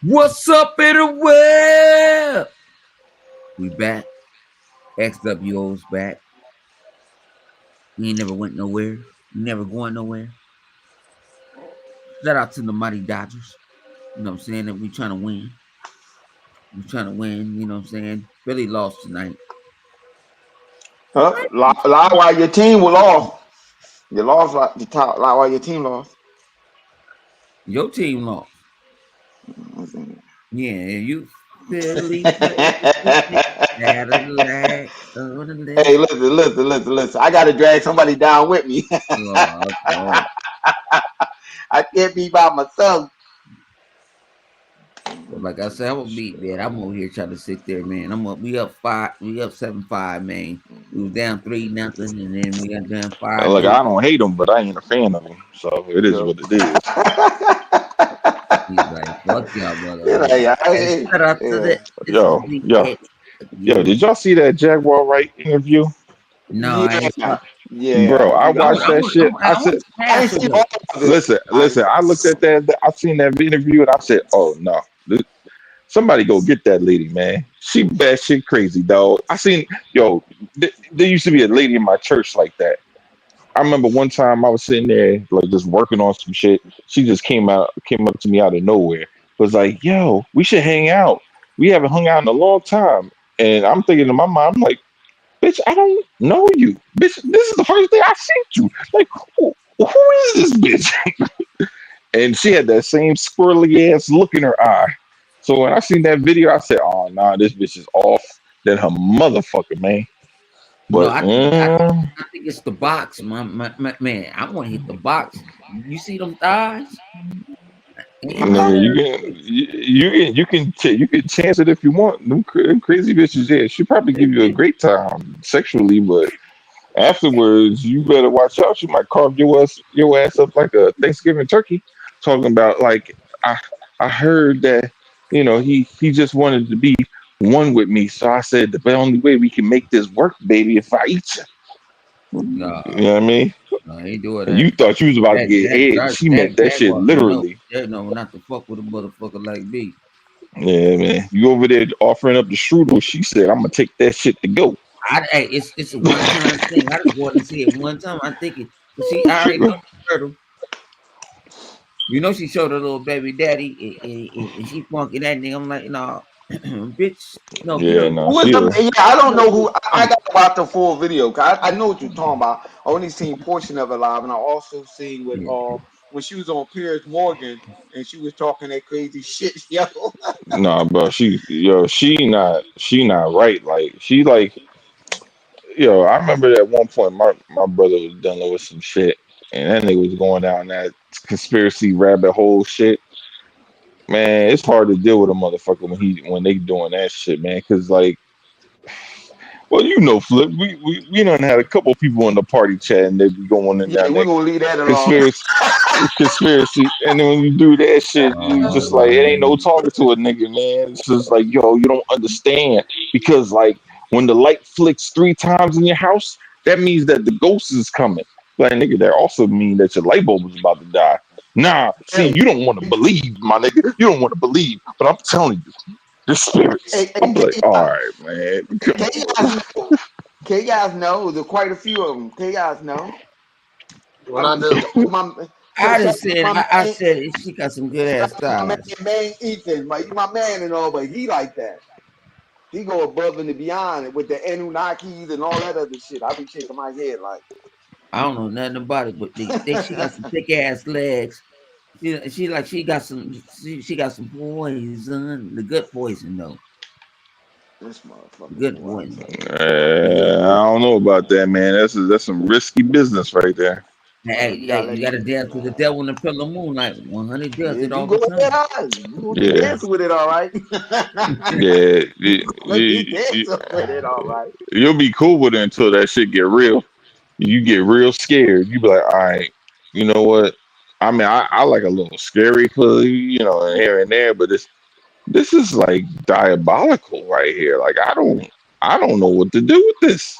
What's up in the web? We back. XWO's back. We ain't never went nowhere. We never going nowhere. Shout out to the mighty Dodgers. You know what I'm saying? That we trying to win. We trying to win. You know what I'm saying? Philly lost tonight. Huh? Lie while your team was lost. You lost like the top. Lie while your team lost. Your team lost. Yeah, you Philly Cadillac on the Hey, list. listen. I gotta drag somebody down with me. Oh, I can't be by myself. but like I said, I'm gonna beat man. I'm over here trying to sit there, man. We up 5, we up 7-5, man. We was down 3-0, and then we got down five Look, two. I don't hate him, but I ain't a fan of him. So it is Yo. what it is. He's like, fuck y'all, You know, brother. yeah, And shout out to yeah, that. This is Yo, the yo, X. yo, You did y'all see that Jaguar Wright interview? no, I ain't yeah, saw. yeah. Bro, I watched I that want, shit. I I said, want to I ain't pass it seen though. all of it. listen, I looked at that, I seen that interview and I said, oh no. Somebody go get that lady, man. She bad shit crazy, dog. I seen, yo, there used to be a lady in my church like that. I remember one time I was sitting there like just working on some shit. She just came up to me out of nowhere. Was like, "Yo, we should hang out. We haven't hung out in a long time." And I'm thinking in my mind, I'm like, "Bitch, I don't know you, bitch. This is the first day I seen you. Like, who is this bitch?" And she had that same squirrely ass look in her eye. So when I seen that video, I said, "Oh nah, this bitch is off than her motherfucker, man." No, But I think it's the box, man. I want to hit the box. You see them thighs? Ain't nigga, none you of can you can chance it if you want. Them crazy bitches, yeah, she probably give you a them. great time sexually, but afterwards you better watch out. She might carve your ass up like a Thanksgiving turkey. Talking about like I I heard that he just wanted to be one with me, so I said the only way we can make this work, baby, if I eat you. You No, know what I mean? no, I ain't doing And that. you thought you was about to That get that head. that She that meant that shit Jaguar, literally. they know not to fuck with a motherfucker like me. Yeah, man. You over there offering up the strudel. She said, I'm gonna take that shit to go. Hey, it's a one time thing. I just want to see it one time. I think it. See, I already know she heard him. You know, she showed her little baby daddy, and she funky that nigga. I'm like, no, bitch, no, get Yeah, her. no, Who is she the? a Yeah, I You don't know know who who. I'm I talking got to watch the full video. 'Cause I know what you're talking about. I only seen portion of it live, and I also seen with about. when she was on Piers Morgan and she was talking that crazy shit. Yo, nah, bro. She not right. Like she like I remember at one point my brother was dealing with some shit, and that nigga was going down that conspiracy rabbit hole shit. Man, it's hard to deal with a motherfucker when they doing that shit, man. Cause like, well, Flip, we done had a couple people in the party chat and they be going in yeah, down we're that gonna leave that alone. conspiracy and then when you do that shit, you just like it ain't no Man. talking to a nigga, man. It's just like, yo, you don't understand because like when the light flicks 3 times in your house, that means that the ghost is coming. Like nigga, that also mean that your light bulb is about to die. Nah, see, Hey, you don't want to believe, my nigga. You don't want to believe, but I'm telling you, the spirits. hey, I'm like, all Chaos, right, man, come on. Chaos know. Chaos know. There's quite a few of them. Chaos know. What I do? Shout out to my, I shout just out to said, my I man. said she got some good Shout ass out to my thighs. man Ethan. My man and all, but he like that. He go above and beyond with the Anunnakis and all that other shit. I be shaking my head like, I don't know nothing about it, but she got some thick ass legs. She got she got some poison, the good poison though, this the motherfucker, good boy. I poison, tell you. the good I poison. don't know about that, man. That's some risky business right there. Hey, You hey, gotta you let got to these dance people with the know. devil in the pillow moonlight. 100 does Yeah, it you all go the ahead, time. you gonna be Yeah, dancing with it, all right. yeah. Gonna be dancing with it, all right. You'll be cool with it until that shit get real. You get real scared. You be like, all right, you know what? I mean, I like a little scary for here and there, but this is like diabolical right here. Like I don't know what to do with this.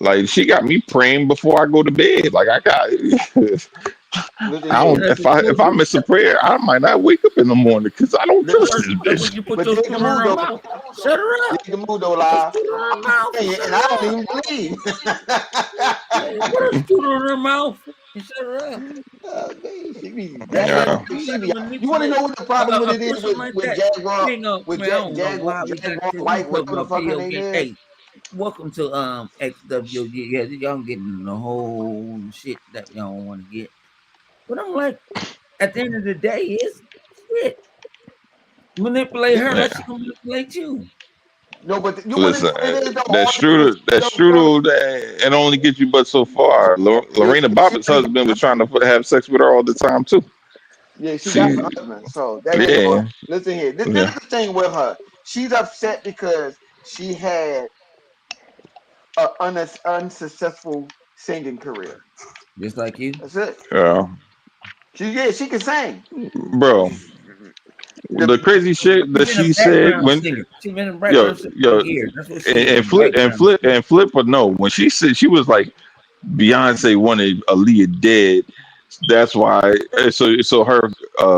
Like she got me praying before I go to bed. Like I got Listen I don't. here. That's what If I you miss a prayer, I might not wake up in the morning because I don't trust that's, this that's when bitch. you put But your dig the spoon in mood her though. mouth. Shut her up. Dig the mood though, Put a live. spoon in her mouth and shut And I don't her up. even believe. Yeah, put a spoon in her mouth and shut her up. Man, she be That's how that. Yeah, you She got to be. You want to manipulate know what the problem with a it is person like with that. Jaguar, You ain't gonna, with man, I don't know Jaguar, why we got Jaguar this. We White, talking whatever the about fuck her PO name game. is. Hey, welcome to XW. Yeah, y'all getting the whole shit that y'all don't want to get. But I'm like, at the end of the day, is shit. Manipulate her man. like she gonna manipulate you. No, but you want to know Listen, what it is? that All things strudel, that though, strudel, that it only gets you but so far. yeah, Lorena she Bobbitt's already husband was got, trying to have sex with her all the time too. yeah, she got She, a husband. So that ain't all. yeah, Listen here. This yeah, is the thing with her. She's upset because she had an unsuccessful singing career. Just like you. That's it. yeah, She can sing. bro. The The crazy shit She's that been a she said background when singer. She's been a yo background singer for yo years. That's what she is, a and flip and background flip singer. and flip, but no, when she said she was like Beyonce wanted Aaliyah dead. That's why. So her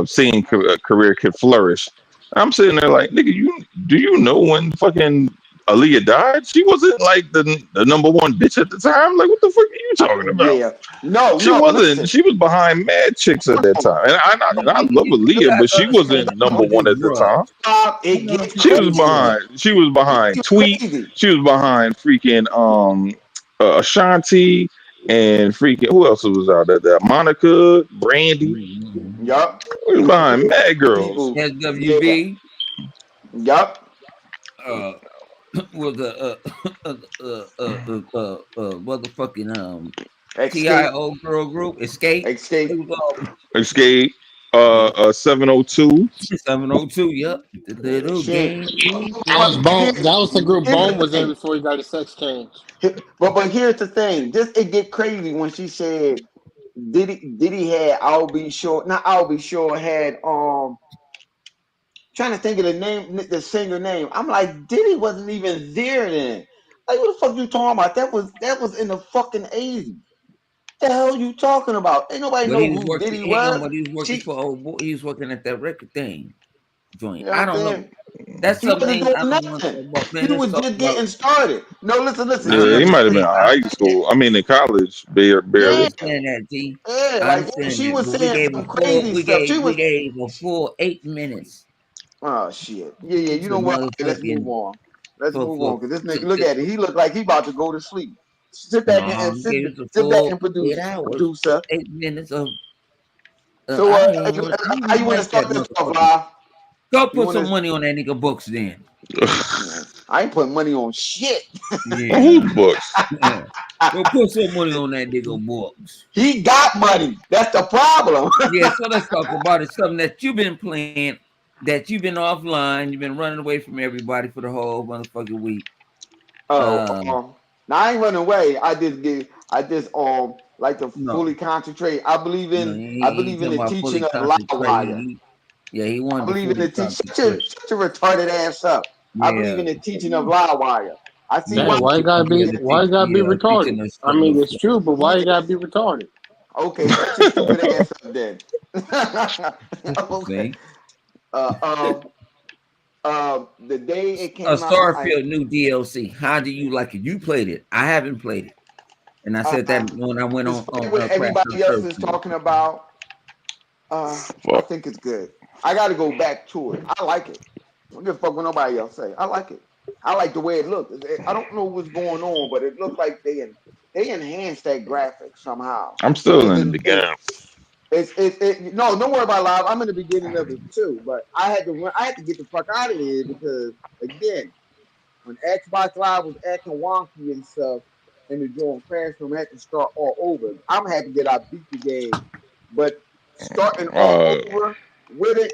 singing career could flourish. I'm sitting there like, nigga, you know when fucking Aaliyah died? She wasn't like the number one bitch at the time. Like, what the fuck are you talking about? yeah. No, She no. wasn't. Listen. She was behind mad chicks at Hold that on. time, and I love You Aaliyah, gotta but she understand wasn't people number with one this at the drug. time. It You know them gets people She was with this crazy. drug. behind. She was It behind gets Tweet. crazy. She was behind freaking Ashanti and freaking who else was out there? That Monica, Brandy. Mm-hmm. Yup. We was behind mad girls. People. Yeah. SWV Yup. uh was motherfucking Escape. TIO girl group Escape. It Escape. was all Escape. yeah. 702. 702, yep. The Yeah, little shit. game we That was play. Bone. That was the group Here's Bone the was in thing. before he got his sex change. But here's the thing. This it get crazy when she said Diddy had I'll be sure not I'll be sure had trying to think of the name the singer name. I'm like Diddy wasn't even there then. Like what the fuck you talking about? That was in the fucking 80s. The hell you talking about? Ain't nobody But know he was who working, Diddy hang on, was. but he was working She, for old boy. He was working at that record thing you joint. know I what I'm don't know. saying? That's He some wasn't things I doing don't want to nothing. talk about, He man. Let's was talk just about getting started. No, listen. I Yeah, he might have been understand. in I high understand. school. I mean, in college, Yeah, barely. That, G. I like understand she that. was But we saying gave some a full crazy stuff. She we was, gave a full 8 minutes oh shit. Yeah. You to know what? Okay, let's move motherfucking on. Let's move for on because this nigga, look to at it. He look like he about to go to sleep. Sit back no, and he gave us a sit back full and 8 hours, producer. 8 minutes of So I don't even want I don't how you even want to like that start this off, motherfucker. Live? Go You put want some to? money on that nigga books then. I ain't putting money on shit. On Yeah. whose books? Go put some money on that nigga books. He got money. That's the problem. Yeah, so let's talk about it. Something that you've been playing, that you've been offline, you've been running away from everybody for the whole motherfucking week. Oh, Um, now I ain't running away. I just like to no, fully concentrate. I believe no, in he I ain't believe in talking the about teaching fully of concentrate. Livewire. Yeah, he I wanted to believe in fully the concentrate. shut your retarded ass up. I believe Yeah, in the teaching of Livewire. I see no, why Damn, he why you teaching, gotta be? yeah, Why you gotta be teaching retarded? us I something. mean, it's true, but why you gotta be retarded? okay, shut your stupid ass up then. Okay. See, Uh the day it a came out, Starfield new DLC. How do you like it? You played it. I haven't played it, and I said that uh when I went despite on what Crash everybody else is Thursday. talking about, I Fuck. think it's good. I got to go back to it. I like it. I don't give a fuck what nobody else say. I like it. I like the way it looks. I don't know what's going on, but it looked like they enhanced that graphic somehow I'm still because in the beginning. no, don't worry about live. I'm in the beginning of it too, but I had to run. I had to get the fuck out of there because again, when Xbox Live was acting wonky and stuff, and the joint crashed from had to start all over. I'm happy that I beat the game, but starting all Uh, over with it,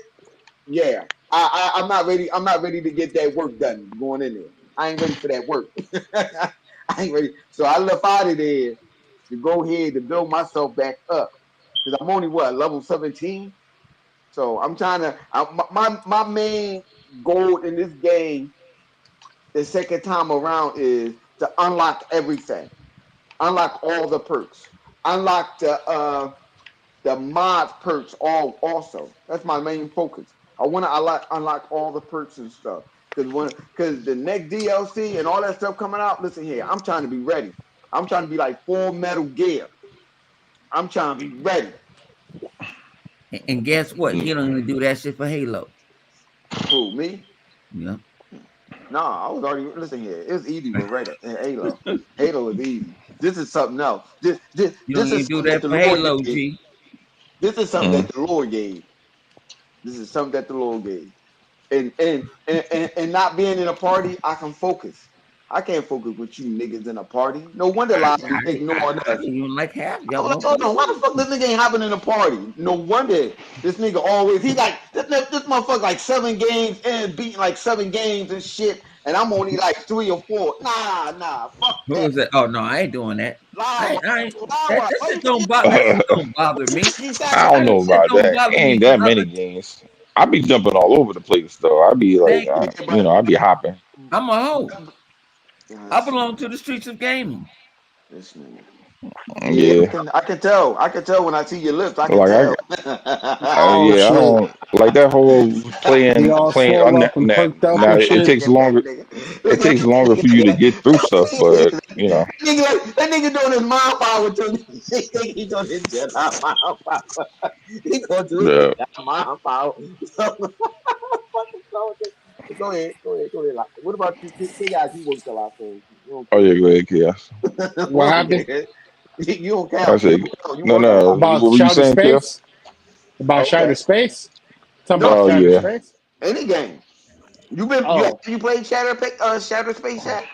yeah. I'm not ready. I'm not ready to get that work done going in there. I ain't ready for that work. I ain't ready. So I left out of there to go ahead to build myself back up because I'm only what level 17. So I'm trying to. My main goal in this game the second time around is to unlock everything, unlock all the perks, unlock the mods perks all also. That's my main focus. I want to unlock all the perks and stuff. Because the next DLC and all that stuff coming out, listen here, I'm trying to be ready. I'm trying to be like full Metal Gear. I'm trying to be ready. And guess what? He don't even do that shit for Halo. Who, me? Yeah. Nah, I was already listen here. It's easy with Raider and Halo. Halo is easy. This is something else. This this You don't this even is do something that that the for Lord Halo, gave. G. This is something Mm. that the Lord gave. This is something that the Lord gave. And not being in a party, I can focus. I can't focus with you niggas in a party. No wonder I, lies be ignoring I us. didn't even like half I'm y'all like, hold on, why the motherfuckers. fuck this nigga ain't hopping in a party? No wonder this nigga always he like this motherfucker like 7 games and beating like 7 games and shit, and I'm only like 3 or 4. Nah, fuck Who that. was that? Oh no, I ain't doing that. Lie, I ain't lie, that why shit you say don't that? bother me. I don't Exactly. That know shit about don't that. bother me Ain't because that many games. I be jumping all over the place though. I be like, thank you. Yeah, I be hopping. I'm a hoe. I Yes, belong to the streets of gaming. this nigga. Yeah, Yeah, I can tell. I can tell when I see your lips. I can like tell. Oh yeah, I shit. don't like that whole He all playing. swole up and perked up Now and it shit. takes Look at longer. that nigga. It Look at takes longer for you to get through stuff, but that nigga doing his mind power too. He think he doing his Jedi mind power. He gonna do his the Jedi mind power. So, fucking go with it. Go ahead. Like, what about you? Chaos, you work a lot, so you don't oh care. yeah, go ahead, Chaos. You What don't happened? care. You don't I count. You said, don't count. You no, work a no. lot. About What were you Shouter saying, Chaos? Space? About Shouter Okay. Space? Talking No, about Oh Shouter yeah, Space? any game. Oh, You played Shadow Space yet?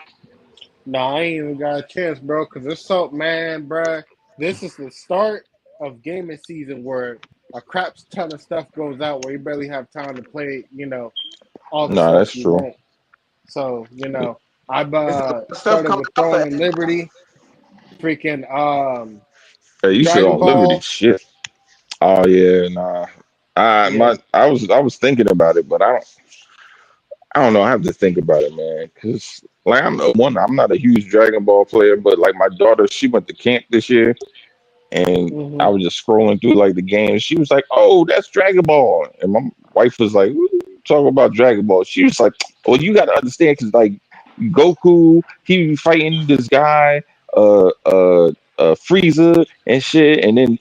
no, I ain't even got a chance, bro. Because it's so, man, bro. This is the start of gaming season where a crap ton of stuff goes out where you barely have time to play, all the no, stuff that's you true. want. So, I've It's a lot of stuff started coming with out for Throne and everybody. Liberty, freaking Hey, you said Dragon on Liberty, Ball. shit. Oh yeah, nah. Yeah. I was thinking about it, but I don't know. I have to think about it, man. Cause like I'm not a huge Dragon Ball player, but like my daughter, she went to camp this year, and Hmm. I was just scrolling through like the games. She was like, "Oh, that's Dragon Ball," and my wife was like, "What are you talking about Dragon Ball?" She was like, "Well, you got to understand, cause like Goku, he be fighting this guy, Frieza and shit, and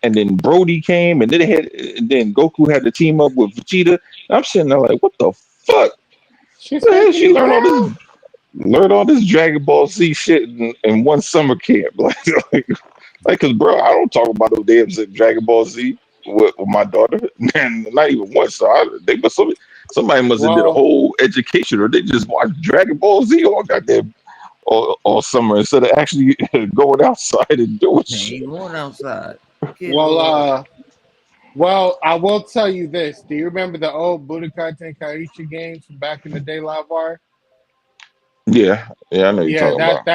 then Brody came, and then Goku had to team up with Vegeta. I'm sitting there like, what the fuck? She's Where the hell taking she you down? learn all this Dragon Ball Z shit in one summer camp? Cause bro, I don't talk about no damn Dragon Ball Z with my daughter, and not even once. So somebody must have did a Well, whole education, or they just watched Dragon Ball Z all goddamn all summer instead of actually going outside and doing They shit. ain't going outside. Kids well, go out. I will tell you this. Do you remember the old Budokai Tenkaichi games from back in the day, Livewire? Yeah, yeah, I know you're Yeah, talking about.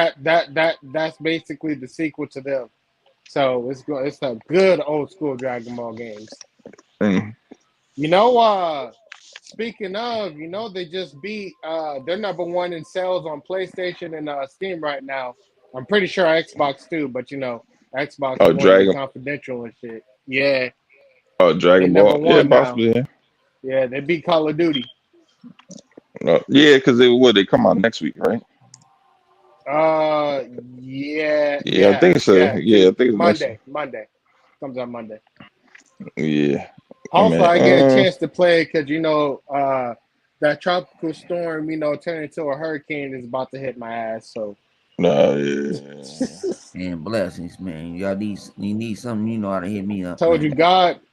that's basically the sequel to them. So it's a good old school Dragon Ball games. Mm. You know, speaking of, they just beat they're number one in sales on PlayStation and Steam right now. I'm pretty sure Xbox too, but Xbox Oh, want to be Dragon, confidential and shit. Yeah, oh, they Dragon number Ball. Yeah, one now. possibly. Yeah, Yeah, they beat Call of Duty. no, yeah, because they come out next week, right? Uh, yeah, Yeah, I think it's yeah, I think it's next. Monday comes out Monday. Yeah, I Hopefully, mean, I get a chance to play because that tropical storm, turning into a hurricane is about to hit my ass. So, no, yeah. And blessings, man. You need something, you know how to hit me up, told you, man.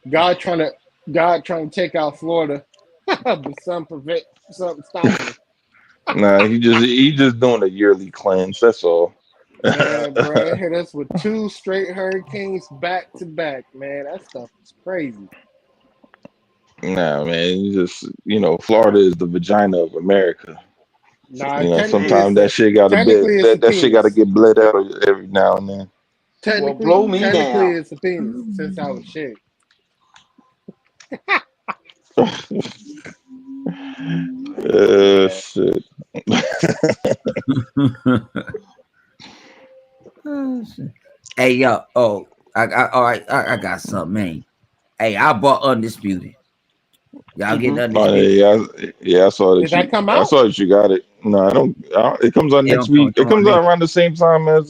God trying to take out Florida, but something stopping him. Nah, he just doing a yearly cleanse. That's all. Man, bro, it hit us with two straight hurricanes back to back. Man, that stuff is crazy. Nah, man, Florida is the vagina of America. Nah, Sometimes that shit got to be technically it's a that shit got to penis. get bled out every now and then. Well, blow me Technically, down. it's a penis since I was shit. Shit. Oh, shit. Hey, yo. Oh, All right, I got something, man. Hey, I bought Undisputed. Y'all getting Mm-hmm. Oh Undisputed? yeah, yeah. Did that come I out? saw that you got it. No, I don't. It comes out It next don't come, week. It come out comes out next. around the same time as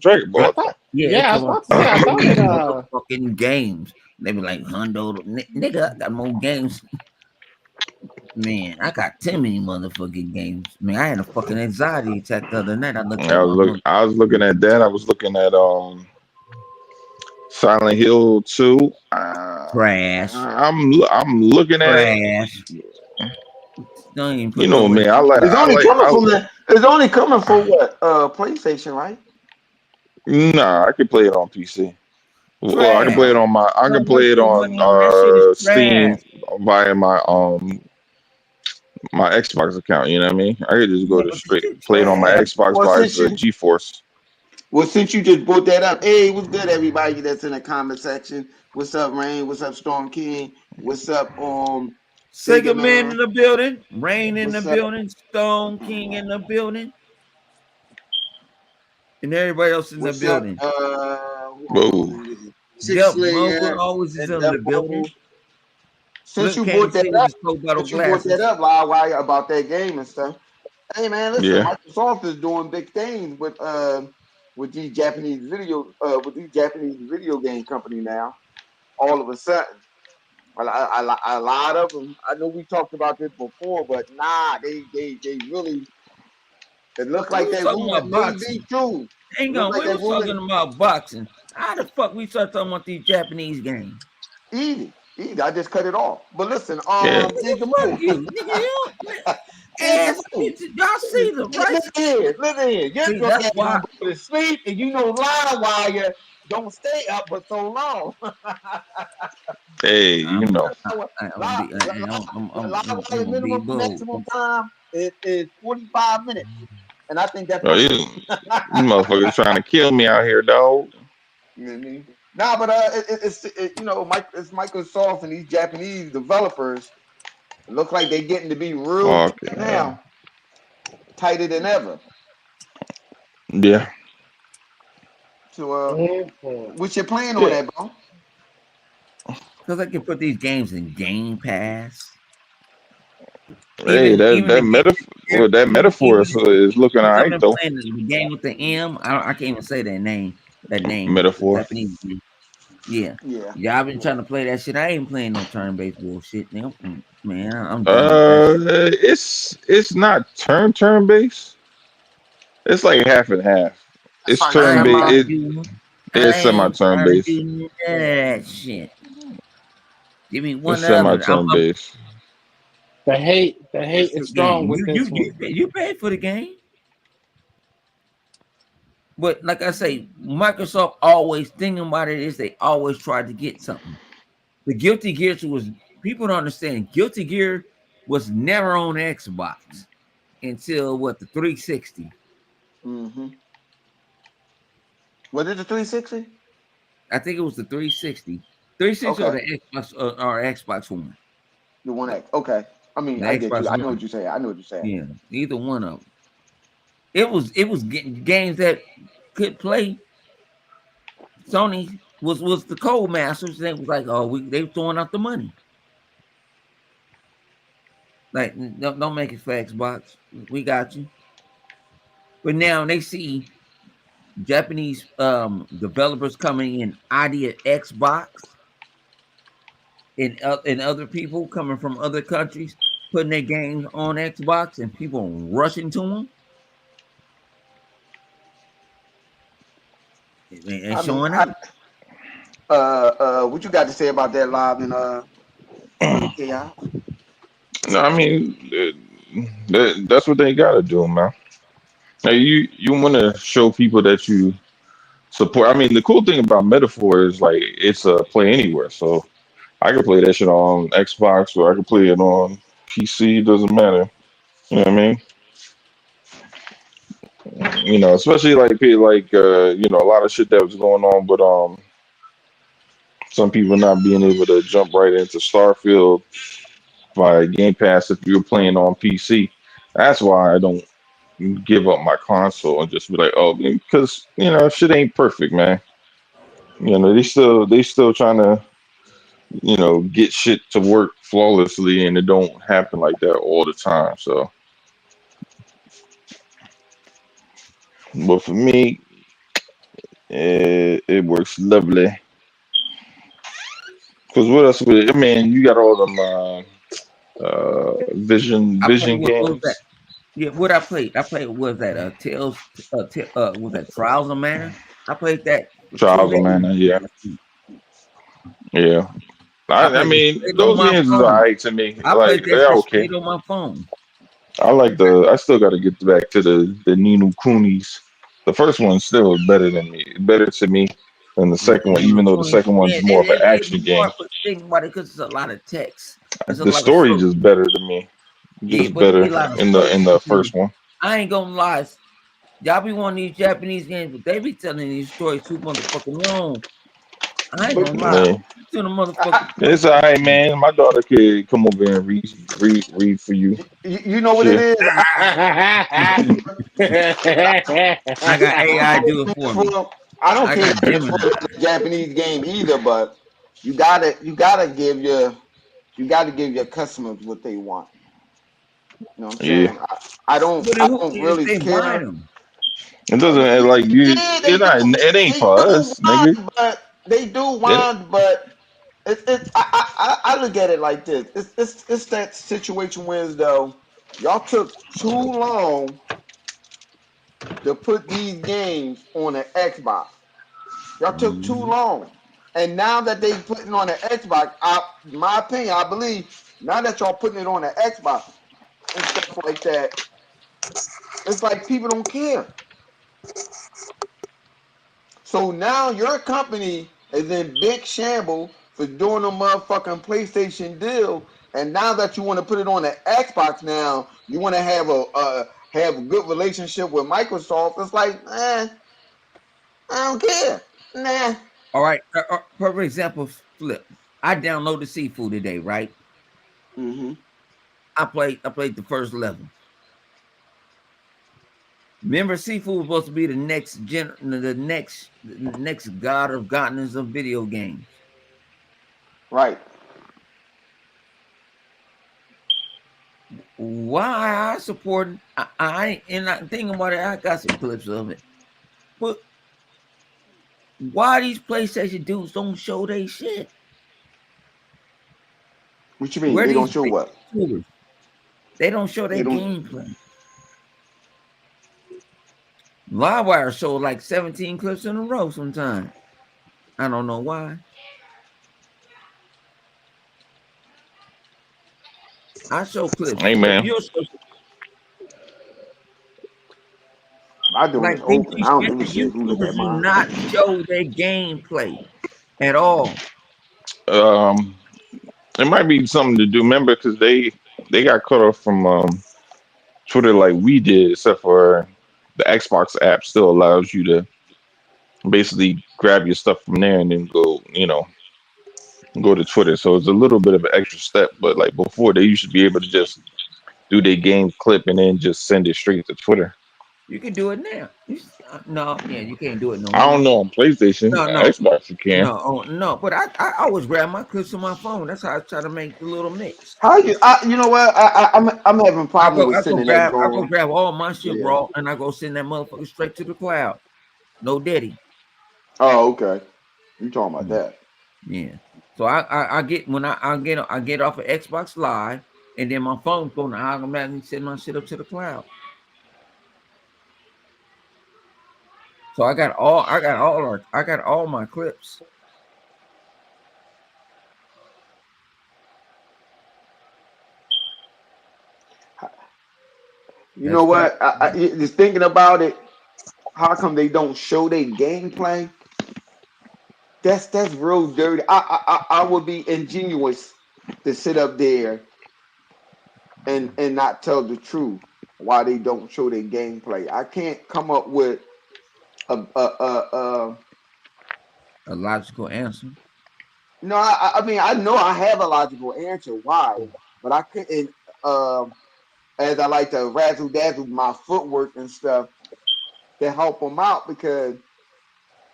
Dragon I Ball. thought. Yeah, it Yeah, I was come on about to say. I thought it. fucking games. They be like, Hundo, nigga, I got more games. Man, I got too many motherfucking games. Man, I had a fucking anxiety attack the other night. I looked at my mother. I was looking at that. I was looking at Silent Hill 2. Trash. I'm looking at it. Trash. Don't even You put know no me. respect. It's only coming from the. It's only coming for what? PlayStation, right? Nah, I can play it on PC. Well, I can play Trash. it on my. I can Don't play waste it your on money on that shit. It's Steam trash. via my Xbox account. You know what I mean? I could just go Yeah, to but the straight shit play it on my trash. Xbox Well, via since you GeForce. well since you just brought that up, hey, what's good, everybody that's in the comment section? What's up, Rain? What's up, Storm King? What's up, Sega Sega Man in Man? the building. Rain in the What's up? building. Stone King in the building. And everybody else in the What's up? building. Who all Whoa. in here? Six Dep Mocha Slayer always is and in Death the building. Mobile. Since Flip you came brought to that see with up, his cold bottle since you brought that glasses. up, why about that game and stuff? Hey man, listen, Yeah. Microsoft is doing big things with these Japanese video game company now. All of a sudden, a lot of them. I know we talked about this before, but nah, they really. It looked We like was that talking rumor about may be boxing. true. It Hang looked on, like we that was rumor. talking about boxing. How the fuck we start talking about these Japanese games? Easy, easy. I just cut it off. But listen, Yeah. dig the Fuck move. you, nigga. You don't, Dig the ass. move. Y'all see the right? Listen here. Your See, drunk that's ass why. gonna go to sleep, and you know Live Wire don't stay up for so long. Hey, you know. I'm gonna Live, be. I'm Live Wire gonna be minimum bold. maximum time is 45 minutes, and I think that's Oh, perfect. you motherfuckers trying to kill me out here, dog. You know what I mean? Nah, but it's Microsoft and these Japanese developers look like they're getting to be real tight Fucking hell. now, tighter than ever. Yeah. So, Mhm. what's your plan on Yeah. that, bro? Because I can put these games in Game Pass. Hey, Even the game, that metaphor is looking all since I've right been though. playing the game with the M, I can't even say that name. That name, the Metaphor. Japanese name. Yeah, Yeah, yeah. I've been yeah. trying to play that shit. I ain't playing no turn-based bullshit. Nigga. Man, I'm done with that shit. It's not turn based. It's like half and half. It's It's like I turn ain't based. semi. trying to do. I It's semi ain't turn trying to based. do none of that shit. Give me It's one of semi it. turn based. The hate It's is the game. strong with this one. You paid for the game. But like I say, Microsoft always thinking about it is they always try to get something. The Guilty Gear was people don't understand. Guilty Gear was never on Xbox until what the 360. Mm-hmm. Was it the 360? I think it was the 360. 360 or Okay, the Xbox or Xbox One. the One X. Okay. I mean, The I get you. Xbox I know One. what you're saying. I know what you're saying. Yeah, either one of them. It was games that could play. Sony was the code masters. They was like, oh, they were throwing out the money. Like, don't make it for Xbox. We got you. But now they see Japanese developers coming in idea Xbox and other people coming from other countries putting their games on Xbox and people rushing to them and I mean, showing out. what you got to say about that live and Brother Chaos? No, I mean that's what they gotta do, man. Now you want to show people that you support. I mean, the cool thing about Metaphor is like it's a play anywhere. So I can play that shit on Xbox or I can play it on PC. It doesn't matter. You know what I mean? You know, especially a lot of shit that was going on, but some people not being able to jump right into Starfield via Game Pass if you're playing on PC. That's why I don't give up my console and just be like, oh, because shit ain't perfect, man. they still trying to get shit to work flawlessly, and it don't happen like that all the time. So, but for me, it works lovely. Cause what else? I mean, you got all them I played vision what was that? games. Yeah, what I played? I played was that Tales was that Trials of Mana? I played that for two Trials of days Mana, yeah, last week. yeah. I I played it mean, straight on those my games is phone. alright to me. I Like played that they're shit okay. straight on my phone. I like the. I still got to get back to the Nino Coonies. The first one's still better than me, better to me than the Yeah, second one. you know, Even though the Tony, second one's man, more of an it action be game, hard for think about it because it's a lot of text. It's a the lot of story slogans. just better to me. Yeah, Just but it be better a lot of in the slogans. first one. I ain't gonna lie. Y'all be wanting these Japanese games, but they be telling these stories too motherfucking long. I ain't But gonna lie. Yeah. To the I, motherfucking It's point. all right, man. My daughter could come over and read for you. you know what it Sure. is. I got I don't AI care do it if it's for me. for. I don't I care got if it's for Gemini. a Japanese game either. But you gotta give your customers what they want. You know what I'm Yeah. saying? I don't But I who don't cares if really they buying care. them? It doesn't like you. Yeah, You're not. It ain't they for do us, nigga. It, want, but it's I look at it like this. It's that situation where though y'all took too long to put these games on an Xbox. Y'all took too Mhm. long. And now that they putting on the Xbox, my opinion, I believe now that y'all putting it on the Xbox and stuff like that, it's like people don't care. So now your company is in big shamble for doing a motherfucking PlayStation deal, and now that you want to put it on the Xbox, now you want to have a good relationship with Microsoft. It's like, I don't care. Nah. All right. For example, flip. I downloaded Seafood today, right? Mm-hmm. I played the first level. Remember, Seafood was supposed to be the next god of godness of video games. Right. Why I support? I thinking about it. I got some clips of it. But why these PlayStation dudes don't show they shit? What you mean? Where They don't these show big what? YouTubers? They don't show their They don't. gameplay. Livewire showed like 17 clips in a row sometimes. I don't know why. I show clips. hey Flip, man. you'll show I doing like this these, open. I these don't give a bigger shit who look YouTubers at do mine. not show their gameplay at all. Um, it might be something to do. Remember, because they got cut off from Twitter like we did, except for the Xbox app still allows you to basically grab your stuff from there and then go to Twitter. So it's a little bit of an extra step. But like before, they used to be able to just do their game clip and then just send it straight to Twitter. You can do it now. No, yeah, you can't do it no I don't more. know on PlayStation, No, no, Xbox you can. no. But I always grab my clips on my phone. That's how I try to make the little mix. How you? You know what? I'm having a I problem go, with I go sending that grab, I go going. grab all my shit Yeah. raw, and I go send that motherfucker straight to the cloud. No daddy. Oh, okay. You talking about Mm, that? yeah. So I get when I get off of Xbox Live, and then my phone's going to automatically send my shit up to the cloud. So I got all my clips. You know That's fact. what? Just thinking about it. How come they don't show their gameplay? That's real dirty. I would be ingenuous to sit up there and not tell the truth why they don't show their gameplay. I can't come up with a A logical answer. no. I mean I know I have a logical answer why, but I couldn't. As I like to razzle dazzle my footwork and stuff to help them out because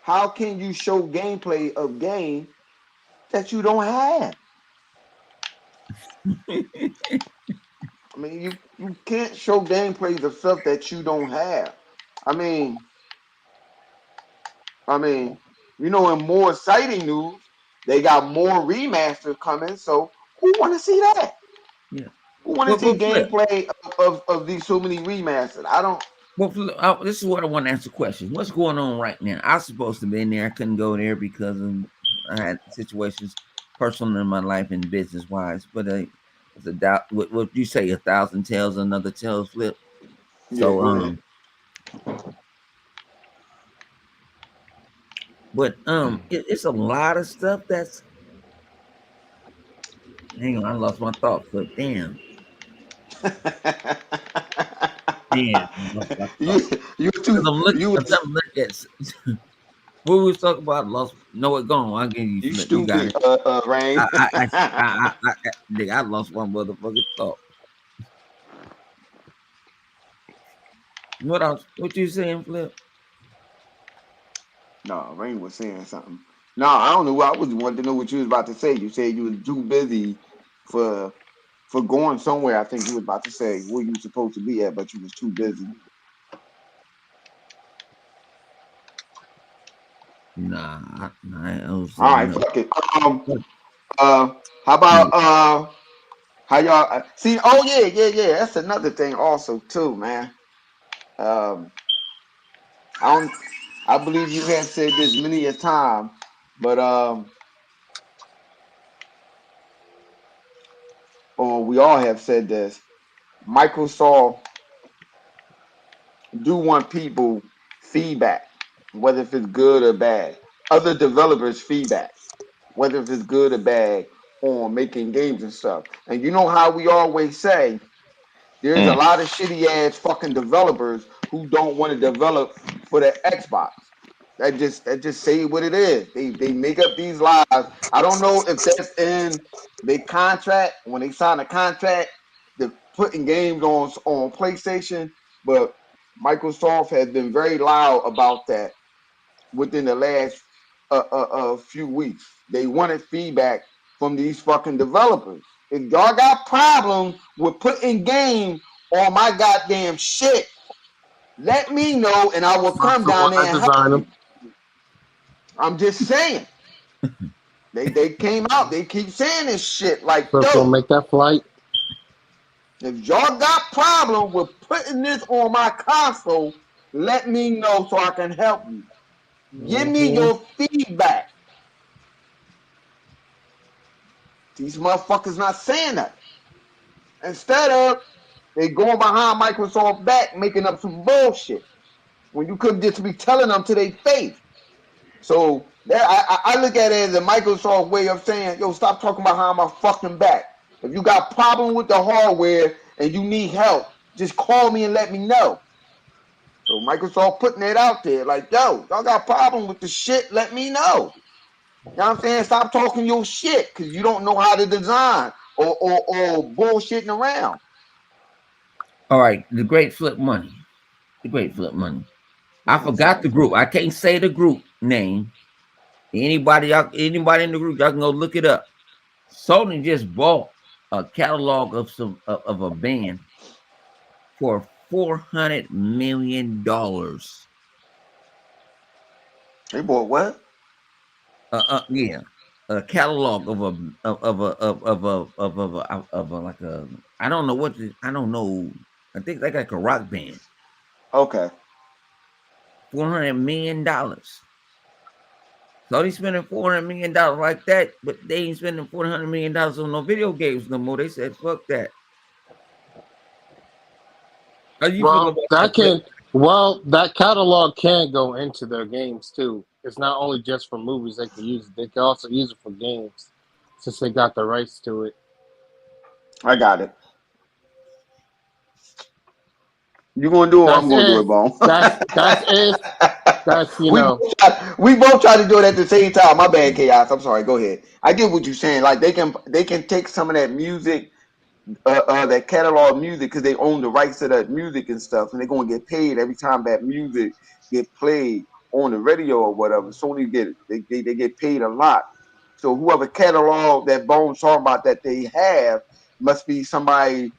How can you show gameplay of game that you don't have? I mean, you can't show gameplays of stuff that you don't have. I mean, I mean, in more exciting news, they got more remasters coming. So who want to see that? Yeah. Who want to see But Flip, gameplay of these so many remasters? I don't. This is what I want to answer questions. What's going on right now? I was supposed to be in there. I couldn't go there because I had situations personal in my life and business wise. But it's a doubt. What you say? A thousand tells, another tells. Flip. Yeah, So go ahead. but it's a lot of stuff that's. Hang on, I lost my thought. Flip. Damn. Damn. I lost my you thought. you Because too I'm looking. you Cause I'm looking at what we was talking about. Lost. No, it gone. I'll give you you Flip. You got stupid, it. Rain. Nigga, I lost my motherfucking thought. What else? What you saying, Flip? No, Rain was saying something. No, I don't know. I was wanting to know what you was about to say. You said you was too busy for for going somewhere. I think you was about to say where you supposed to be at, but you was too busy. Nah, I was All saying right, nothing. fuck it. How about how y'all see? Oh yeah. That's another thing also too, man. Um, I don't. I believe you have said this many a time, but or we all have said this. Microsoft do want people feedback, whether if it's good or bad. Other developers feedback, whether if it's good or bad, on making games and stuff. And you know how we always say there's a Mm. lot of shitty ass fucking developers who don't want to develop for the Xbox. That just say what it is. They make up these lies. I don't know if that's in their contract when they sign a contract to putting games on PlayStation, but Microsoft has been very loud about that within the last few weeks. They wanted feedback from these fucking developers. If y'all got problems with putting game on my goddamn shit, let me know and I will Not come the one down there that and help designed them. you. I'm just saying. They came out. They keep saying this shit like, So if we'll yo, make that flight. if y'all got problem with putting this on my console, let me know so I can help you. Give me Mm-hmm. your feedback. These motherfuckers not saying that. Instead of they going behind Microsoft back making up some bullshit when you could just be telling them to their face. So that I look at it as a Microsoft way of saying, yo, stop talking behind my fucking back. If you got problem with the hardware and you need help, just call me and let me know. So Microsoft putting it out there like, yo, y'all got problem with the shit, let me know. You know what I'm saying? Stop talking your shit because you don't know how to design or bullshitting around. All right, the Great Flip Money. The Great Flip Money. I I'm forgot sorry, the go group. ahead. I can't say the group name. Anybody in the group, y'all can go look it up. Sony just bought a catalog of a band for $400 million. Hey boy, what? Yeah, a catalog of a like a I don't know I don't know. I think they like a rock band. Okay. $400 million. So they spending $400 million like that, but they ain't spending $400 million on no video games no more. They said, "Fuck that." How you feel Well, about that, that Flip? can. Well, that catalog can go into their games too. It's not only just for movies they can use it. They can also use it for games, since they got the rights to it. I got it. You gonna do it, I'm That's gonna do it, if. Bone. That's if. That's we both try to do it at the same time. My bad, chaos. I'm sorry. Go ahead. I get what you're saying. Like they can take some of that music, that catalog music, because they own the rights to that music and stuff, and they're gonna get paid every time that music get played on the radio or whatever. Sony they get paid a lot. So whoever catalog that Bones talking about that they have must be somebody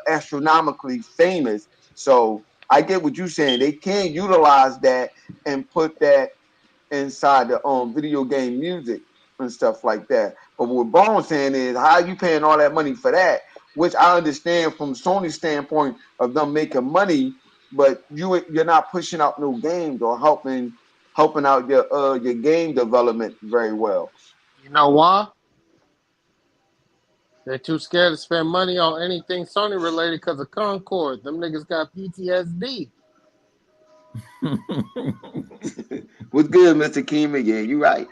astronomically famous. So I get what you're saying. They can utilize that and put that inside the video game music and stuff like that. But what Bones saying is, how are you paying all that money for that? Which I understand from Sony's standpoint of them making money, but you're not pushing out no games or helping out your game development very well. You know why? They're too scared to spend money on anything Sony related because of Concord. Them niggas got PTSD. What's good, Mr. Keeman? Yeah, you right.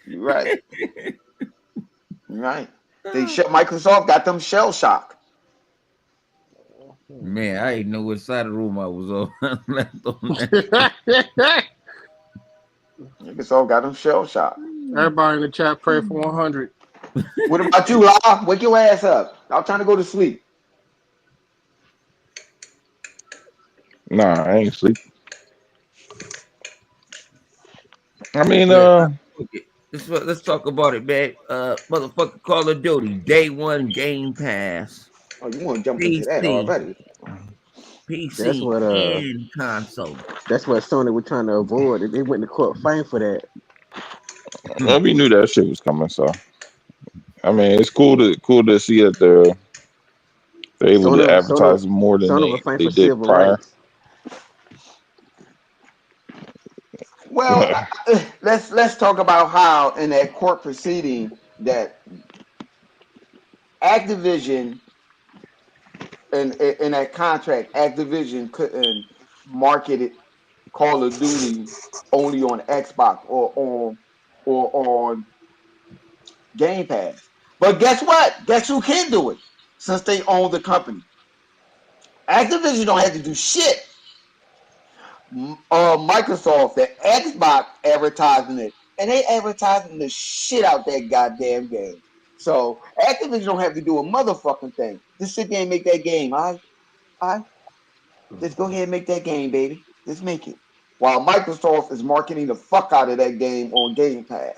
You right. You right. Microsoft got them shell shock. Man, I didn't know what side of the room I was on. Left on that. Microsoft got them shell shock. Everybody in the chat pray for 100. What about you, La? Wake your ass up. I'm trying to go to sleep. Nah, I ain't sleep. I mean, Okay. Let's talk about it, man. Motherfucker, Call of Duty, day one Game Pass, Oh, you want to jump into that PC, already? That's PC, what and console. that's what Sony was trying to avoid. They went to court fighting for that. we knew that shit was coming. So I mean, it's cool to see that they're able to advertise more than Sony was fighting they for did civil prior. rights. Well, let's talk about how in that court proceeding that Activision in that contract, Activision couldn't market it Call of Duty only on Xbox or on Game Pass. But guess what? Guess who can do it? Since they own the company. Activision don't have to do shit. Microsoft, the Xbox advertising it, and they advertising the shit out that goddamn game. So Activision don't have to do a motherfucking thing. Just sit there and make that game. I just go ahead and make that game, baby. Just make it. While Microsoft is marketing the fuck out of that game on Game Pass.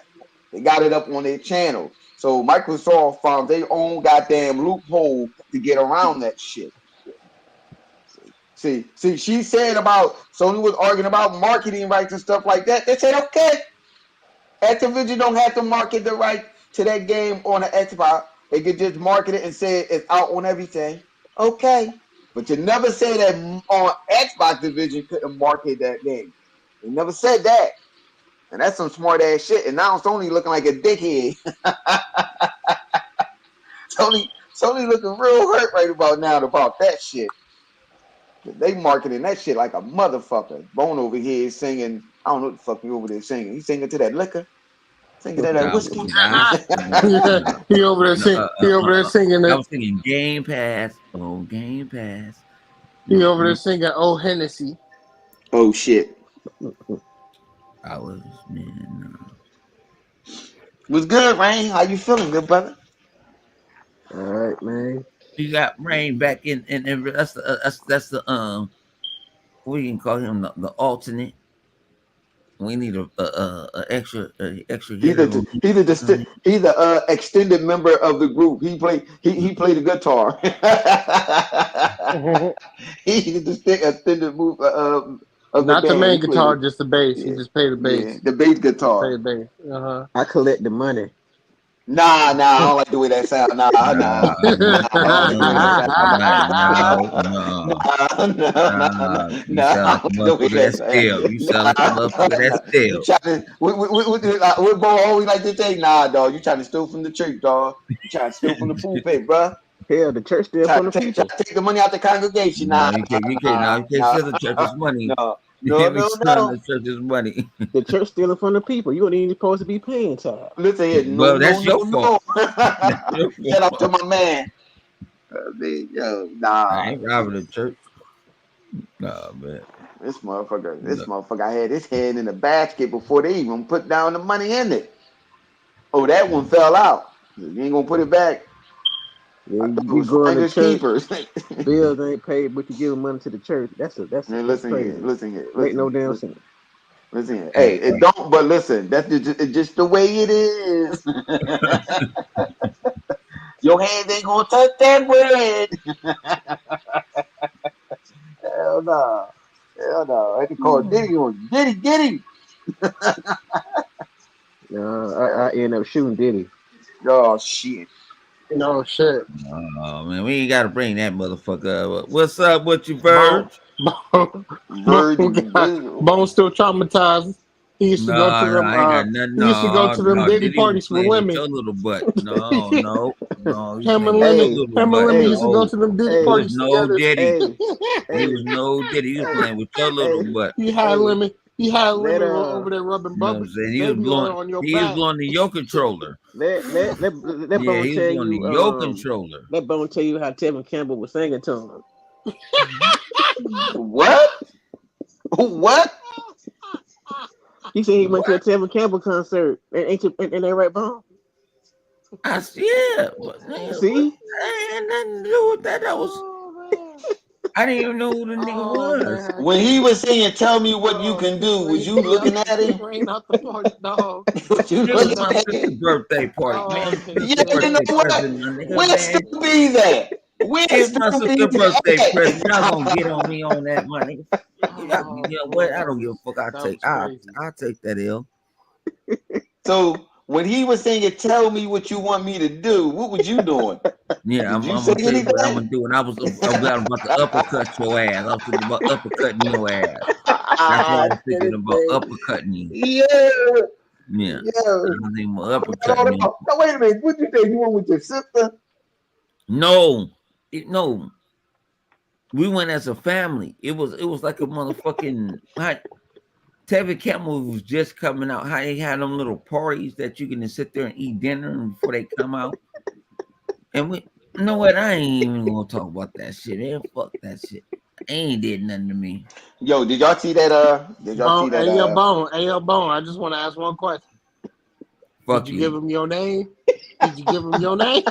They got it up on their channel. So Microsoft found their own goddamn loophole to get around that shit. See, she said about Sony was arguing about marketing rights and stuff like that. They said, okay, Activision don't have to market the right to that game on the Xbox. They could just market it and say it's out on everything. Okay. But you never say that on Xbox division couldn't market that game. They never said that. And that's some smart ass shit. And now Sony looking like a dickhead. Sony looking real hurt right about now about that shit. They marketing that shit like a motherfucker. Bone over here is singing. I don't know what the fuck he over there singing. He's singing to that liquor, singing to that Nah, whiskey. He over there singing I it. was singing Game Pass. Oh, Game Pass. He over there singing "Oh Hennessy." Oh shit. I was, man. What's good, Rain? How you feeling, good brother? All right, man. You got Rain back in, and that's the what you can call him, the alternate. We need a extra He's hitter. the extended member of the group. He played the guitar. He's the extended move of the Not the band. main He played guitar, it. just the bass. Yeah, He just played the yeah, bass. the bass Played guitar. the bass. I collect the money. Nah, I don't like the way that sound. Nah, I don't like the way that sound. You sound like I a don't like the way motherfucker that that's sound. stale. You sound like a motherfucker that's You stale. trying to what boy always like to say? Nah, dog, you trying to steal from the church, dog. You trying to steal from the pulpit, bro. Hell, the church still Try from to the take, try people. to take the money out the congregation. No, Nah, you can't. You can't. Now you can't nah, steal the church's money. no, You no, can't be no, stealing no. the church's money. The church stealing from the people. You ain't even supposed to be paying child. Listen here, no, Well, no, that's no, your no. fault. That's your Shout out to fault. my man. Yo, I nah. ain't robbing the church. Nah, man. This Look, motherfucker, I had his head in the basket before they even put down the money in it. Oh, that one fell out. You ain't gonna put it back. Yeah, I thought it you was go in the finders church, keepers. bills ain't paid, but you give money to the church. That's Man, that's listen here, crazy. listen here, Make listen no here, damn listen. sense. Listen, hey, Hey, it don't. But listen, that's just the way it is. Your hands ain't gonna touch that bread. Hell no. Hell no. I had to call Diddy on you. Diddy, get him. I end up shooting Diddy. Oh shit. No shit. oh man, we ain't got to bring that motherfucker up. What's up with you, Bone, Verge? Bone, Virgin. Bone still traumatized. He used to go to No, them. I ain't got nothing. He used to go No, to them no, Diddy Diddy was parties with playing with women. your little butt. No, no, no, he Him playing and with Lemon, your Hey, little him and butt. Lemon hey, used to go No, to them Diddy hey, he was parties no together. Diddy. hey, He hey, was no Diddy. He was hey, playing with your little hey, butt. He had hey. Lemon. He had Let Lemon over there rubbing You know what I'm saying? baby oil on your He was back. blowing the yo controller. let Yeah, Bone he was tell blowing the you yo controller. let Bone tell you how Tevin Campbell was singing to him. What? What? He said he went to a What? Tevin Campbell concert. And they right, Bone? Yeah, but man, what? See? That had nothing to do with that. That was I didn't even know who the nigga Oh was. man, I When he can't. was saying, "Tell me what you Oh, can do," was you Rain out looking at him? out the party, dog. Was you It was looking my Rain at sister's him? birthday party, Oh, I man. can't Yeah, Sister you stand know birthday it. what? present, my nigga, Where man. still be that? Where It was my still be sister birthday present. Y'all gonna get that? on me on that, my nigga. You Oh know boy, what? I don't give a fuck. that was crazy. I'll take that L. So when he was saying, "Tell me what you want me to do," what was you doing? Yeah, Did you I'm say gonna tell you what I'm anything? gonna do. And I was about to uppercut your ass. I was thinking about uppercutting your ass. That's what I Ah, was to thinking this about day. uppercutting you. Yeah, Yeah. I yeah. was thinking about Hold on, uppercutting you. no, wait a minute. What you think? You went with your sister? No, no. We went as a family. It was like a motherfucking Tevin Campbell was just coming out. How they had them little parties that you can just sit there and eat dinner before they come out. And you know what? I ain't even gonna talk about that shit, man. Fuck that shit. Ain't did nothing to me. Yo, did y'all see that? Did y'all see Bone, that? hey yo, Bone. I just want to ask one question. Did Fuck you give you. him your name? Did you give him your name?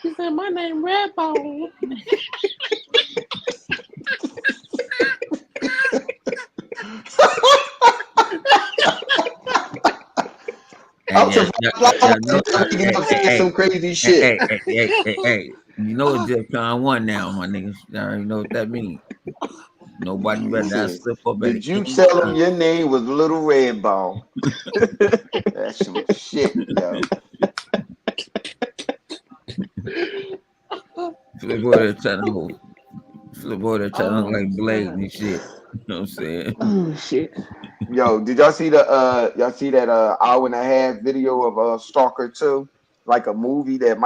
He said, "My name Redbone." I'm Hey, surprised. no, I'm thinking I'm saying some crazy shit. You know it's just Con one now, my niggas. You already know what that means. Nobody better not Listen, slip up at did you any tell him time. your name was Little Red Bone? That's some shit, yo. Flip over there trying to hold. Flip over there trying to look Oh like Blade snap! and shit. You know what I'm saying? Oh shit. Yo, did y'all see that hour and a half video of Stalker 2? Like a movie that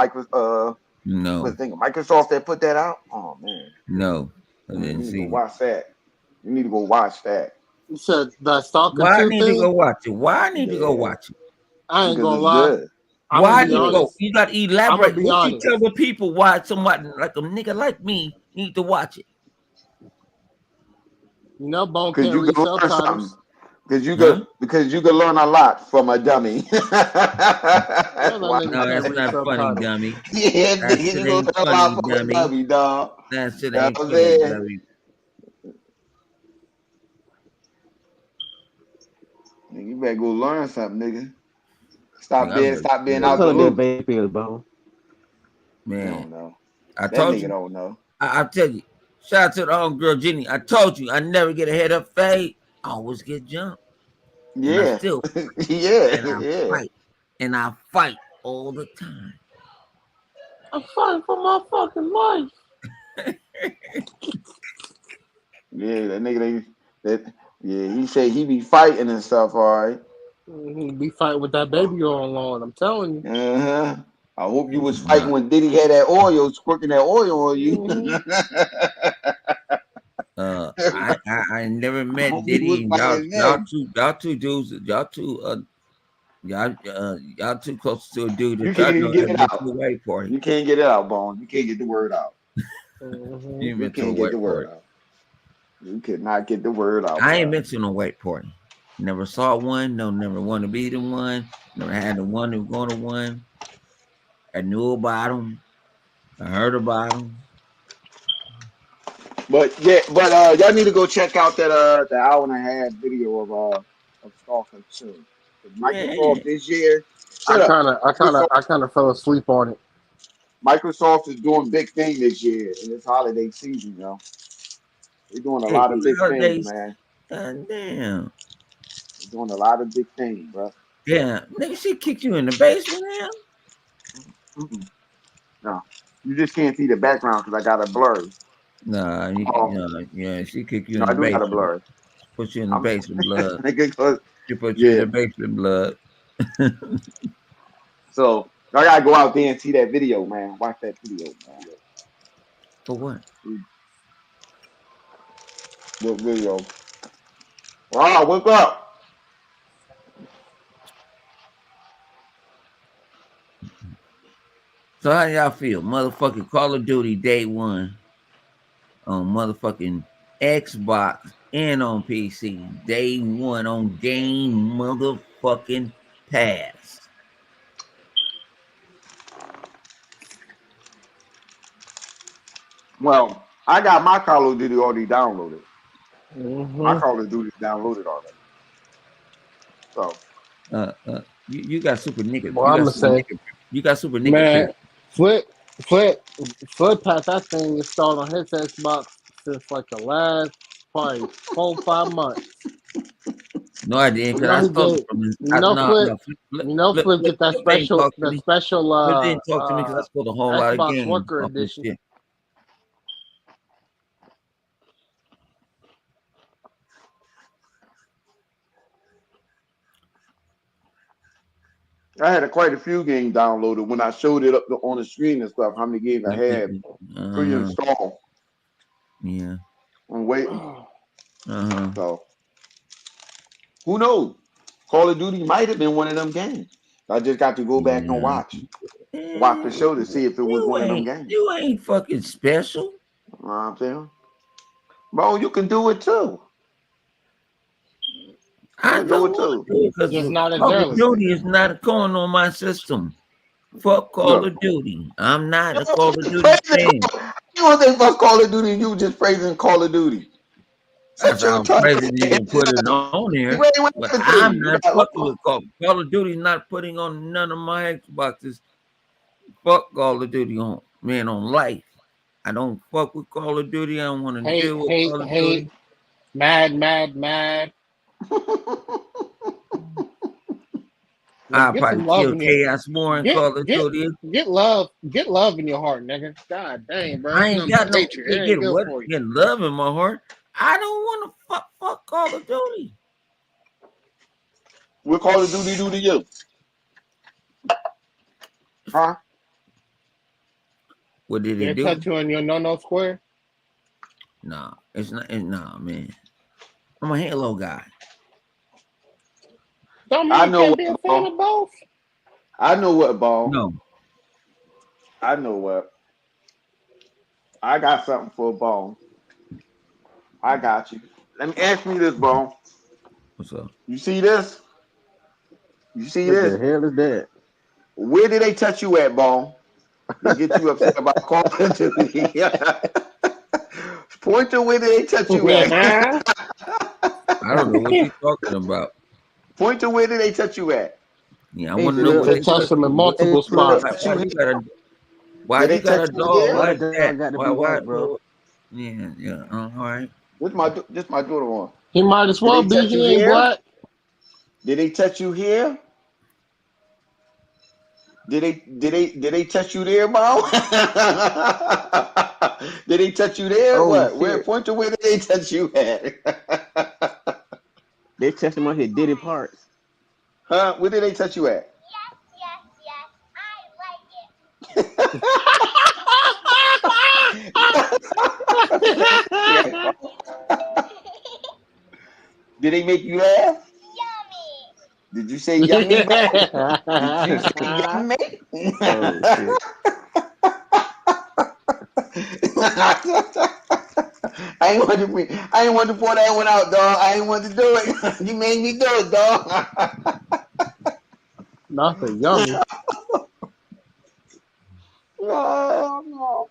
No, Microsoft that put that out? Oh man. no, I You didn't need to go see it. watch that. You need to go watch that. You said that Stalker Why I 2 need to go thing. watch it? Why I need to go Yeah, watch it? I ain't because gonna it's lie. good. I'm gonna Why I be need to Yeah. go? honest. You got to I'm gonna elaborate. be What you tell honest. the people why somebody like a nigga like me need to watch it? You know, Bone Because can't you read can learn something. subtitles. Huh? Because you can learn a lot from a dummy. You know That's that why. nigga No, can't that's read not funny, subtitles. dummy. Yeah, That nigga, shit you gonna ain't learn a funny, lot from a dummy. dummy, dog. That shit You know ain't what I'm funny, saying? dummy. You better go learn something, nigga. Nigga, I better Stop being What out the color that loop. baby is, Bone? They man. don't know. I That told nigga you. don't know. I tell you. Shout out to the old girl Jenny. I told you I never get a head up fade. I always get jumped. And I Yeah. still Yeah, and I yeah. fight. And I fight all the time. I'm fighting for my fucking life. Yeah, that nigga that yeah, he said he be fighting and stuff, all right. Be fighting with that baby on lawn. I'm telling Uh-huh. I hope you was fighting Nah. when Diddy had that oil, squirting that oil on you. you. I never I met hope you was Diddy and y'all fighting y'all them. two y'all two dudes y'all too close to a dude You that can't y'all even know get that it been to out. a white party. You can't get it out, Bone. You can't get the word out. You Mm-hmm. ain't You been to a can't get the white word party. out. You cannot get the word out, I ain't boy. been to no white party. Never saw one. No, never want to be the one. Never had the one who going to one. I knew about them. I heard about them. But yeah, but y'all need to go check out that the hour and a half video of Starfield soon. 'Cause Microsoft Man, this year, I shut up. kind of, I kind of, Microsoft I kind of fell asleep on it. Microsoft is doing big thing this year in this holiday season, yo. They're doing a hey, lot of these big things, holidays. man. Damn. They're doing a lot of big things, bro. Damn. Nigga, she kicked you in the basement now? Mm-mm. No, you just can't see the background because I got a blur. Nah, Um, yeah, she kicked you no, in I the do got a basement. blur. Put you in the I'm basement, blood. because She put you in yeah. the basement, blood. So I gotta go out there and see that video, man. Watch that video, man. For what? The video. Wow, what's up? So how y'all feel? Motherfucking Call of Duty day one on motherfucking Xbox and on PC. Day one on Game motherfucking Pass. Well, I got my Call of Duty already downloaded. My Hmm. Call of Duty downloaded already. So You got super nigga. Well, You I'm got gonna super say, nigga. You got super nigga man, privilege. Flip, Flip, Flip had that thing installed on his Xbox since like the last probably 4 5 months. No, I didn't, You because know I he stole get, it from his. you know No, Flip, no, flip, you know flip, Flip flip, get that flip didn't talk to the me. special Flip didn't talk to me because I stole a whole lot of Xbox games Worker off this Edition. shit. I had quite a few games downloaded when I showed it up on the screen and stuff. How many games I had Uh-huh. pre-installed Yeah. and waiting. Uh-huh. So who knows? Call of Duty might have been one of them games. I just got to go back and Yeah. watch the Eh, show to see if it was You one of them ain't games. you ain't fucking special. You know what I'm saying? Bro, you can do it too. You I can do don't it want to too. do it because Just not as Call of early. Duty is not going on my system. Fuck Call Look, of Duty. I'm not a you Call of Duty fan. don't think about Call of Duty, you just praising Call of Duty. I Sit your sound tongue crazy to even put it on there, Wait, what but happened to I'm you? You not got fucking lost. with Call of Duty. Not putting on none of my Xboxes. Fuck Call of Duty on man on life. I don't fuck with Call of Duty. I don't want to Hate, deal with hate, Call of hate, Duty. mad, mad, mad. Well, I get probably some love kill in your Chaos more in get Call of get Duty. get love in your heart, nigga. God dang, bro, I it's ain't nothing got but no hatred. It ain't get good what for you. get love in my heart. I don't want to fuck Call of Duty. What Call of Duty do to you? Huh? What did Did it it do? touch you in your no square? Nah, it's not. Nah, man. I'm a Halo guy. Don't mean I you know can't what, be a fan ball. of both. I know what, ball. No, I know what. I got something for a ball. I got you. Let me ask me this, ball. what's up? You see this? You see What the this? hell is that? Where did they touch you at, ball? They get you upset about Call of Duty. Point to where did they touch you at? I don't know what you're talking about. Point to where did they touch you at? Yeah, I Hey want to Did know they Flip, what They they touch you? touched touch him in you. What, hey multiple Did why, they Flip, touch spots. you why here? you got a why Did you they got touch a you dog here? my like that? dog got to Why be why white, bro. why- yeah yeah all right. This my daughter one. He might as Did well they be. touch you He ain't here? black. Did they touch you here? Did they touch you there, Mo? Did they touch you there? Oh What? Where? shit, Point to where did they touch you at? they testing my head Diddy parts. Huh? Where did they touch you at? Yeah. Did they make you laugh? Did you say yummy, Mo? Did you say yummy? Oh shit. I I ain't want to pour that one out, dog. I ain't want to do it. You made me do it, dog. Not the yummy. No, no.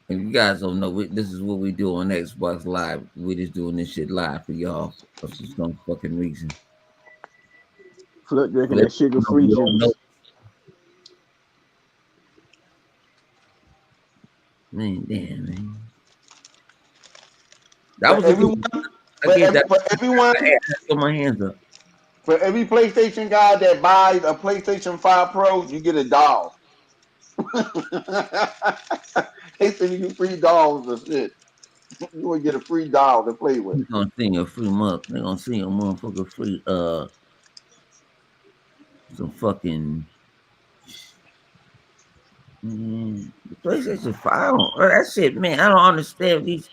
And you guys don't know, this is what we do on Xbox Live. We just doing this shit live for y'all for some fucking reason. Flood drinking Let that sugar you know free you don't know. juice. Man, damn, man. That For was a good everyone, one. I gave that for everyone, I throw my hands up. for every PlayStation guy that buys a PlayStation 5 Pro, you get a doll. They send you free dolls and shit. You will get a free doll to play with. They're gonna sing a free month. They're gonna sing a motherfucker free some fucking the PlayStation 5. That shit, man. I don't understand these.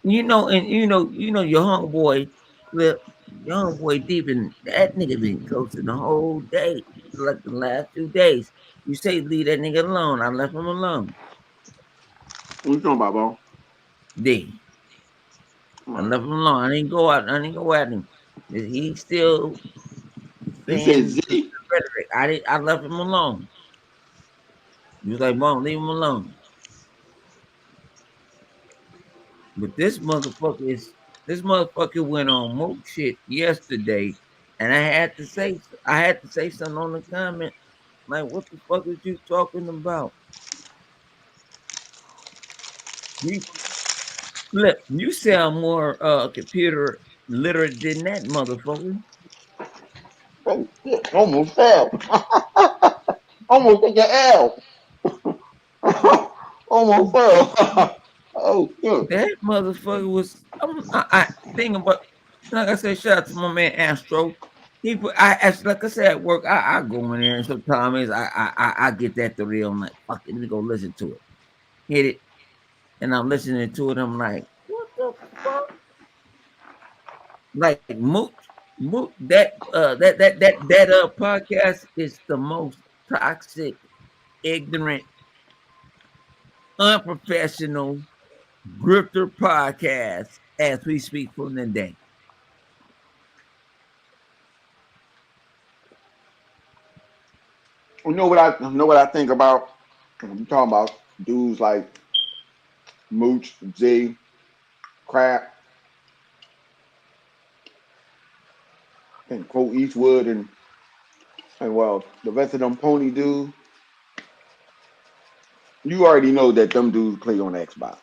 And your homeboy Clip, your homeboy Deep, and that nigga been ghosting the whole day, like the last 2 days. You say leave that nigga alone. I left him alone. What you talking about, bro? D. I left him alone. I didn't go out. I didn't go at him. He still You said saying Z? rhetoric. I left him alone. He was like, "Mom, leave him alone." But this motherfucker went on mook shit yesterday, and I had to say something on the comment. Like, what the fuck is you talking about? You Flip, you sound more computer literate than that motherfucker. Oh, shit. Almost fell. Almost took an L. Almost fell. Oh, shit. That motherfucker was. I think about. Like I said, shout out to my man Astro. Like I said at work. I go in there and sometimes I get that the real. I'm like, fuck it, let me go listen to it. Hit it, and I'm listening to it. I'm like, what the fuck? Like Moot that podcast is the most toxic, ignorant, unprofessional grifter podcast as we speak from the day. You know what I think about? I'm talking about dudes like Mooch, Z, Crap, and Cole Eastwood, and well, the rest of them pony dudes. You already know that them dudes play on Xbox.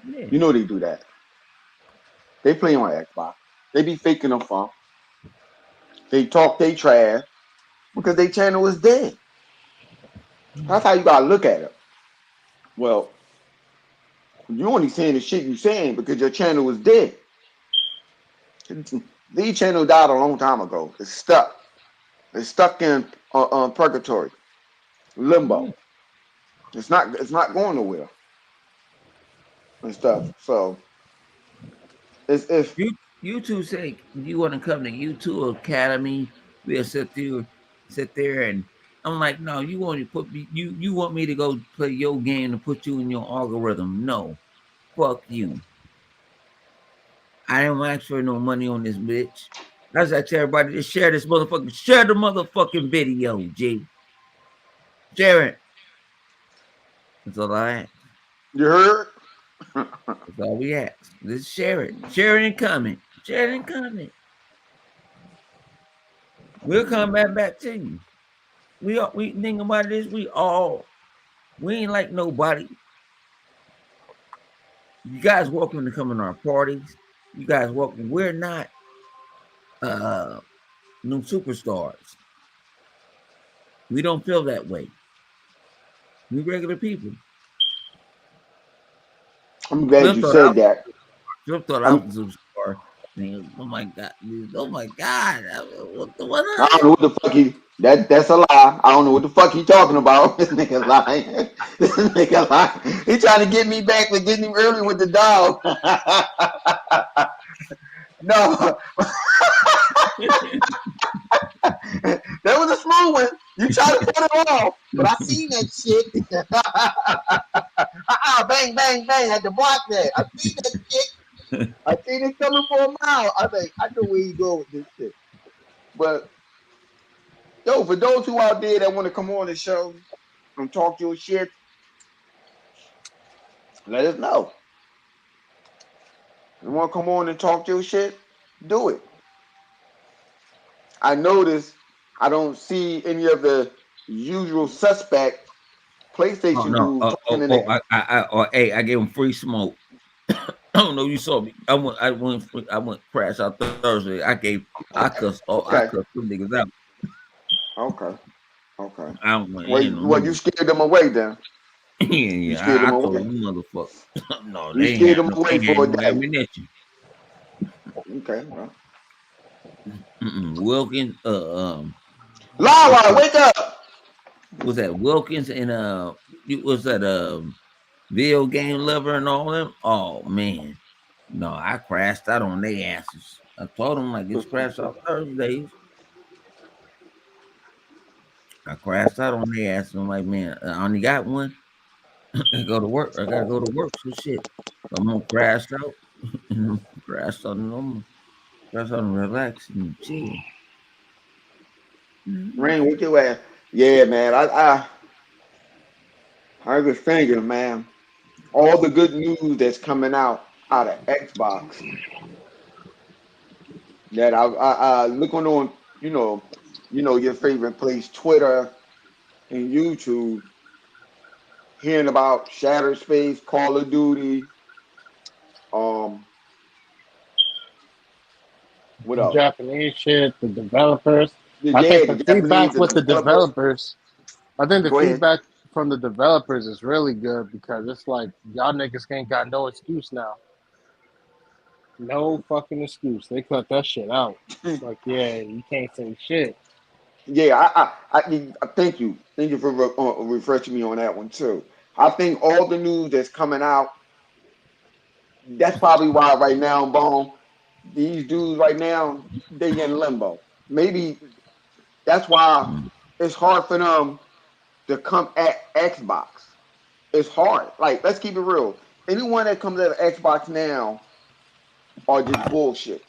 Yeah. You know they do that. They play on Xbox. They be faking them fun. They talk they trash because their channel is dead. That's how you gotta look at it. Well, you only saying the shit you saying because your channel is dead. The channel died a long time ago. It's stuck. It's stuck in purgatory, Yeah. limbo. It's not going nowhere and stuff. So it's if You YouTube say you want to come to YouTube Academy, we'll sit there and I'm like, no, you want to put me you want me to go play your game and put you in your algorithm. No. Fuck you. I don't ask for no money on this bitch. I just ask everybody to share the motherfucking video, G. Share it. That's all I ask. you heard. That's all we ask. Just share it. Share it and comment. Share it and comment. We'll come back to you. We think about this. We ain't like nobody. You guys welcome to come in our parties. You guys welcome. We're not uh no superstars. We don't feel that way. We regular people. I'm glad Flip you thought I said that. Flip thought I I'm, was a superstar. Oh my god. Oh my god. What I don't I know what the fuck that's a lie. I don't know what the fuck he talking about. This nigga lying. This nigga lying. He trying to get me back for getting him early with the dog. No, that was a smooth one. You try to cut it off. but I seen that shit. Bang, bang, bang. Had to block that. I seen that shit. I seen it coming for a mile. I think I know where you go with this shit. But yo, for those who out there that want to come on the show and talk your shit, let us know. You want to come on and talk your shit? Do it. I notice I don't see any of the usual suspect Oh PlayStation no. dudes talking in there. Hey, I gave him free smoke. I don't know. You saw me. I went crash out Thursday. I Okay, cussed them niggas out. okay, okay. I don't want Well, ain't no well, you more. scared them away then. Yeah, You yeah. scared them I told away. them motherfuckers. No, You scared them they away ain't had for a no day. ammunition. Okay, well. Wilkins, what's Lala, that? wake up! Was that Wilkins and was that video game lover and all them? Oh man, no, I crashed out on their asses. I told them like it's crash out Thursdays. I crashed out on their asses. I'm like, man, I only got one. I go to work. I gotta go to work. So shit, I'm gonna crash out and crash out and I'm crash out and relax and chill. Mhm. Rain, wake your ass. Yeah, man. I was thinking, man, all the good news that's coming out of Xbox that I looking on, your favorite place, Twitter and YouTube, hearing about Shattered Space, Call of Duty, um, what The else? Japanese shit, the developers. I Yeah, think the the Japanese, feedback the with the developers. developers, I think the Go ahead. feedback from the developers is really good because it's like y'all niggas ain't got no excuse now. No fucking excuse. They cut that shit out. It's like, yeah, you can't say shit. Yeah, I thank you for refreshing me on that one too. I think all the news that's coming out, that's probably why right now, Bone, these dudes right now they in limbo. Maybe that's why it's hard for them to come at Xbox. It's hard. Like, let's keep it real. Anyone that comes at Xbox now are just bullshit.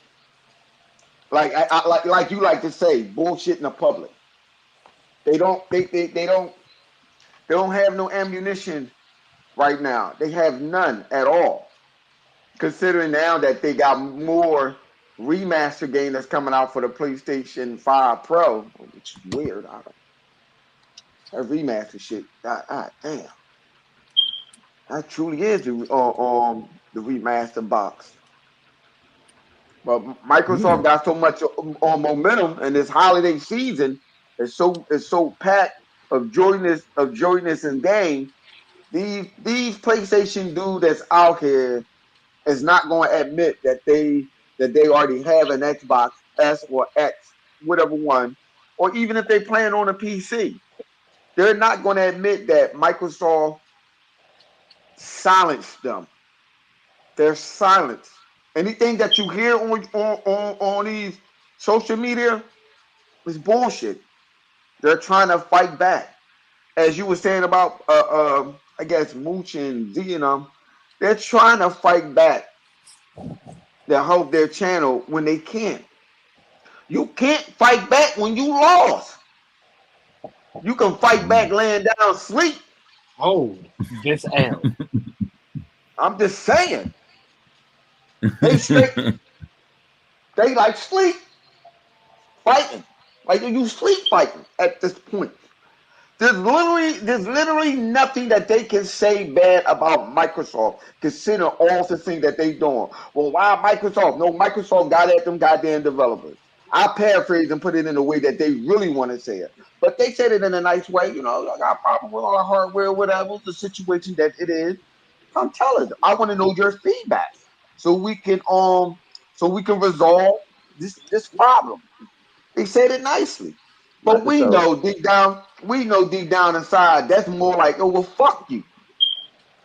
Like you like to say, bullshit in the public. They don't have no ammunition right now. They have none at all. Considering now that they got more remaster game that's coming out for the PlayStation 5 Pro, which is weird. I don't, that remaster shit, damn, that truly is the remaster box. But Yeah. Microsoft got so much on momentum, and this holiday season is so packed of joyness and game. These PlayStation dudes that's out here is not going to admit that they already have an Xbox S or X, whatever one, or even if they plan on a PC, they're not going to admit that Microsoft silenced them. They're silenced. Anything that you hear on these social media is bullshit. They're trying to fight back. As you were saying about, I guess Mooch and Z and them, they're trying to fight back. They hope their channel when they can't. You can't fight back when you lost. You can fight back laying down sleep. Oh, this L. I'm just saying. They straight. They like sleep fighting. Like you sleep fighting at this point. There's literally nothing that they can say bad about Microsoft, consider all the things that they doing. Well, why Microsoft? No, Microsoft got at them goddamn developers. I paraphrase and put it in a way that they really want to say it. But they said it in a nice way, I got a problem with our hardware, whatever, the situation that it is. Come tell us. I want to know your feedback. So we can resolve this problem. They said it nicely. But Microsoft, we know deep down inside, that's more like, oh, well, fuck you.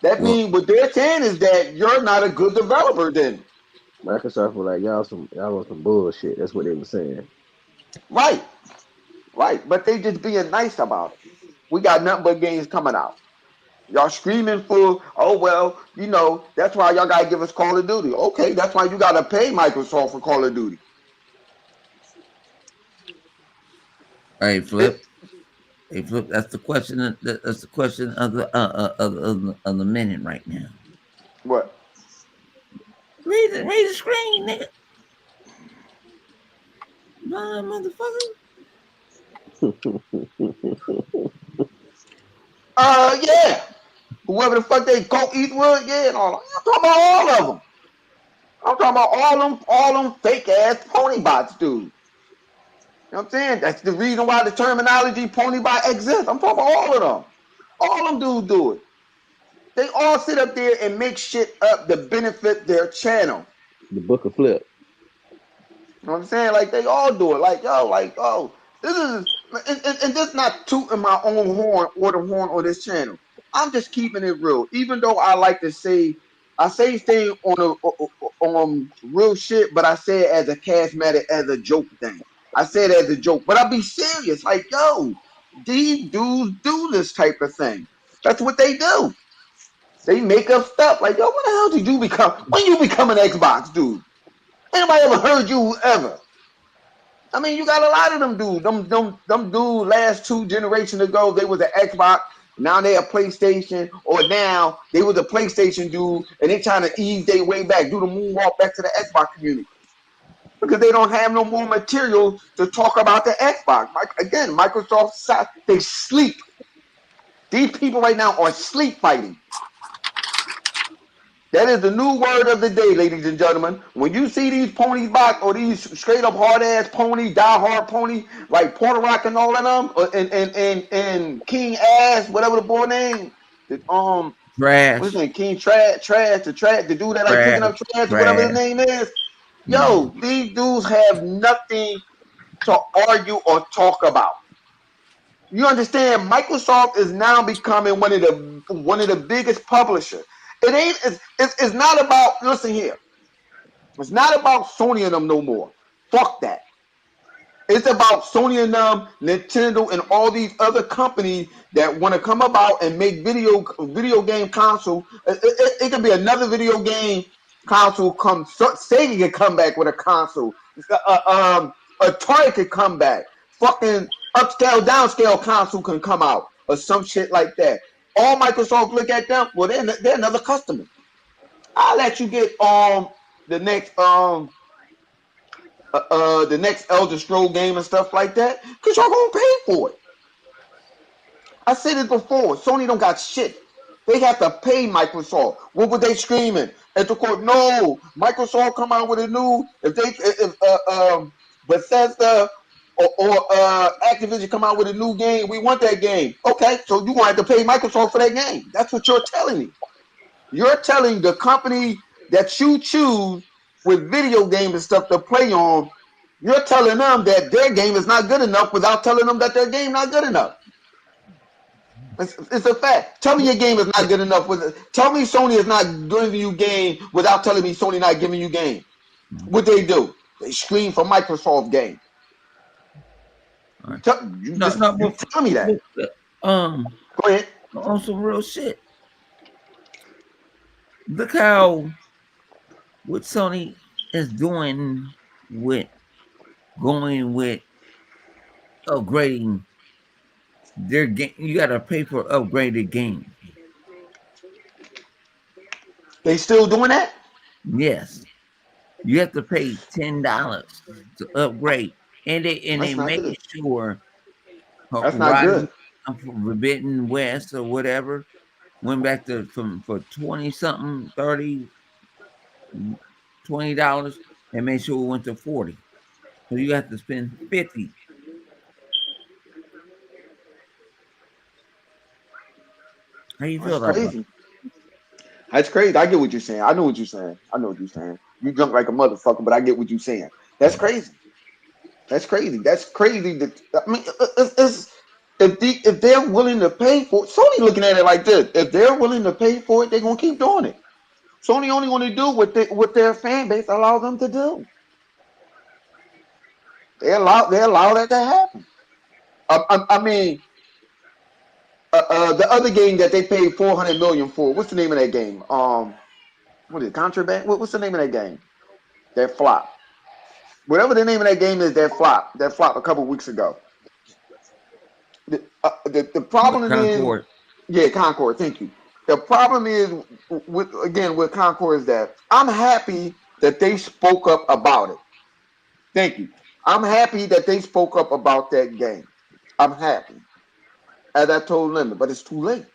That Well, means what they're saying is that you're not a good developer then. Microsoft was like y'all on some bullshit. That's what they were saying. Right, right. But they just being nice about it. We got nothing but games coming out. Y'all screaming for, oh well, that's why y'all gotta give us Call of Duty. Okay, that's why you gotta pay Microsoft for Call of Duty. Hey, It, Flip. Hey, Flip. That's the question. That's the question of the minute right now. what? Read the screen, nigga. Nah, motherfucker. Yeah. Whoever the fuck they Colt Eastwood, yeah, and all. I'm talking about all of them. I'm talking about all them fake ass pony bots, dude. You know what I'm saying? That's the reason why the terminology pony bot exists. I'm talking about all of them. All them dudes do it. They all sit up there and make shit up to benefit their channel. The Book of Flip. You know what I'm saying? Like they all do it. This is and this not tooting my own horn or the horn on this channel. I'm just keeping it real. Even though I like to say I say things on real shit, but I say it as a charismatic, as a joke thing. I say it as a joke, but I be serious. Like, yo, these dudes do this type of thing. That's what they do. They make up stuff. Like, yo, what the hell did you become? When you become an Xbox dude? Anybody ever heard you ever? I mean, you got a lot of them dudes. Them dudes last 2 generations ago, they was an Xbox. Now they a PlayStation, or now they was a PlayStation dude, and they trying to ease their way back, do the moonwalk back to the Xbox community because they don't have no more material to talk about the Xbox. Again, Microsoft, they sleep. These people right now are sleep fighting. That is the new word of the day, ladies and gentlemen. When you see these ponies box or these straight up hard ass ponies, die hard pony, like Porter Rock and all of them, and King Ass, whatever the boy name, what's his Trash. name? King Trash, the dude that like picking Trash. up trash, whatever his Trash. name is. Yeah. Yo, these dudes have nothing to argue or talk about. You understand? Microsoft is now becoming one of the biggest publishers. It ain't. It's not about. Listen here. It's not about Sony and them no more. Fuck that. It's about Sony and them, Nintendo, and all these other companies that want to come about and make video game console. It could be another video game console. Sega could come back with a console. Atari could come back. Fucking upscale, downscale console can come out or some shit like that. All Microsoft look at them. Well, they're another customer. I'll let you get the next the next Elder Scroll game and stuff like that, because y'all gonna pay for it. I said it before. Sony don't got shit. They have to pay Microsoft. What were they screaming at the court? No, Microsoft come out with a new if Bethesda or Activision come out with a new game, we want that game. Okay, so you gonna have to pay Microsoft for that game. That's what you're telling me. You're telling the company that you choose with video games and stuff to play on, you're telling them that their game is not good enough without telling them that their game not good enough. It's a fact. Tell me your game is not good enough. Tell me Sony is not giving you game without telling me Sony not giving you game. What they do? They scream for Microsoft game. All right. No, no, You tell me that. Go ahead. on some real shit. Look how what Sony is doing with going with upgrading their game. You got to pay for upgraded games. They still doing that? Yes, you have to pay $10 to upgrade, and they That's not making good. sure That's not Horizon good. Forbidden West or whatever went back to from for 20 something 30 $20 and made sure it went to 40. So you have to spend 50. How you That's feel about that? crazy. That's crazy. I get what you're saying. I know what you're saying. I know what you're saying. You drunk like a motherfucker, but I get what you're saying. That's crazy. That's crazy. That's crazy. I mean, if they're willing to pay for it, Sony looking at it like this. If they're willing to pay for it, they're gonna keep doing it. Sony only going to do what their fan base allows them to do. They allow that to happen. I mean, The other game that they paid 400 million for. What's the name of that game? What is it, Contraband? What's the name of that game? That flop. Whatever the name of that game is, that flop. That flop a couple weeks ago. The What problem is, Concord? yeah, Concord. Thank you. The problem is with Concord is that I'm happy that they spoke up about it. Thank you. I'm happy that they spoke up about that game. I'm happy, as I told Linda, but it's too late.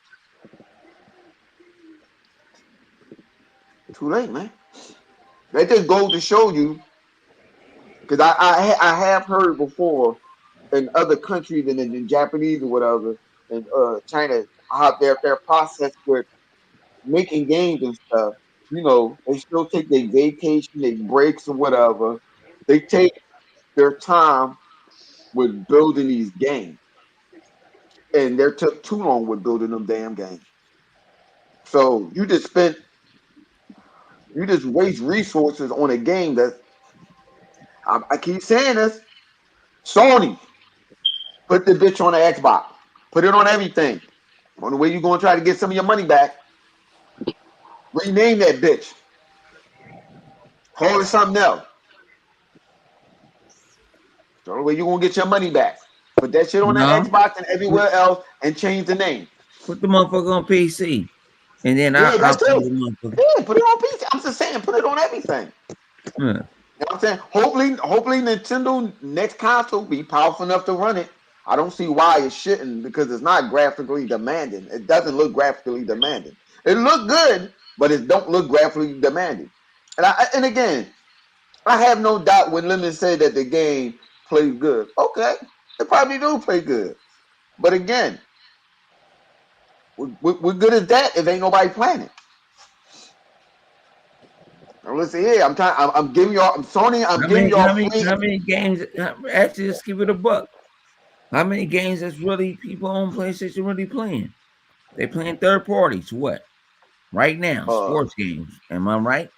Too late, man. That just goes to show you, because I have heard before in other countries and in Japanese or whatever, and China, how their process with making games and stuff. They still take their vacation, their breaks or whatever. They take their time with building these games, and they took too long with building them damn games. So you just waste resources on a game that I keep saying this. Sony, put the bitch on the Xbox. Put it on everything. On the way you're gonna try to get some of your money back, rename that bitch. Call it something else. The only way you're gonna get your money back. Put that shit on the No, Xbox and put, everywhere else and change the name. put the motherfucker on PC, and then Yeah, I'll that's play true. the motherfucker. Yeah, put it on PC. I'm just saying, put it on everything. Yeah. You know what I'm saying? Hopefully Nintendo next console be powerful enough to run it. I don't see why it shouldn't, because it's not graphically demanding. It doesn't look graphically demanding. It look good, but it don't look graphically demanding. And again, I have no doubt when Lemon said that the game plays good. Okay, it probably do play good. But again, we're good at that if ain't nobody playing it. Now listen here, I'm giving y'all, Sony, I'm How giving many? y'all How many? free. How many games? Actually, just give it a buck. How many games that's really people on PlayStation really playing? They playing third parties. What? Right now, Uh, sports games. Am I right?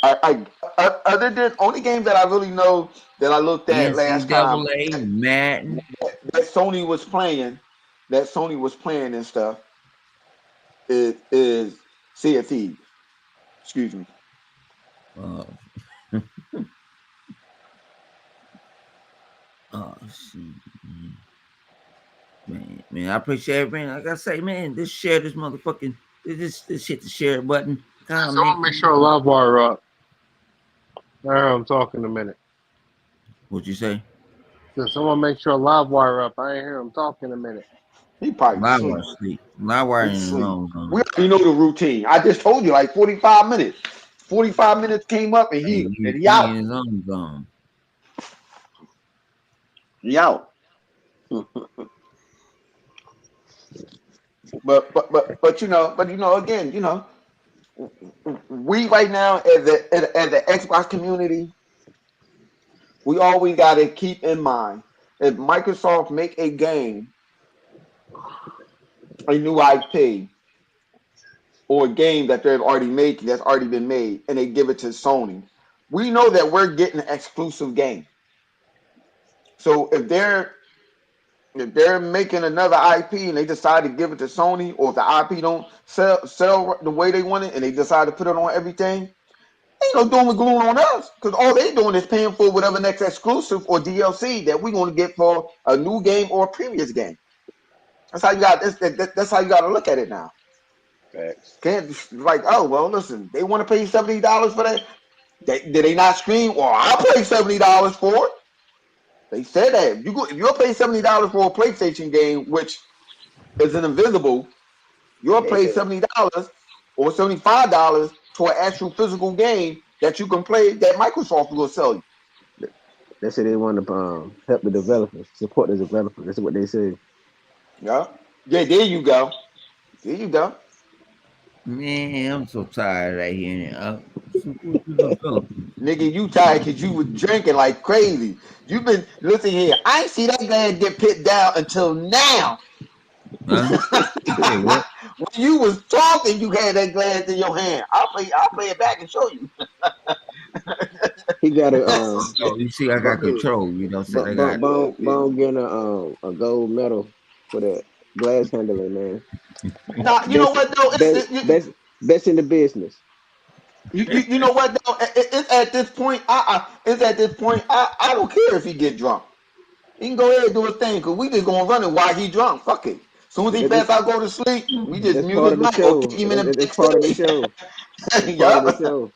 other than only game that I really know that I looked at last time NCAA, Madden. that Sony was playing, and stuff is Sea of Thieves. Excuse me. Uh, oh shit, man. I appreciate it, man. Like I say, man, just share this motherfucking this hit the share button. Comment. Someone make sure live wire up. I'm talking a minute. What you say? So someone make sure live wire up. I ain't hear him talking a minute. He probably Livewire sleep. sleep. Livewire He's in the sleep. wrong We zone. already know the routine. I just told you like 45 minutes. 45 minutes came up and Hey, he he out. in his own zone. He out. But again, we right now as the Xbox community, we always got to keep in mind if Microsoft make a game, a new IP, or a game that they've already made that's already been made, and they give it to Sony, we know that we're getting an exclusive game. So if they're making another IP and they decide to give it to Sony, or if the IP don't sell the way they want it, and they decide to put it on everything, ain't no doom and gloom on us, because all they doing is paying for whatever next exclusive or DLC that we're going to get for a new game or a previous game. That's how you got this. That's how you got to look at it now. Facts. Can't like, oh well, listen, they want to pay $70 for that. Did they not scream? Well, I'll pay $70 for it. They said that if you'll pay $70 for a PlayStation game, which is an invisible, you'll They pay said $70 or $75 for an actual physical game that you can play that Microsoft will sell you. they said they want to help the developers, support the developers. That's what they say. Yeah, yeah. There you go. There you go. Man, I'm so tired right here. Support the developers. Nigga, you tired because you was drinking like crazy. You been listen here. I ain't see that glass get put down until now. Huh? Say what? When you was talking, you had that glass in your hand. I'll play it back and show you. He got a Oh, you see, I got bone Yeah. control. You know, said I got. bone getting a gold medal for that. glass handling, man. Now you know Best, what though. best, best, best in the business. You know what though. It's at this point. It's at this point. I don't care if he get drunk. He can go ahead and do his thing because we just gonna run it while he drunk. Fuck it. As soon as he That- pass out, go to sleep. We just That's mute part his of the mic or kick show. him in the That's part of the backstage. show. That's part of the Yup. show.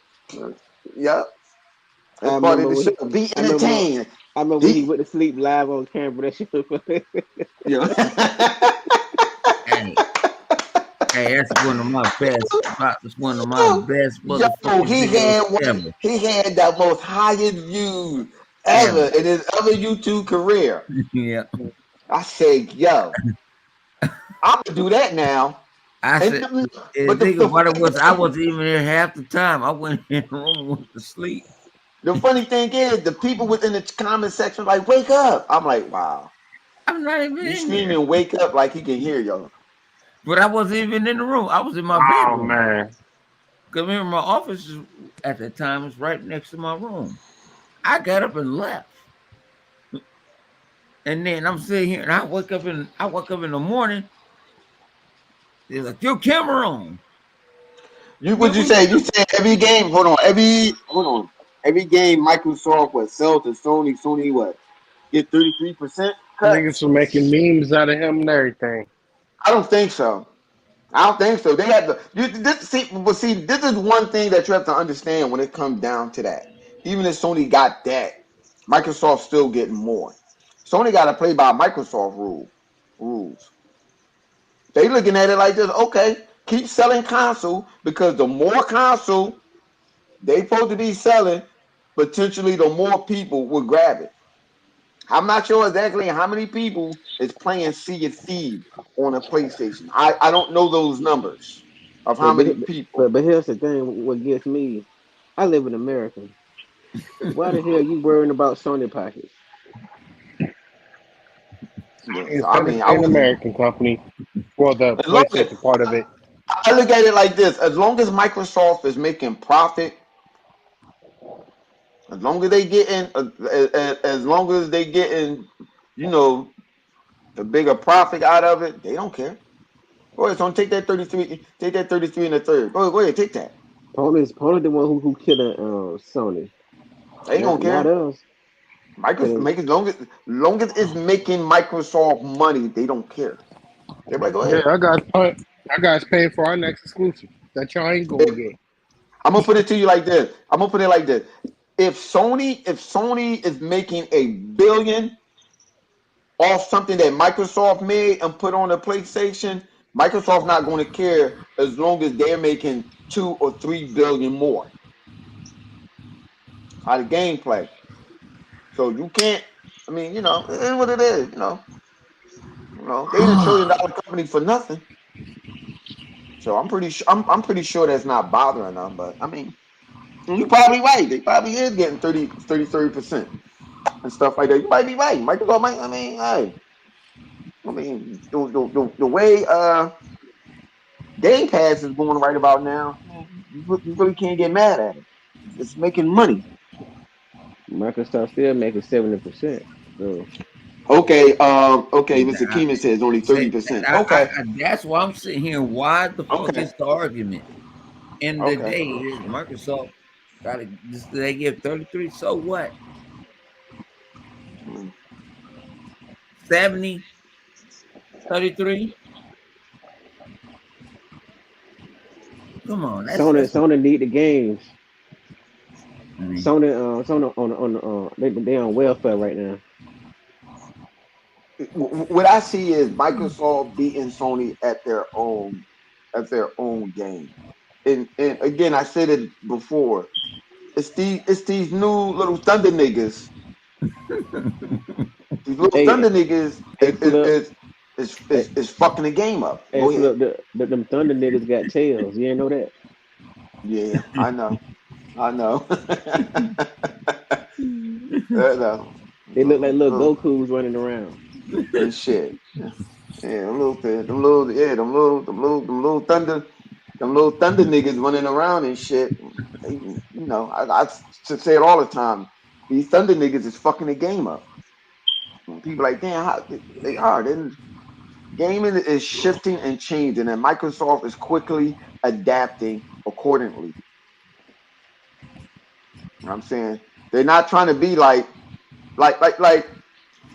Yup. I That's part of remember the when show. he, Be I remember, entertained. I remember when he He. went to sleep live on camera. That shit was funny. You know. Hey, hey, that's one of my best. That's one of my best Yo, motherfucking videos ever. he had the most highest views ever Ever. in his ever YouTube career. Yeah. I said, yo, I'm gonna do that now. I And said, and think about it was I wasn't even there half the time. I went in the room and went to sleep. the funny thing is, the people within the comment section like, wake up. I'm like, wow, I'm not even you in there. screaming, wake up like he can hear you. But I wasn't even in the room. I was in my Oh bedroom. man. Because remember, my office at that time was right next to my room. I got up and left. And then I'm sitting here and I wake up in the morning. There's like your camera on. You Man, what you say? You said every game. Hold on. Every game Microsoft would sell to Sony. Sony what get 33% cut? Niggas were making memes out of him and everything. I don't think so. I don't think so. They had to. See, this is one thing that you have to understand when it comes down to that. Even if Sony got that, Microsoft still getting more. Sony got to play by Microsoft rules. They looking at it like this. Okay, keep selling console because the more console they supposed to be selling, potentially the more people will grab it. I'm not sure exactly how many people is playing Sea of Thieves on a PlayStation. I don't know those numbers of Hey, how many people. but here's the thing. What gets me, I live in America. Why the hell you worrying about Sony pockets? Yeah, so It's I mean, I technically an was American company. Well, the as long as PlayStation part of it. I look at it like this: as long as Microsoft is making profit, as long as they getting, as long as they getting, you know, a bigger profit out of it, they don't care. Go ahead, son, take that 33 in the third. Go ahead, take that. Pony's the one who killed Sony. They ain't gonna Not care. us. Microsoft Cause make it long as it's making Microsoft money, they don't care. Everybody go Yeah, ahead. I guys paying for our next exclusive that y'all ain't gonna If, get. I'm gonna put it to you like this. I'm gonna put it like this. If Sony is making $1 billion off something that Microsoft made and put on the PlayStation, Microsoft not going to care as long as they're making 2 or 3 billion more out of gameplay. So you can't. I mean, it is what it is. They ain't $1 trillion company for nothing. So I'm pretty sure. I'm pretty sure that's not bothering them. But I mean, you probably right. They probably is getting 30% and stuff like that. You might be right. Microsoft might. I mean, hey. I mean, the way Game Pass is going right about now, man, you really can't get mad at it. It's making money. Microsoft still making 70%. So Okay, Mr. I, Keeman says only that, 30%. I, Okay, that's why I'm sitting here. Why the fuck okay, is the argument? And the okay. day is Microsoft got to. They give 33. So what? Mm. 70, 33. Come on, that's. Sony need the games. I mean, Sony they on welfare right now. What I see is Microsoft beating Sony at their own game. And again, I said it before. It's these new little thunder niggas. These little Hey, thunder niggas hey, Flip. Hey, is fucking the game up. hey, Go ahead. Flip. Them Thunder niggas got tails. You ain't know that? Yeah, I know. I know. I know. They look like little Little, Goku's running around. and shit. Yeah, a little bit. Them little thunder niggas running around and shit. I say it all the time. These thunder niggas is fucking the game up. People like, damn, how they are. Gaming is shifting and changing, and Microsoft is quickly adapting accordingly. You know what I'm saying? They're not trying to be like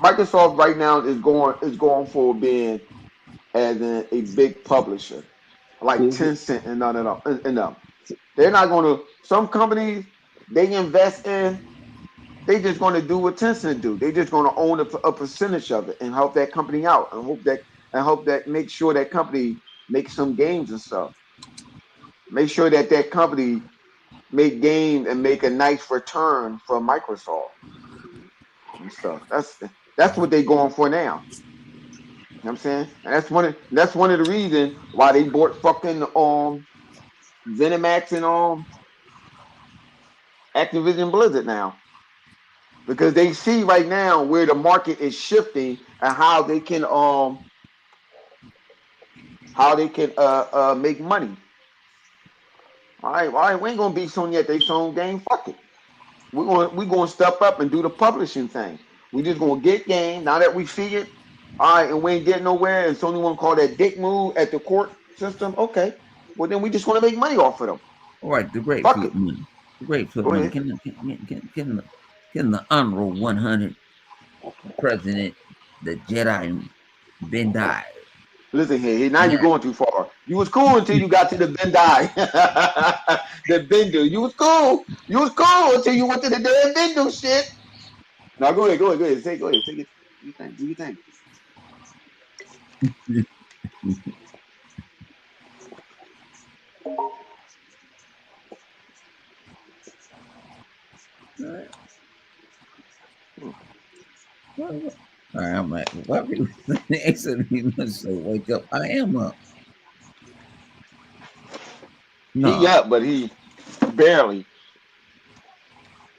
Microsoft right now is going for being as a big publisher, like See, Tencent and none of them. They're not going to. Some companies they invest in, they just going to do what Tencent do. They just going to own a percentage of it and help that company out and hope that make sure that company makes some games and stuff. Make sure that company make games and make a nice return for Microsoft and stuff. That's what they going for now. You know what I'm saying? And that's one of the reasons why they bought fucking ZeniMax and Activision Blizzard now. Because they see right now where the market is shifting and how they can make money. All right, we ain't gonna be Sony at their own game. Fuck it. We're gonna step up and do the publishing thing. We just gonna get game now that we see it. All right, and we ain't getting nowhere, and Sony wanna call that dick move at the court system. Okay, well then we just wanna make money off of them. All right, the great Fuck flip it. money. The great flip Go money. ahead. Can the honorable 100 president, the Jedi Ben Die? Listen here, now you're Yeah. going too far. You was cool until you got to the Bendai, the Bender. You was cool. You was cool until you went to the damn Bender shit. Now go ahead. Go ahead. Take it. Do you think? Do you think? Hmm. All right, I'm like, why people asking me to say wake up? I am up. He No. up, but he barely.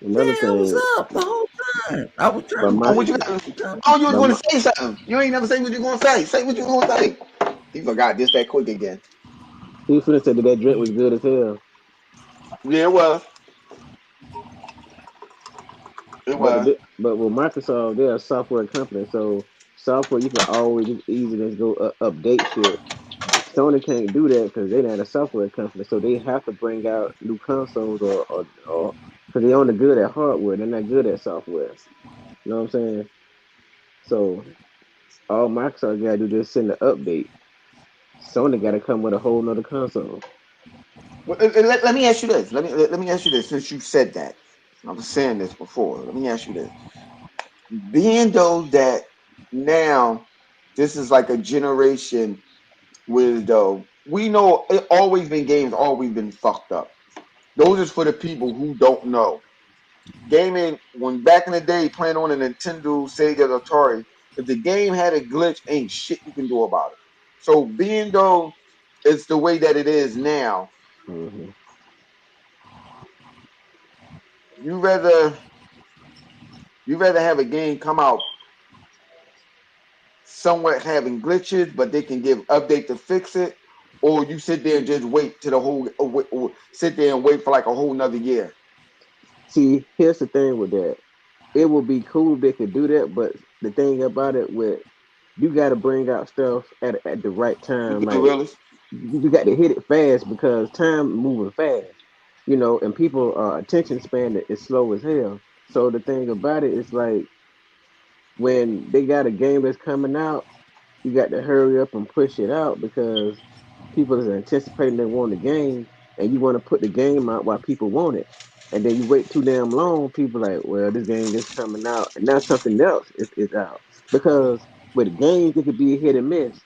another Yeah, I was thing, up the whole time. I was but trying to Oh, my, what wake you up. got? I'm trying Oh, you was but going my, to say something. You ain't never say what you going to say. Say what you going to say. He forgot this that quick again. he finna said that that drink was good as hell. Yeah, it was. It was. But with Microsoft, they're a software company, so software you can always just easily just go update shit. Sony can't do that because they're not a software company, so they have to bring out new consoles or because they're only good at hardware, they're not good at software. You know what I'm saying? So all Microsoft gotta do is send an update. Sony gotta come with a whole nother console. Well, let me ask you this. Let me ask you this. Since you said that, I was saying this before. Let me ask you this. Being though that now this is like a generation where though we know it always been games always been fucked up. Those is for the people who don't know. Gaming when back in the day playing on a Nintendo, Sega, Atari, if the game had a glitch, ain't shit you can do about it. So being though it's the way that it is now, Hmm. you rather you rather have a game come out somewhat having glitches, but they can give update to fix it, or you sit there and just wait to the whole sit there and wait for like a whole nother year. See, here's the thing with that. It would be cool if they could do that, but the thing about it with you got to bring out stuff at the right You time. good, Like Willis? you got to hit it fast because time moving fast, and people attention span is slow as hell. So the thing about it is like when they got a game that's coming out, you got to hurry up and push it out because people is anticipating they want the game, and you want to put the game out while people want it. And then you wait too damn long, people like, well, this game just coming out, and now something else is out. Because with games, it could be a hit and miss.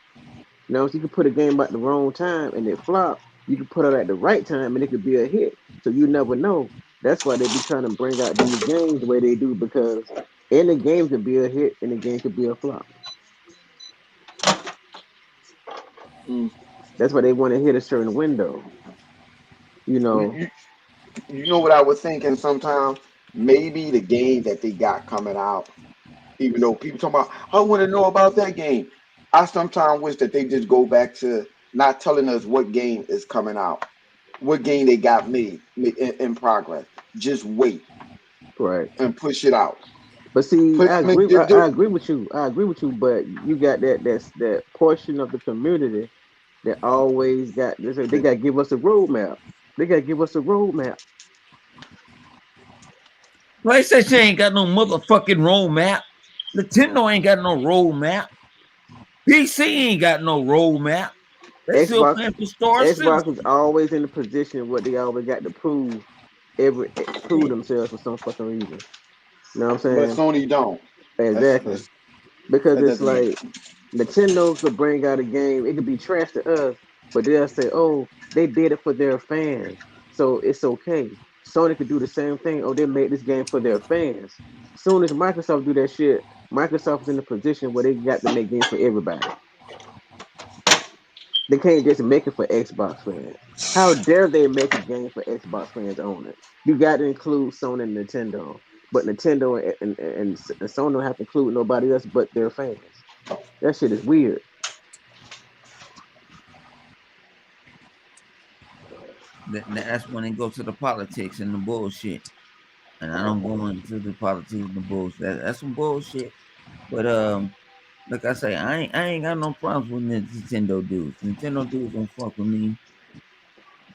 So you can put a game out the wrong time and it flop. You can put it at the right time and it could be a hit. So you never know. That's why they be trying to bring out these games the way they do because any game could be a hit, any game could be a flop. Mm. That's why they want to hit a certain window. You You, know, you, you know what I was thinking sometimes? Maybe the game that they got coming out, even though people talking about, I want to know about that game. I sometimes wish that they just go back to not telling us what game is coming out, what game they got made in progress. Just wait right? and push it out. But see, Put I them in agree. the I agree with you. I agree with you. But you got that portion of the community that always got. They got to give us a roadmap. They got to give us a roadmap. PlayStation ain't got no motherfucking roadmap. Nintendo ain't got no roadmap. PC ain't got no roadmap. They still Xbox playing for Star Xbox Citizen. is always in the position where they always got to prove themselves for some fucking reason. You know what I'm but saying? Sony don't. Exactly. Because That it's doesn't make like Nintendo could bring out a game, it could be trash to us, but they'll say, "Oh, they did it for their fans, so it's okay." Sony could do the same thing. Oh, they made this game for their fans. Soon as Microsoft do that shit, Microsoft is in a position where they got to make games for everybody. They can't just make it for Xbox fans. How dare they make a game for Xbox fans only? You got to include Sony and Nintendo, but Nintendo and Sony don't have to include nobody else but their fans. That shit is weird. That's when they go to the politics and the bullshit. And I don't go into the politics and the bullshit. That's some bullshit. But like I say, I ain't got no problems with Nintendo dudes. Nintendo dudes don't fuck with me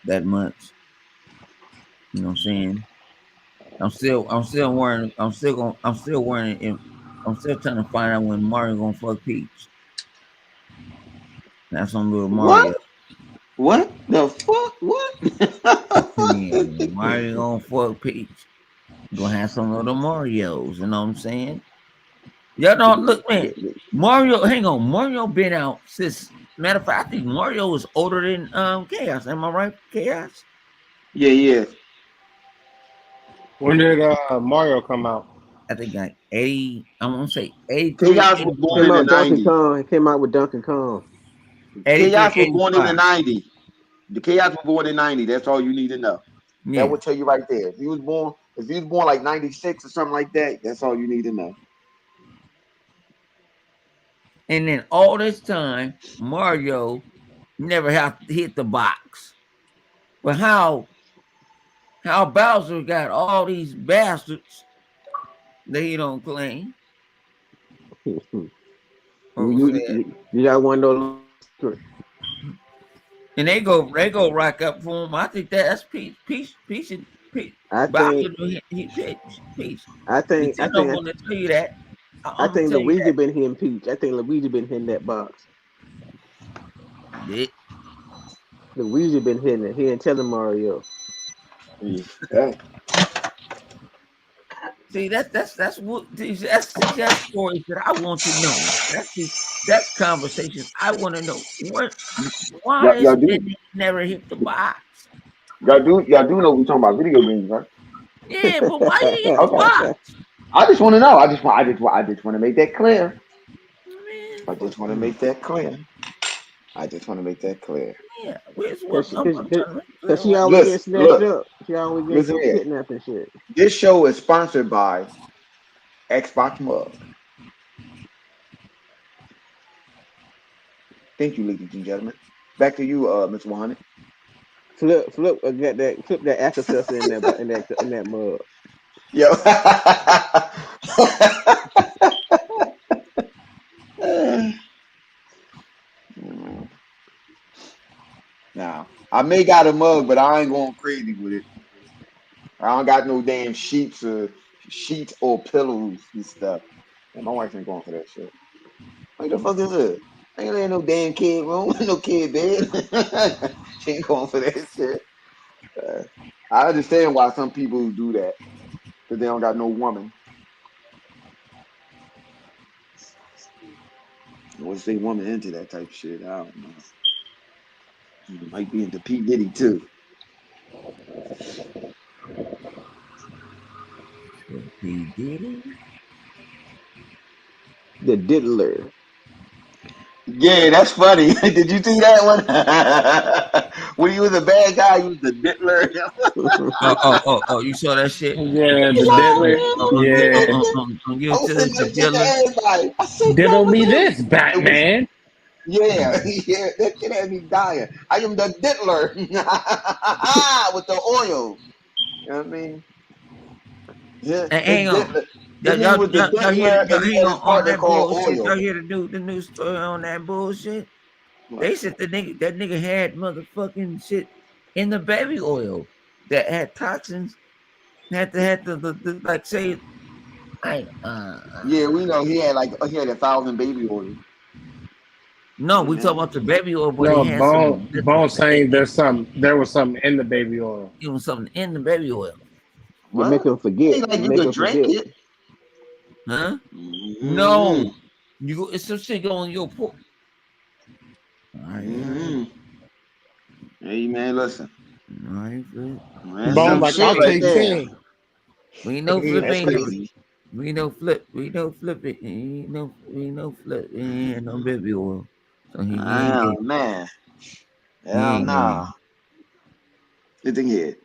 that much. You know what I'm saying? I'm still worrying. I'm still trying to find out when Mario gonna fuck Peach. That's on little what? Mario. What the fuck? Yeah, What? Mario gonna fuck Peach. Gonna have some little Marios. You know what I'm saying? Y'all don't look, man. Mario, hang on. Mario been out since. Matter of fact, I think Mario is older than Chaos. Am I right, Chaos? Yeah, yeah. When did Mario come out? I think like 80. I'm gonna say 83, Chaos was born Came 85. in the out Donkey 90s. Kong. It came out with Donkey Kong. 83, Chaos was born in the 85. 90s. The Chaos was born in 90. That's all you need to know. That Yeah. would tell you right there. If he was born like 96 or something like that, that's all you need to know. And then all this time, Mario never have to hit the box. But how Bowser got all these bastards that he don't claim you, or you said, you got one of those secret. and they go rack up for him. I think that's Peach. I Bowser think he Peach. I think I Nintendo think want to tell you that. I I'm gonna think tell you Luigi that. been hitting Peach. I think Luigi been hitting that box. Yeah. Luigi been hitting it. He ain't telling Mario. Yeah. See, that's what that's stories that I want to know. That's conversations I want to know. Why Y'all, is y'all it that do they never hit the box? y'all do know we talking about video games, right? Yeah, but why did he hit the Okay. box? I just want to know. I just want to make that clear. Man, I fuck just want to you. make that clear. I just want to make that clear. Yeah, where's Cause what she, I'm trying to make it cause clear she right always now. getting Listen, snatched look, up. She always listen getting here. kidnapped and shit. This show is sponsored by Xbox Mug. Thank you, ladies and gentlemen. Back to you, Miss 100. Flip that Alka-Seltzer in that mug. Yo. Now, I may got a mug, but I ain't going crazy with it. I don't got no damn sheets or pillows and stuff. And my wife ain't going for that shit. What the fuck is this? Ain't laying no damn kid room, no kid bed. She ain't going for that shit. Uh, I understand why some people do that because they don't got no woman. Once they woman into that type of shit, I don't know. You might be into P Diddy too. He did it. The diddler. Yeah, that's funny. Did you see that one? When he was a bad guy, he was the diddler. Oh! You saw that shit Yeah, He's the like, diddler. man, Yeah. on I was YouTube. sitting The there thinking dealer. everybody. I said, yo, Diddle what me the hell? this, It was, Batman. yeah, yeah, that shit had me dying. I am the diddler with the oil. You know what I mean? Yeah, And the hang on. diddler. His name was the Diddler, and he had hear his on partner that called bullshit? Oil. Y'all hear the new story on that bullshit? What? They said that nigga had motherfucking shit in the baby oil that had toxins. Had the like say I Yeah, we know he had 1,000 baby oils. no, Yeah, we talk man. about the baby oil, but it No, had some Bone saying there was something in the baby oil. you know something in the baby oil, To make What? them It forget. ain't To like you make could them drink forget. it. huh? Mm-hmm. No, you go. It's some shit going on your pork. All right. Mm-hmm. Hey, man, listen. All right, flip. That's Bone some like shit I'll right take there. 10. We know flip That's ain't never. crazy. We know flip it. We know flip. He ain't no baby oil, so he ain't Oh, get. man. He Hell ain't nah. getting. The thing here.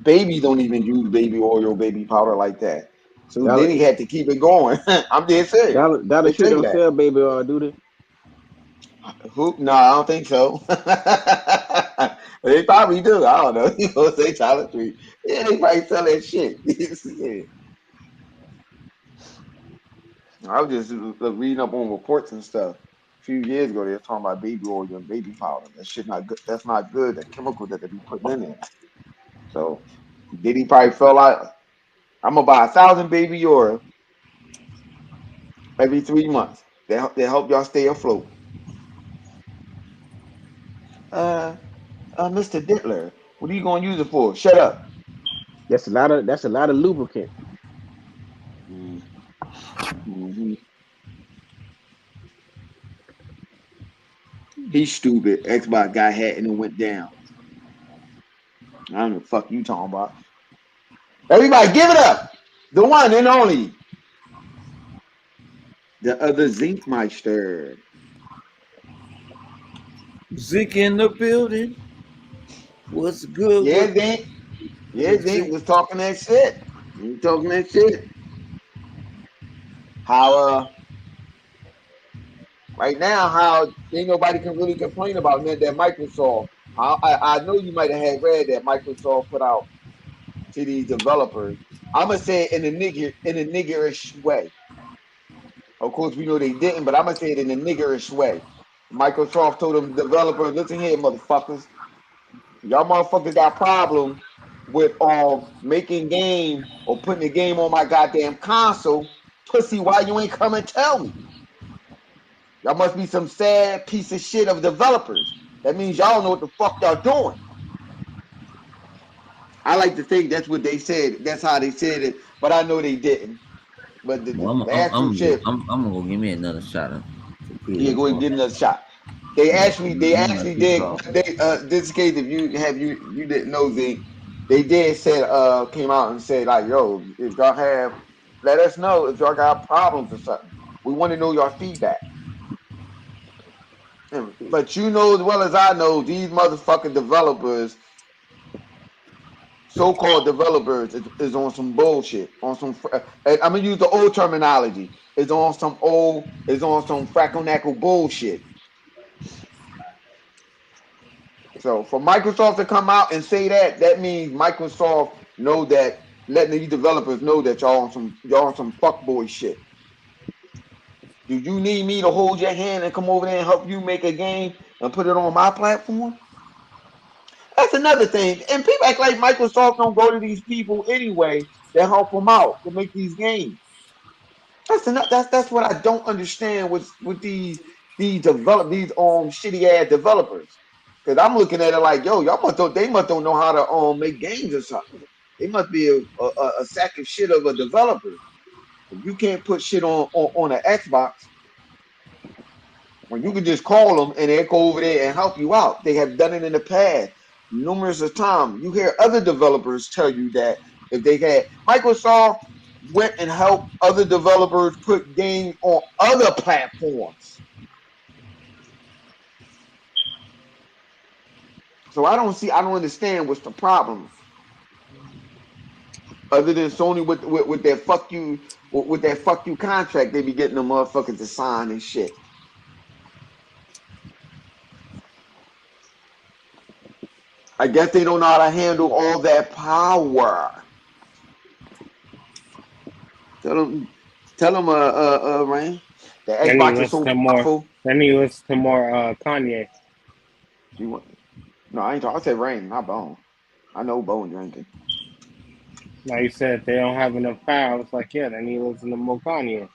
Babies don't even use baby oil, baby powder like that. So Dollar then he had to keep it going. I'm dead serious. Dollar They Tree tell you don't that. sell baby oil, do they? Who? No, I don't think so. They probably do. I don't know. You gonna say Tyler Tree? Yeah, they probably sell that shit. Yeah. I was just reading up on reports and stuff. A few years ago, they were talking about baby oil and baby powder. That shit not good. That's not good. The chemical that they be putting in there. So Diddy probably felt like I'm gonna buy 1,000 baby oil every 3 months. They help y'all stay afloat. Uh, Mr. Dittler, what are you gonna use it for? Shut up. That's a lot of lubricant. Mm-hmm. He's stupid. Xbox got hacked and it went down. I don't know what the fuck you talking about. Everybody, give it up. The one and only, the other Zinkmeister. Zeke in the building. What's good with Yeah, Zink. Yeah, Zink Zeke? was talking that shit. He talking that shit. How right now, how ain't nobody can really complain about that Microsoft. I know you might have had read that Microsoft put out to these developers. I'm gonna say it in a niggerish way. Of course, we know they didn't, but I'm gonna say it in a niggerish way. Microsoft told them developers, listen here, motherfuckers. Y'all motherfuckers got problem with making game or putting a game on my goddamn console. Pussy, why you ain't come and tell me? Y'all must be some sad piece of shit of developers. That means y'all know what the fuck y'all doing. I like to think that's what they said. That's how they said it, but I know they didn't. But Well, the actual shit, I'm gonna go give me another shot of yeah, tequila go ahead and for get another shot. They I'm gonna actually keep did. talking. They this case, if you didn't know, they did said came out and said like, yo, if y'all have, let us know if y'all got problems or something. We want to know your feedback. But you know as well as I know, these motherfucking developers, so-called developers, is on some bullshit. On some, I'm gonna use the old terminology. Is on some frackle bullshit. So for Microsoft to come out and say that, that means Microsoft know that, letting these developers know that y'all on some fuckboy shit. Do you need me to hold your hand and come over there and help you make a game and put it on my platform? That's another thing. And people act like Microsoft don't go to these people anyway that help them out to make these games. That's what I don't understand with these shitty ass developers. Because I'm looking at it like, yo, they must don't know how to make games or something. They must be a sack of shit of a developer. If you can't put shit on an Xbox, when you can just call them and they go over there and help you out. They have done it in the past numerous of times. You hear other developers tell you that if they had Microsoft went and helped other developers put games on other platforms. So I don't understand what's the problem. Other than Sony with their with their fuck you contract, they be getting the motherfuckers to sign and shit. I guess they don't know how to handle all that power. So tell him, Rain. The Then he Xbox is listens so to more. powerful. Then he listens to more Kanye. You want? No, I ain't talking. I said Rain, not Bone. I know Bone drinking. Now you said they don't have enough power. It's like, yeah, then he listens to more Kanye.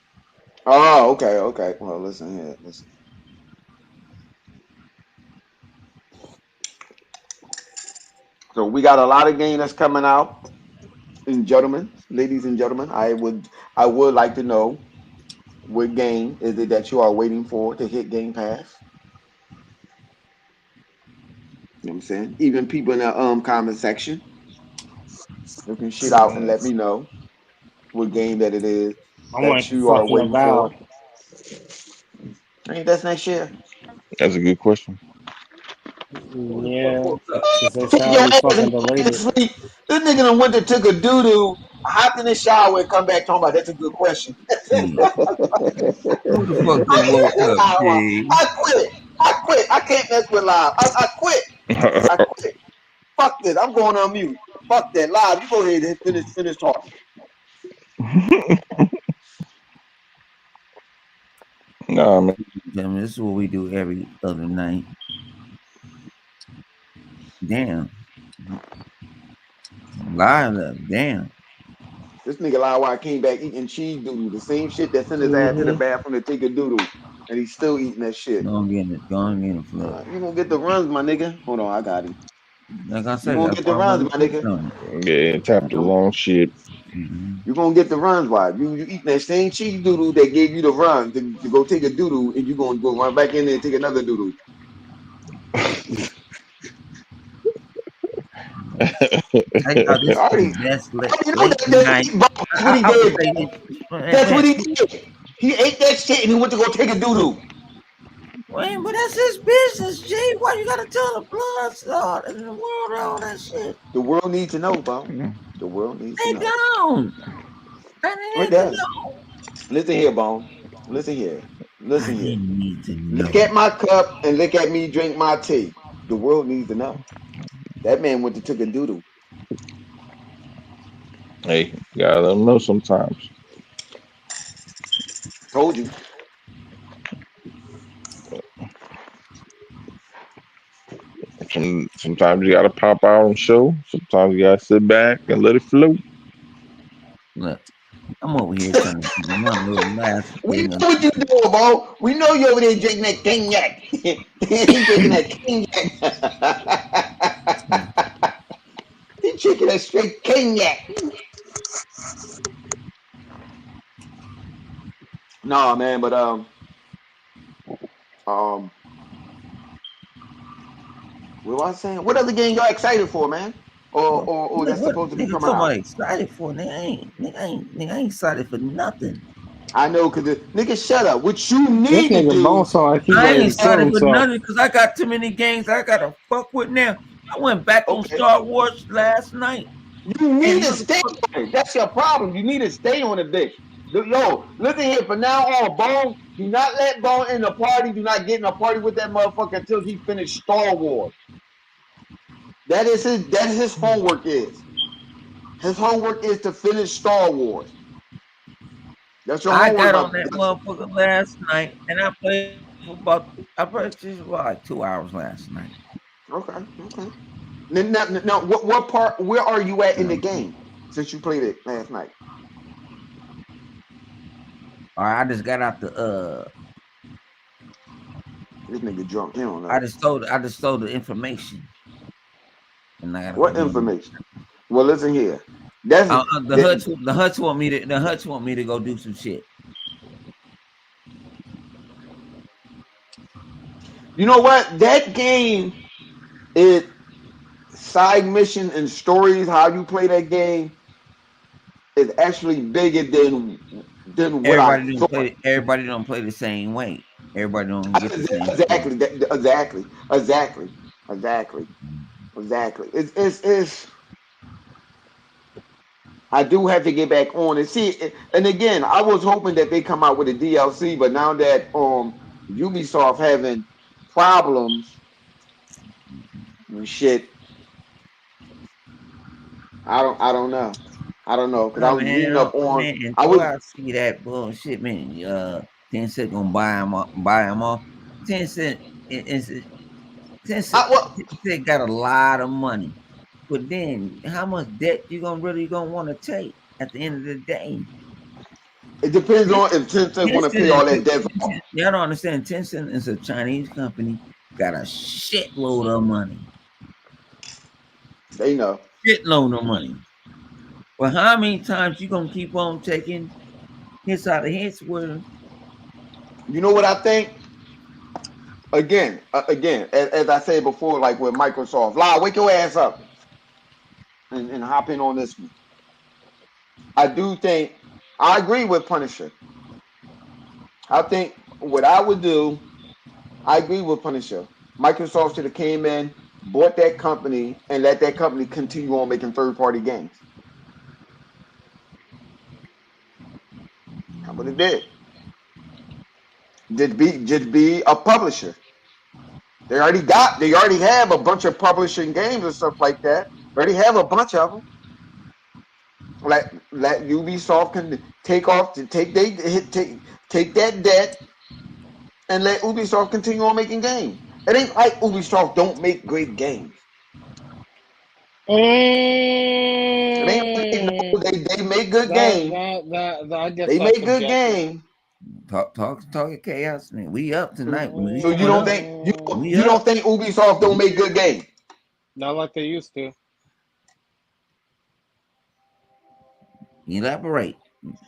Oh, okay, okay. Well, listen here, listen. So we got a lot of game that's coming out. And gentlemen, ladies and gentlemen, I would like to know what game is it that you are waiting for to hit Game Pass. You know what I'm saying? Even people in the comment section, you can shit out and let me know what game that it is I'm that like you are fucking waiting for. about. Hey, that's next year. That's a good question. Who the fuck Yeah, woke up? because they Take shall your be ass fucking and get to delayed. sleep. This nigga done went to took a doo doo, hopped in the shower, and come back talking about that's a good question. Shit. Who the fuck that woke up, G? I quit. I quit. I can't mess with live. I quit. I quit. Fuck this. I'm going on mute. Fuck that. Live. You go ahead and finish talking. Nah, man. Gentlemen, this is what we do every other night. Damn. Live up. Damn. This nigga live why I came back eating cheese doodle, the same shit that sent his ass to the Mm-hmm. bathroom to take a doodle, and he's still eating that shit. Go on, get it. Go on, get it, flip. You gonna get the runs, my nigga. Hold on, I got him. Like I You said, gonna got get the five runs, my motherfuckers nigga. on it. Yeah, tapped the long shit. Mm-hmm. You gonna get the runs, why? You eating that same cheese doodle that gave you the run to go take a doodle, and you gonna go run back in there and take another doodle. I thought I this is already, the best you know late night. that's what he I would did. say Bro. this. That's what Man, he did. He ate that shit and he went to go take a doodle. wait, but that's his business, G. Why you gotta tell the blood out in the world all that shit? The world needs to know, bro. The world needs to They know. don't. They It need to does. know. Listen here, Bone. Listen here. I Listen here. didn't need to Look know. at my cup and look at me drink my tea. The world needs to know. That man went to took a doodle. Hey, gotta let them know sometimes. Told you. Sometimes you gotta pop out and show. Sometimes you gotta sit back and let it flow. Look, I'm over here trying to do my little last We thing. know what you doing, bro. We know you over there drinking that cognac. He drinking that cognac. He drinking that straight cognac. Nah, man, but um, what was I saying? What other game y'all excited for, man? Well, Or that's what supposed to be nigga coming talking out? about excited for? Nigga ain't excited for nothing. I know, cause nigga, shut up. What you This need to nigga Bone do, sound like he I ain't ready to kill excited for himself. nothing because I got too many games I gotta fuck with now. I went back on okay, Star Wars last night you need and to stay motherfucker, on it. That's your problem. You need to stay on the dish. Yo, listen here. From now on, Bone, do not let Bone in the party. Do not get in a party with that motherfucker until he finished Star Wars. That is his. That is his homework. His homework is to finish Star Wars. That's your I homework, got my on that brother. motherfucker last night and I played for about I played just about like 2 hours last night. Okay, okay. Now, what part? Where are you at in the Um, game since you played it last night? All right, I just got out the This nigga drunk. He don't I know just stole the information and I gotta what put it on. information. Well, listen here. That's that. The Huts want me to go do some shit. You know what? That game is side mission and stories. How you play that game is actually bigger than what I thought. Everybody don't play the same way. Everybody don't get the same story. Exactly, exactly, exactly, exactly. It's. I do have to get back on and see. And again, I was hoping that they come out with a DLC, but now that Ubisoft having problems and shit, I don't know. I don't know because Oh I was man, reading up on. man, I until was. I see that bullshit, man. Tencent gonna buy them off. Tencent is Tencent, Well, Tencent got a lot of money, but then how much debt you gonna really gonna want to take at the end of the day? it depends on if Tencent want to pay all that debt off. Y'all don't understand. Tencent is a Chinese company, got a shitload of money, They know. shitload of money. Well, how many times you gonna keep on taking hits out of hits where You know what I think? Again, as I said before, like with Microsoft, wake your ass up and hop in on this one. I do think I agree with Punisher. I think what I would do, I agree with Punisher. Microsoft should have came in, bought that company, and let that company continue on making third party games. That's what it did. Just be a publisher. They already have a bunch of publishing games and stuff like that. They already have a bunch of them. Let Ubisoft can take off to take that debt and let Ubisoft continue on making games. It ain't like Ubisoft don't make great games. It ain't like no, Mm, they make good that, games. that that that I guess They that's make good subjective. games. talk chaos, man. We up tonight. We So you going don't up. think you We you up. don't think Ubisoft don't make good games? Not like they used to. Elaborate.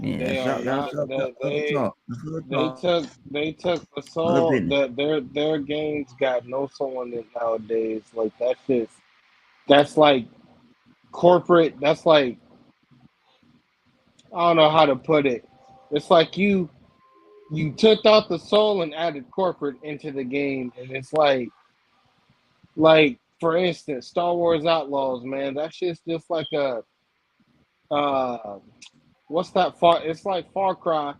Yeah, They that's are all. That's not. all. They Good they talk. That's good they talk. took the Good soul. business. That their games got no soul in it nowadays. Like that shit. That's like corporate. That's like, I don't know how to put it. It's like you took out the soul and added corporate into the game, and it's like for instance, Star Wars Outlaws, man. That shit's just like a uh, what's that? Far It's like Far Cry,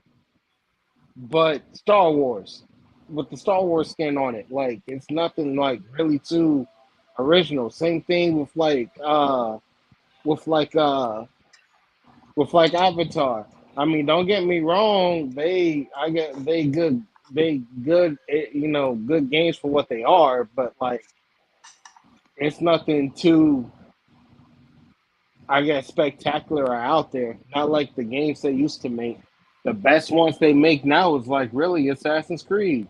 but Star Wars with the Star Wars skin on it. Like it's nothing like really too original. Same thing with like uh with like Avatar. I mean, don't get me wrong. They good. Good games for what they are. But like, it's nothing too, I guess, spectacular or out there. Not like the games they used to make. The best ones they make now is like really Assassin's Creed.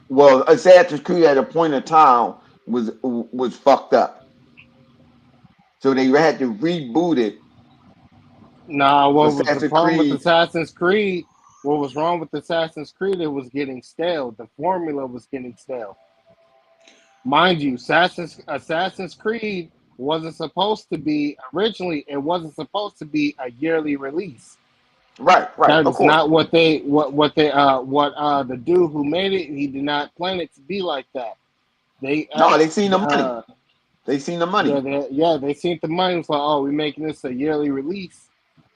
Well, Assassin's Creed at a point in time was fucked up. So they had to reboot it. Nah, what was the Assassin's problem with Creed, Assassin's Creed? What was wrong with Assassin's Creed? It was getting stale. The formula was getting stale. Mind you, Assassin's Creed wasn't supposed to be originally. It wasn't supposed to be a yearly release. right, That of is course. not what the dude who made it. He did not plan it to be like that. They No, they seen the money. uh They seen the yeah, money. they seen the money. It was like, oh, we're making this a yearly release,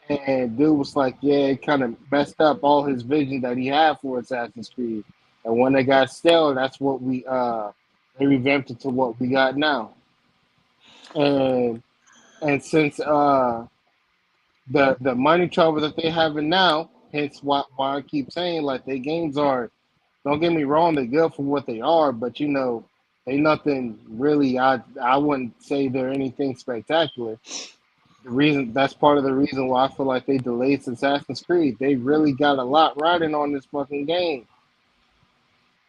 and dude was like, yeah, it kind of messed up all his vision that he had for Assassin's Creed. And when they got stale, that's what they revamped it to what we got now. And since the money trouble that they having now, hence why I keep saying like their games are. Don't get me wrong, they're good for what they are, but they nothing really. I wouldn't say they're anything spectacular. The reason That's part of the reason why I feel like they delayed Assassin's Creed. They really got a lot riding on this fucking game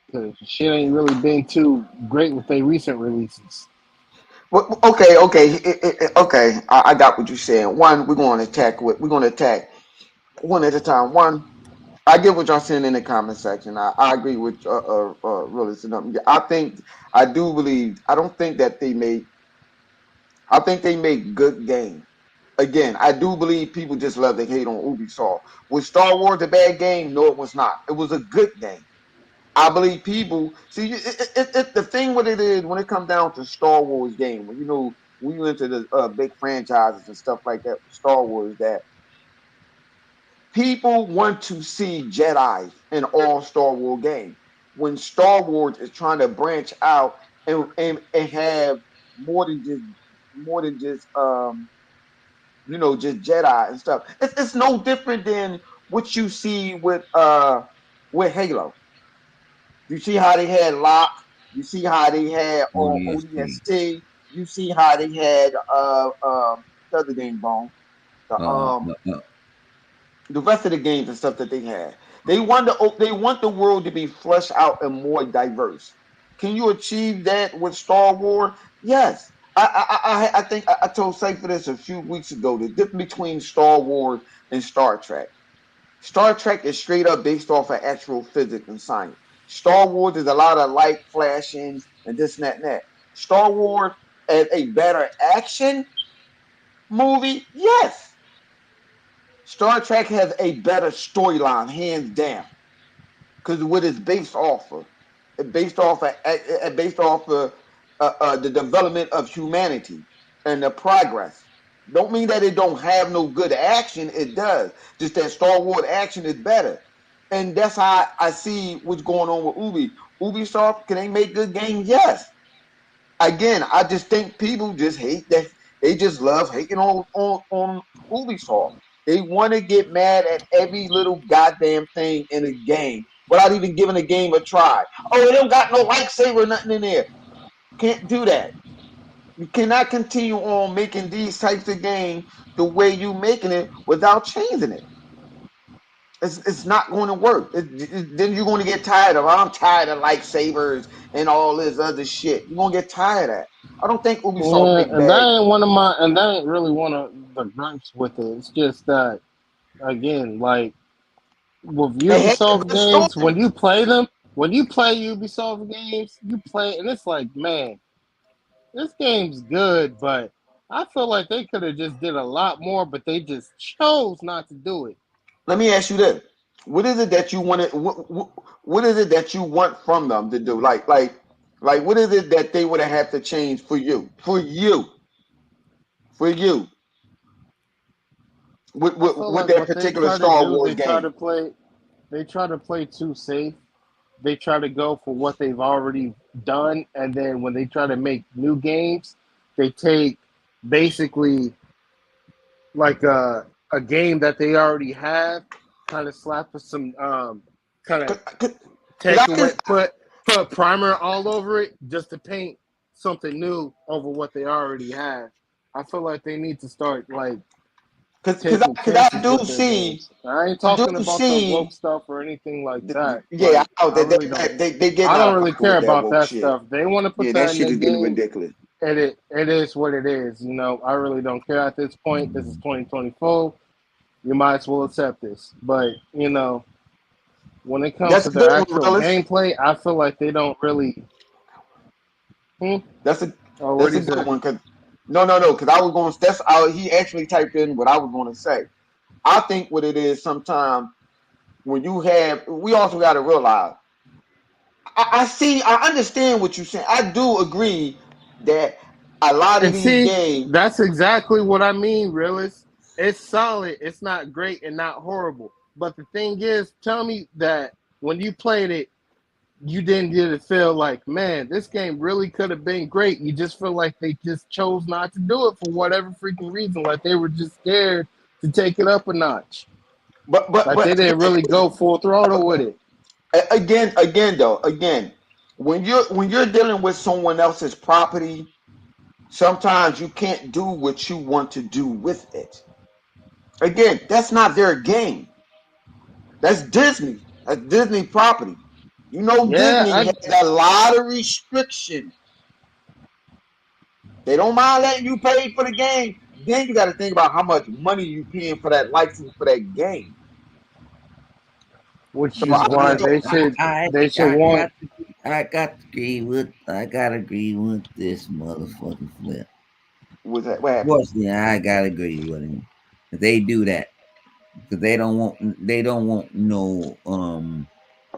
because shit ain't really been too great with their recent releases. Well, okay. I got what you're saying. One, we're going to attack one at a time. One, I get what y'all saying in the comment section. I agree with really. I do believe. I don't think that they made. I think they make good games. Again, I do believe people just love to hate on Ubisoft. Was Star Wars a bad game? No, it was not. It was a good game. I believe people see the thing. What it is when it comes down to Star Wars game, when you into the big franchises and stuff like that, Star Wars, that people want to see Jedi in all Star Wars games. When Star Wars is trying to branch out and have more than just more than just just Jedi and stuff. It's no different than what you see with Halo. You see how they had Locke. You see how they had on ODST. ODST. You see how they had the other game bone. The Uh, uh, uh, the rest of the games and stuff that they had. They want the world to be fleshed out and more diverse. Can you achieve that with Star Wars? Yes. I think I told Cypher this a few weeks ago. The difference between Star Wars and Star Trek. Star Trek is straight up based off of actual physics and science. Star Wars is a lot of light flashing and this and that and that. Star Wars as a better action movie, yes. Star Trek has a better storyline, hands down, because what it's based off of. It's based off of the development of humanity and the progress. Don't mean that it don't have no good action. It does. Just that Star Wars action is better, and that's how I see what's going on with Ubisoft. Can they make good games? Yes. Again, I just think people just hate that. They just love hating on Ubisoft. They want to get mad at every little goddamn thing in a game without even giving a game a try. Oh, they don't got no lightsaber or nothing in there. Can't do that. You cannot continue on making these types of games the way you making it without changing it. It's not going to work. Then you're going to get tired of. I'm tired of lightsabers and all this other shit. You're going to get tired of that. I don't think Ubisoft Yeah, make and bad. that ain't really one of the gripes with it. It's just that again, like with It had a Ubisoft good games, story. when you play them, when you play Ubisoft games, you play and it's like, man, this game's good, but I feel like they could have just did a lot more, but they just chose not to do it. Let me ask you this: what is it that you want to? What is it that you want from them to do? Like, what is it that they would have had to change for you? For you? For you? With, I with, feel with like that what they particular try to Star do, Wars game? they try to play too safe. They try to go for what they've already done, and then when they try to make new games, they take basically like a game that they already have, kind of slap with some kind of Because I take can. away put a primer all over it just to paint something new over what they already have. I feel like they need to start like taking Because I chances do with their see. games. I ain't I do talking about the woke see. stuff or anything like that. Yeah, Like I know I that really don't. they getting I out don't of really pocket care with that about woke that shit. stuff. They want to put Yeah, that that in shit their is getting game, ridiculous. and it is what it is. You know, I really don't care at this point. This is 2024. You might as well accept this. But you know, when it comes That's to a the good one, actual Willis. gameplay, I feel like they don't really. Hmm? That's a Oh, what that's do a you good say? one. Cause no. Because I was going. That's how he actually typed in what I was going to say. I think what it is sometimes when you have. We also got to realize. I see. I understand what you're saying. I do agree that a lot of And these see, games. that's exactly what I mean, realist. It's solid. It's not great and not horrible. But the thing is, tell me that when you played it, you didn't get to feel like, man, this game really could have been great. You just feel like they just chose not to do it for whatever freaking reason. Like they were just scared to take it up a notch. Like they But didn't really go full throttle with it. again, when you're dealing with someone else's property, sometimes you can't do what you want to do with it. Again, that's not their game. That's Disney. That's Disney property. Yeah, Disney I has a lot of restrictions. They don't mind letting you pay for the game. Then you got to think about how much money you paying for that license for that game. So which is well, why they should I want. I got to agree with this motherfucking flip. was that what happened? Unfortunately, I got to agree with him. They do that because they don't want no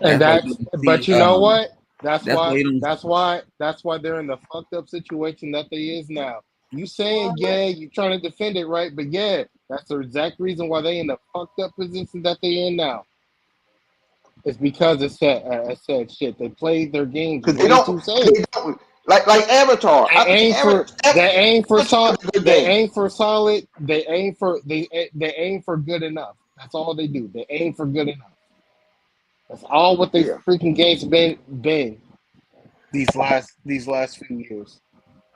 And that's why you that's, don't see but you know what? That's that's why why, you don't that's why they're in the fucked up situation that they is now. You saying, yeah, you trying to defend it, right? But yeah, that's the exact reason why they in the fucked up position that they in now. It's because it's said shit. They played their games Because they way don't. too safe. They don't. like Avatar. They aim for they aim for Avatar solid. is a good They game. aim for solid. They aim for good enough. That's all they do. They aim for good enough. That's all what they Yeah. freaking games been these last few years.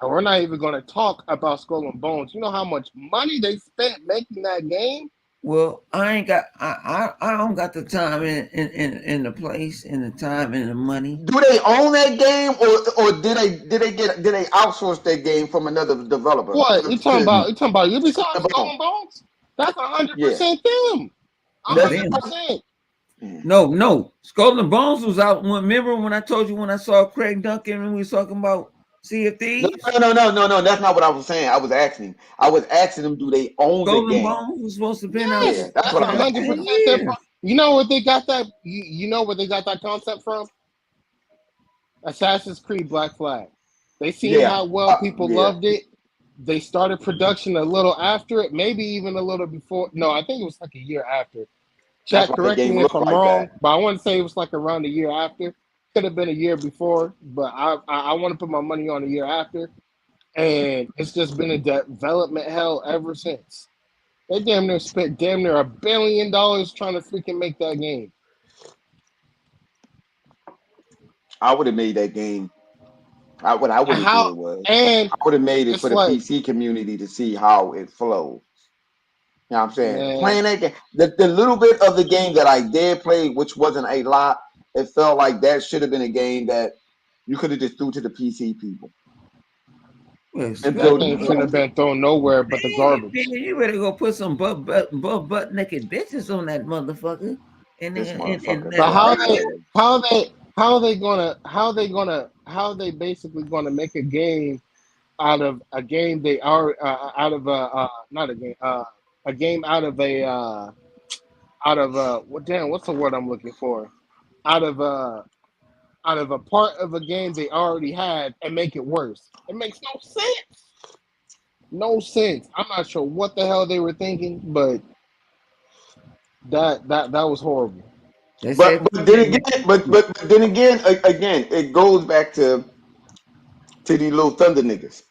And we're not even going to talk about Skull and Bones. You know how much money they spent making that game? Well, I don't got the time and the place and the time and the money. Do they own that game, or did they outsource that game from another developer? What you talking about? You talking about Ubisoft Skull Bone. and Bones? That's Yeah, 100% them. A That's that's hundred them. percent. No. Skull and Bones was out. Remember when I told you when I saw Craig Duncan and we was talking about Sea of no, Thieves? no. That's not what I was saying. I was asking. I was asking them, do they own the Skull and game? Bones was supposed to have been out Yeah, Yes, that's that's what a I was hundred asking. percent their. years. You know what they got that? You know where they got that concept from? Assassin's Creed Black Flag. They seen Yeah, how well people yeah. loved it. They started production a little after it, maybe even a little before. No, I think it was like a year after. That's Chat, why the correct game me if looked I'm like wrong, that. but I want to say it was like around a year after. Could have been a year before, but I want to put my money on a year after. And it's just been a development hell ever since. They damn near spent damn near $1 billion trying to freaking make that game. I would have made that game. What I would And have how? did was And I would have made it it's for the like, PC community to see how it flows. You know what I'm saying? man, Playing that game, the little bit of the game that I did play, which wasn't a lot, it felt like that should have been a game that you could have just threw to the PC people Well, and that built especially game you, shouldn't have themselves. been thrown nowhere but the man, garbage. you better go put some butt naked bitches on that motherfucker and This and motherfucker let But it how started, ride. they man. how they basically gonna make a game out of a game they are out of not a game out of what damn what's the word I'm looking for, out of out of a part of a game they already had and make it worse. It makes no sense. No sense. I'm not sure what the hell they were thinking, but that was horrible. They But said but then again, but then again, again, it goes back to these little thunder niggas.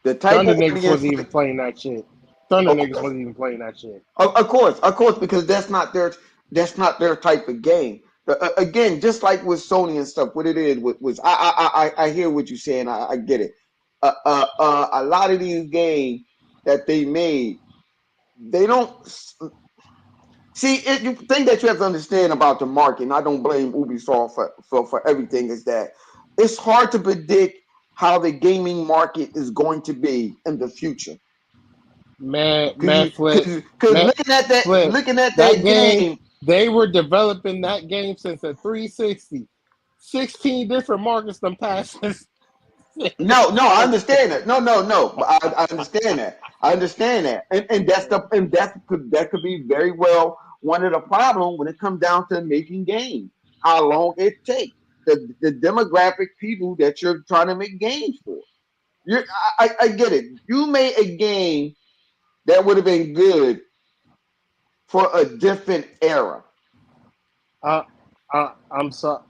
The type Thunder of niggas audience. wasn't even playing that shit. Thunder Of niggas course, wasn't even playing that shit. of course, because that's not their type of game. Again, just like with Sony and stuff, what it is was I hear what you're saying. I get it. A lot of these games that they made, they don't see. You thing that you have to understand about the market, and I don't blame Ubisoft for everything, is that it's hard to predict how the gaming market is going to be in the future. Man, Because man, flip. looking at That that game, game. they were developing that game since the 360. 16 different markets them passes. No, I understand that. No. But I understand that. I understand that, and that could be very well one of the problems when it comes down to making games. How long it takes, the demographic people that you're trying to make games for. I get it. You made a game that would have been good for a different era. I'm sorry.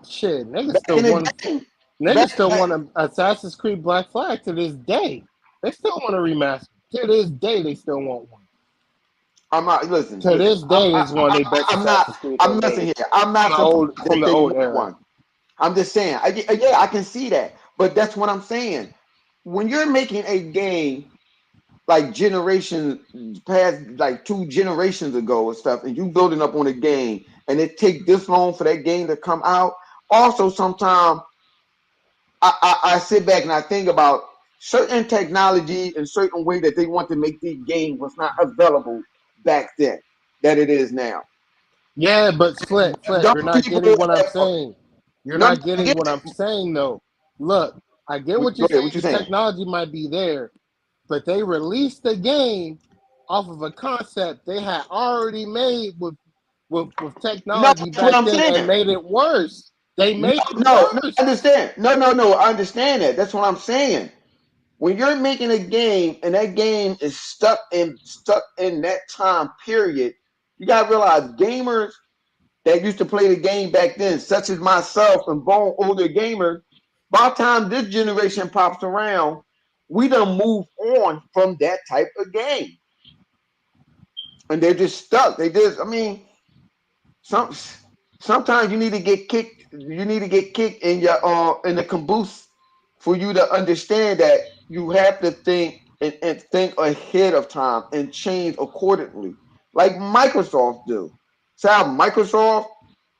Shit. Back in the day, Niggas back, still back want a Assassin's Creed Black Flag to this day. They still want a remaster. To this day, they still want one. I'm not. Listen, To listen. this day, is one of their best I'm not. Assassin's Creed I'm they nothing made here. I'm not surprised from that the they old want era. one. I'm just saying. Yeah, I can see that, but that's what I'm saying. When you're making a game like generation past, like 2 generations ago or stuff, and you building up on a game, and it take this long for that game to come out. Also, sometimes I sit back and I think about certain technology and certain way that they want to make these games was not available back then that it is now. Yeah, but flip. Young You're not people, getting what I'm saying. You're no, not getting what I'm saying though. Look, I get what go you're ahead. saying. What you The saying? technology might be there, but they released the game off of a concept they had already made with No, technology that's what back I'm then and saying. made it worse. They No, made it no, I worse. understand. No, I understand that. That's what I'm saying. When you're making a game and that game is stuck in that time period, you gotta realize gamers that used to play the game back then, such as myself and born older gamers, by the time this generation pops around, we done move on from that type of game. And they're just stuck. They just, I mean, some sometimes you need to get kicked. You need to get kicked in the caboose for you to understand that you have to think and think ahead of time and change accordingly, like Microsoft do. So how Microsoft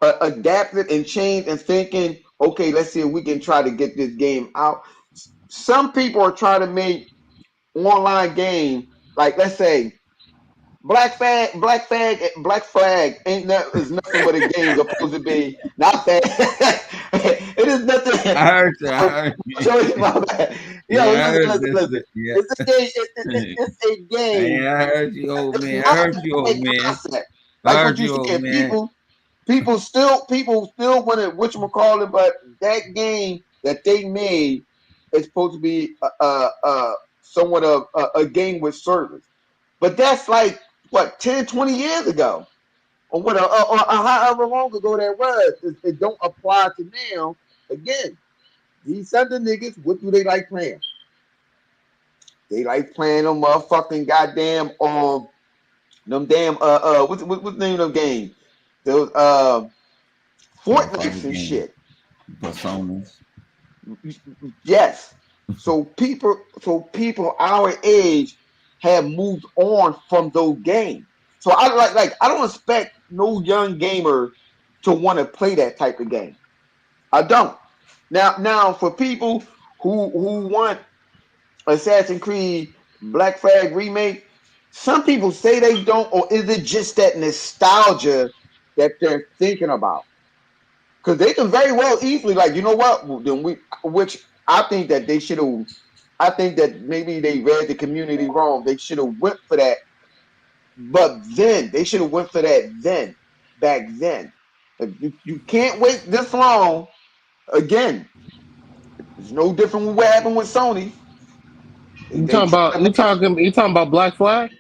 adapted and changed and thinking, okay, let's see if we can try to get this game out. Some people are trying to make online game like, let's say, Black Flag ain't that is nothing but a game supposed to be not that. It is nothing. I heard you. I heard you. Show you my bad. Yo, Yeah, I listen, heard listen, this. listen. Yeah. It's a game. It's a game. Yeah, I heard you, old It's man. I not heard you, a old man. concept. I Like what heard you you, old said, man. people still want to whatchamacallit, but that game that they made is supposed to be somewhat of a game with service. But that's like what 10, 20 years ago, or what, or however long ago that was. It don't apply to now. Again, these other niggas, what do they like playing? They like playing them motherfucking goddamn them damn what's the name of them games? Those Well, Fortnites fighting and game. shit. Personas. Yes. So people our age have moved on from those games. So I like I don't expect no young gamer to want to play that type of game. I don't. Now for people who want Assassin's Creed Black Flag remake, some people say they don't, or is it just that nostalgia that they're thinking about? Because they can very well easily, like, you know what? Well, then which I think that they should have. I think that maybe they read the community wrong. They should have went for that, but then they should have went for that back then. If you can't wait this long. Again, it's no different with what happened with Sony. You They talking try about to make, you talking about Black Flag?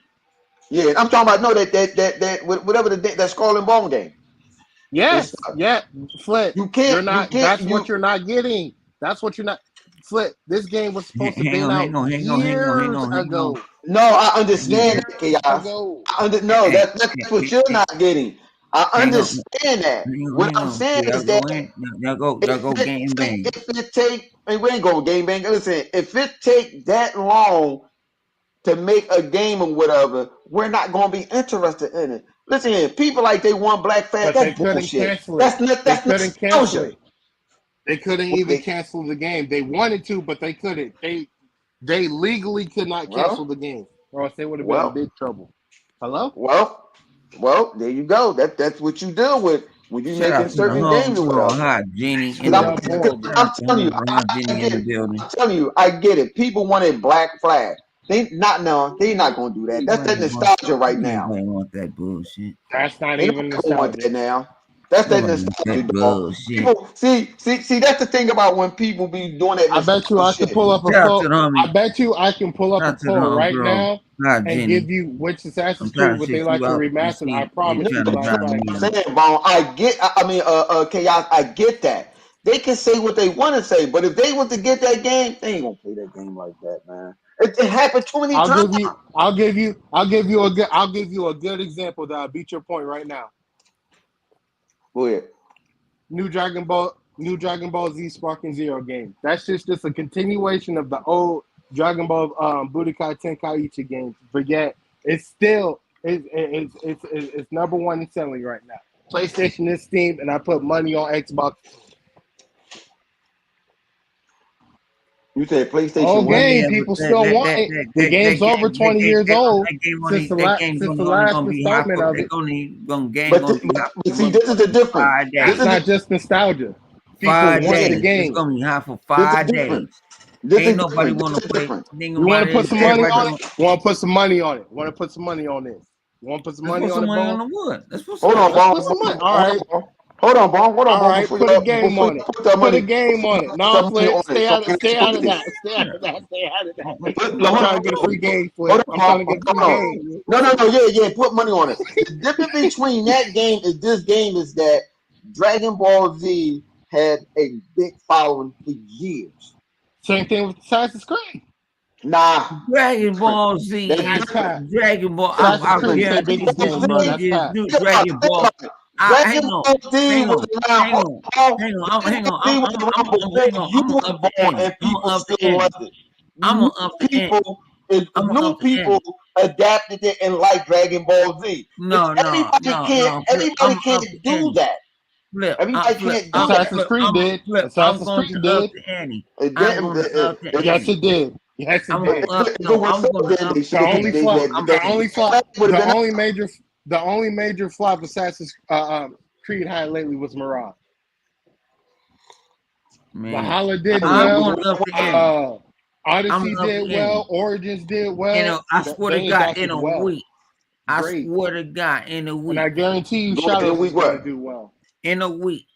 yeah. I'm talking about no that whatever that Skull and Bone game. It's Yes, yeah, Flip. You're you not. can't That's you what you're not getting. That's what you're not. Flip. This game was supposed to Hang been on, out hang on, hang on, hang on, hang years on, hang on. ago. No, I understand You, that Years chaos. ago. No, hey, that's what you're not getting. I hang on, understand that. What hang I'm on. saying See, y'all is that go in. Y'all go game bang. if it take, and we ain't going game bang. Listen, if it take that long to make a game or whatever, we're not going to be interested in it. Listen here, people like they want Black Flag. But they That's couldn't bullshit. cancel it. That's not They that's couldn't cancel nostalgia. it. They couldn't Well, even cancel the game. They wanted to, but they couldn't. They legally could not cancel well, the game, or else they would have been in well, big trouble. Hello? well, there you go. That's what you deal with when you Shout making out to the certain games or homegrown whatever. hot Jenny in Straight the up building. horrible. Shout I'm out to telling you, homegrown I Jenny in get the it. building. I'm telling you, I get it. People wanted Black Flag. They not no, they not gonna do that. That's that nostalgia right now. Anybody want that bullshit? That's not Ain't even nobody gonna want nostalgia. that now. That's that Nobody want nostalgia, that dog. bullshit. People see. That's the thing about when people be doing that I bet you nostalgia I could shit. pull up a Shout out to poll. the homie. I bet you I can pull up Shout a out to the poll right homegirl. now Not and Jenny. give you which I'm Assassin's Creed trying to would they shit like you to out. You remaster. I see, they promise No, you, trying to that's Black what drive Flag me. I'm is. saying, Bone. I get. I mean, chaos. I get that. They can say what they want to say, but if they want to get that game, they ain't gonna play that game like that, man. It happened too many I'll times. give you. I'll give you. I'll give you a good. I'll give you a good example that I beat your point right now. Go ahead. New Dragon Ball Z Sparking Zero game. That's just a continuation of the old Dragon Ball Budokai Tenkaichi games. But yet it's still it's number one in selling right now. PlayStation is Steam, and I put money on Xbox. You said PlayStation Old what? game, Yeah, but people still want it. The that game's over game 20 years old since that game the only last gonna be hot installment for of it. game But, gonna be hot but for see, this is the motherfucking difference. 5 days. This That's is the not just nostalgia. People Five want listen. the days. It's game. gonna be hot for This is 5 different. days. This Ain't is nobody different. wanna This is play. different. Think You want about to it. put some money Everybody on don't. it? Want to put some money on it? Want to put some money on this? You want to put some Let's money put on some it, money Bone? on the wood. Let's put some Hold on, money. Let's Bone. put some money. All Hold right. on, Bone. Hold on, Bone. Hold on, All Bone. right, put a game on it. Put that Put a money, game on it. put No, some money Flip, on it. So can stay out of this. that. Stay out of that. Stay out of that. No, I'm hold trying on, to get a free game, hold Flip. on, I'm trying to Bone. get a free Hold on. game. No. Yeah. Put money on it. The difference between that game and this game is that Dragon Ball Z had a big following for years. Same thing with Assassin's Creed. Nah, Dragon different. Ball That's Z, That's different. Pat. Dragon Ball. Assassin's I Creed is their guarantee you biggest this game, new, bro. That's this Pat. new Think about it. Dragon Think Ball. about it. Hang Dragon on, Ball Z hang was on, around. hang on, hang on. Dragon Hang on. Ball Z was around before you I'm was gonna up the born, ante. and I'm gonna people up the still ante. loved it. I'm New gonna up the ante. people, I'm gonna new up the people ante. adapted it and liked Dragon Ball Z. It's Flip. I'm everybody gonna up can't the do ante. that. Everybody Flip. can't do I'm that. Assassin's flip. Creed did. I'm Assassin's going Creed to up did. the ante. It I'm didn't. gonna up the Yes, ante. it did. Yes, it I'm gonna did. up. If it No, was I'm so, gonna then up they the should The have. only ante. flop, They would have been out. the only major flop Assassin's Creed had lately was Mirage. Man, Valhalla did I'm It was going well. to up the ante. Uh, I'm Odyssey gonna up did the ante. well. Origins did And well. I swear to They God, in adapted a well. week. I Great. swear to God, in a And week. I guarantee you, Go ahead. Shadows And we is going to what? do well. In a week,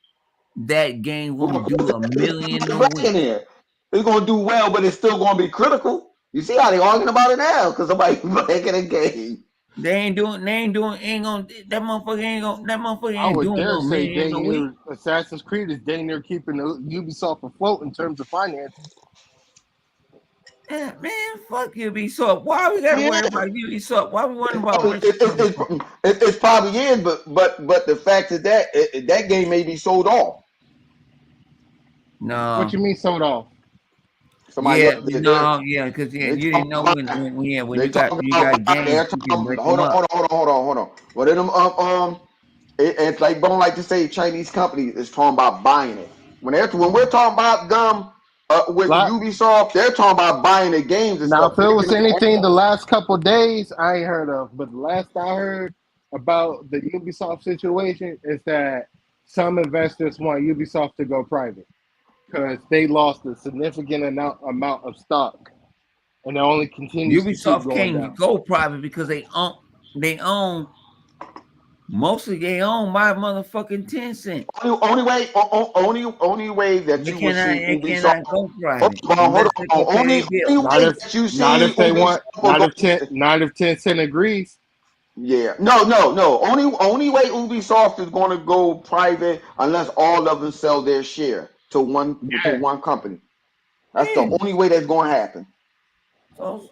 that game We're gonna gonna do a put million the a black week. in there. It's gonna do well, but it's still gonna be critical. You see how they arguing about it now? Because somebody breaking the game. Ain't gonna, that motherfucker I ain't would doing dare no say million a dang week. near Assassin's Creed is dang near keeping the Ubisoft afloat in terms of finances. Yeah, man, fuck Ubisoft. Why we gotta worry Yeah, about Ubisoft? Why we worrying it about probably, rich motherfuckers? it's probably is, but the fact is that that game may be sold off. What No. you mean sold off? Somebody Yeah, else no, yeah, because they you didn't talk know about buying. when They talk you about got buying. They're games, you can talking. break them up. Hold on. What are them? It's like Bone like to say Chinese companies is talking about buying it. When we're talking about them with La- Ubisoft, they're talking about buying the games and Now, stuff. if it was anything the last couple days, I ain't heard of. But the last I heard about the Ubisoft situation is that some investors want Ubisoft to go private because they lost a significant amount of stock, and it only continues to keep Ubisoft going can't down. go private because they own mostly they own by motherfucking Tencent. Only way that you would see They Ubisoft. cannot go Hold private on, hold unless they on. can pay their bill. Only Not way if that you not see if they want Ubisoft will go. not if Tencent agrees. Yeah, no. Only way Ubisoft is going to go private unless all of them sell their share to Yeah, one company. That's the Yeah. only way that's going to happen. So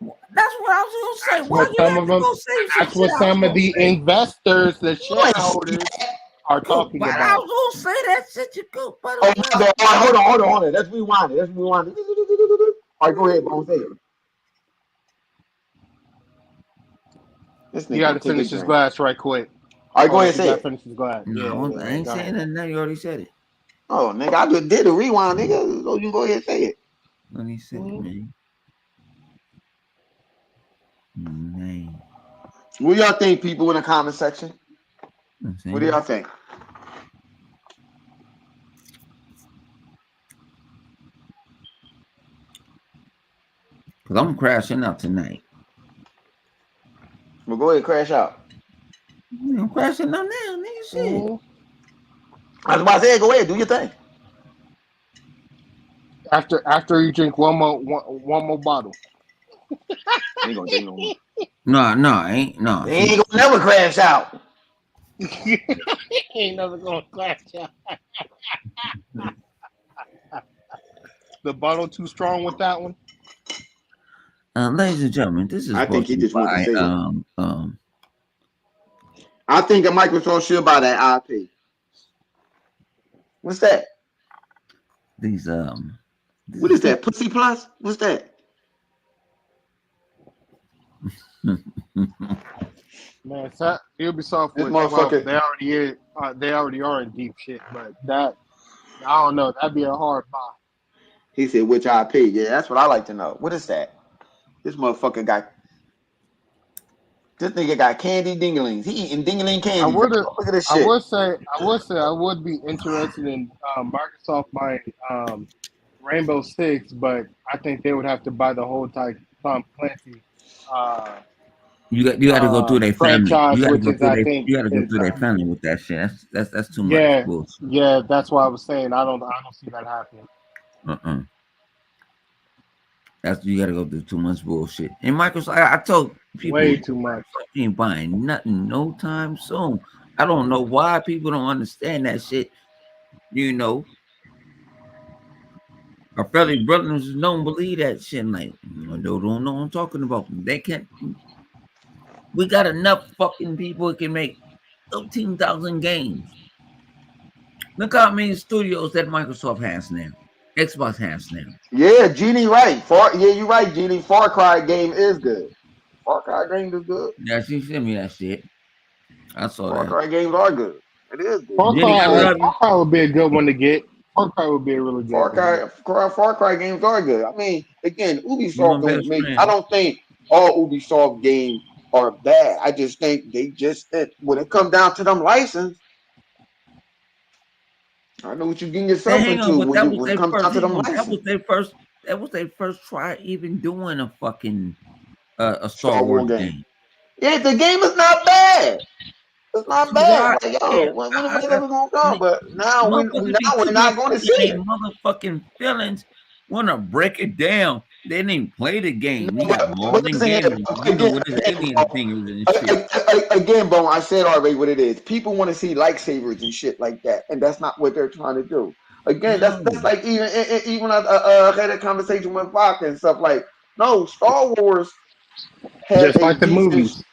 that's what I was gonna say. that's Why what you some have of to them. go say some That's shit what I was some of gonna the say? investors, the You ain't see shareholders, that. are Cool, talking but I about. was gonna say that shit you go, but Oh, well, my bad. All right, hold on. Let's rewind it. All right, go ahead, Bone. Say it. This He nigga got gonna to take a finish his drink. glass right quick. All right, go Hold ahead, up, he say got to it. finish his glass. Yeah, no, I yeah. ain't Go saying ahead. nothing. Now you already said it. Oh, nigga, I just did a rewind, nigga. So you go ahead and say it. Let me say it, Mhm. man. Man, What y'all think, people in the comment section? I'm What do saying y'all think? because I'm crashing out tonight. Well, go ahead, crash out. I'm crashing out now, nigga. Shit. Mhm. I was about to say, go ahead, do your thing. After you drink one more bottle. Ain't gonna drink no more. No, ain't no. They See, ain't gonna never crash out. Ain't never gonna clash out. The bottle too strong with that one. ladies and gentlemen, this is I think brought he to you just wanted to by say it. I think a Microsoft should buy that IP. What's that? these What is that? Pussy Plus? What's that? Man, Ubisoft This was well. motherfucker. They already are in deep shit, but that I don't know. That'd be a hard buy. He said, which IP? Yeah, that's what I like to know. What is that? This motherfucker got. This nigga got candy dinglings. He eating dingling I candy. would Look at this I shit. would say I would be interested in Microsoft buying Rainbow Six, but I think they would have to buy the whole Tom Clancy uh, You got to go through their family. You franchise, got to which go is through I their think you got to go is through their family with that shit. That's too much yeah, bullshit. yeah. That's why I was saying I don't see that happening. Uh-uh. That's you got to go through too much bullshit. And Microsoft, I told people Way too much. Microsoft ain't buying nothing no time soon. I don't know why people don't understand that shit. You know, our fellow brothers don't believe that shit. Like, they don't know what I'm talking about. They can't. We got enough fucking people that can make 13,000 games. Look how many studios that Microsoft has now. Xbox has now. Yeah, Genie, right. Yeah, you're right, Genie. Far Cry game is good. Far Cry game is good. Yeah, she sent me that shit. I saw Far that. Cry games are good. It is good. Far Jenny, I Cry, love Far you. Cry would be a good one to get. Far Cry would be a really good one to get. Far Cry games are good. I mean, again, You my Ubisoft don't best make. I friend. don't think all Ubisoft games are bad. I just think they when it comes down to them license, I know what you're getting Hey, yourself hang on, into but that was when it their comes first. down to Hang them on, license. That was their first try even doing a fucking a Star Star Wars Wars game. game. Yeah, the game is not bad. It's not See bad. why? Like yo, Yeah, when is it gonna come? I But motherfuckers be we're too not much going to in see their it. motherfucking feelings. Want to break it down? They didn't play the No, game. You got but Marvin listen Gaye, here, you know, again, with his again, alien bro, fingers and shit. again, bro. I said already what it is. People want to see lightsabers and shit like that, and that's not what they're trying to do. Again, No, that's like even I had a conversation with Vodka and stuff like. No, Star Wars has Just a like the decent. movies.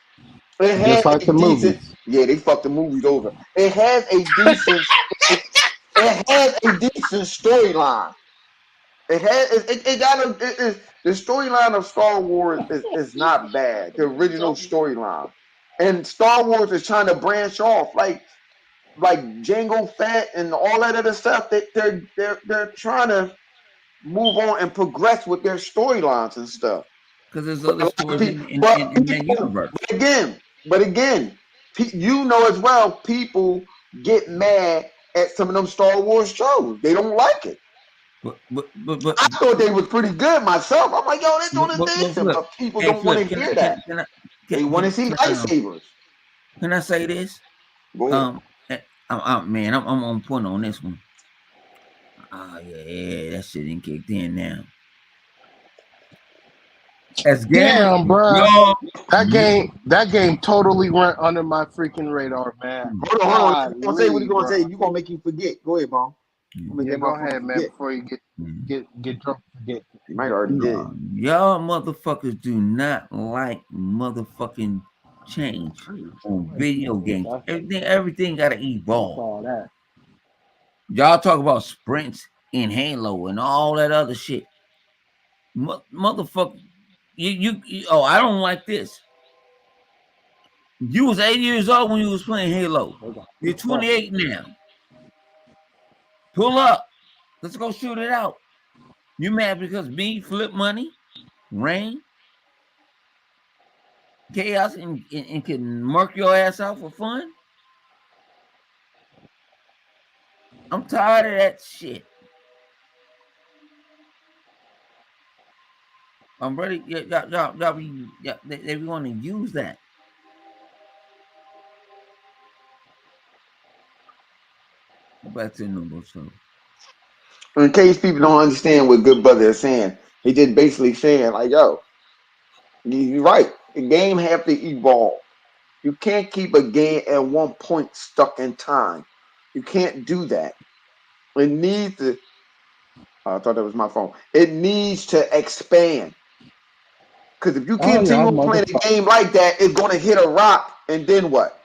It Just has like a the decent. movies. Yeah, they fucked the movies over. It has a decent. It has a decent storyline. It got the storyline of Star Wars is not bad. The original storyline, and Star Wars is trying to branch off like Jango Fett and all that other stuff. They're trying to move on and progress with their storylines and stuff. because there's But a other lot of stories people, but in that people, universe. but again, you know as well, people get mad at some of them Star Wars shows. They don't like it. But but but but I thought they was pretty good myself. I'm like, yo, they're doing it decent, Flip. but people Hey, don't want Flip. to hear that. They want to see lightsabers. Can I say this? Go ahead. Um, eh, man, I'm on point on this one. Ah, yeah, that shit ain't kicked in now. As gamers, Damn, bruh. y'all, That game totally went under my freaking radar, man. Hold on. Let me gonna say what he Golly, gonna say. bro. You gonna make you forget. Go ahead, bro. Gonna make Yeah, that go motherfucker ahead, man. forget. Before you get drunk, forget. He might already did. y'all motherfuckers do not like motherfucking change on video games. Everything gotta That's evolve. all that. Y'all talk about sprints in Halo and all that other shit. Motherfucker, oh, I don't like this. You was 8 years old when you was playing Halo. They got You're pissed off. 28 now. Pull up. Let's go shoot it out. You mad because me, Flip Money, Rain, Chaos, and can murk your ass out for fun? I'm tired of that shit. I'm ready. They want to use that. Go back to the number show. In case people don't understand what Good Brother is saying, he just basically saying like, yo, you're right. The game have to evolve. You can't keep a game at one point stuck in time. You can't do that. It needs to. I thought that was my phone. It needs to expand. Because if you Oh y'all continue playing a motherfucker. game like that, it's gonna hit a rock, and then what?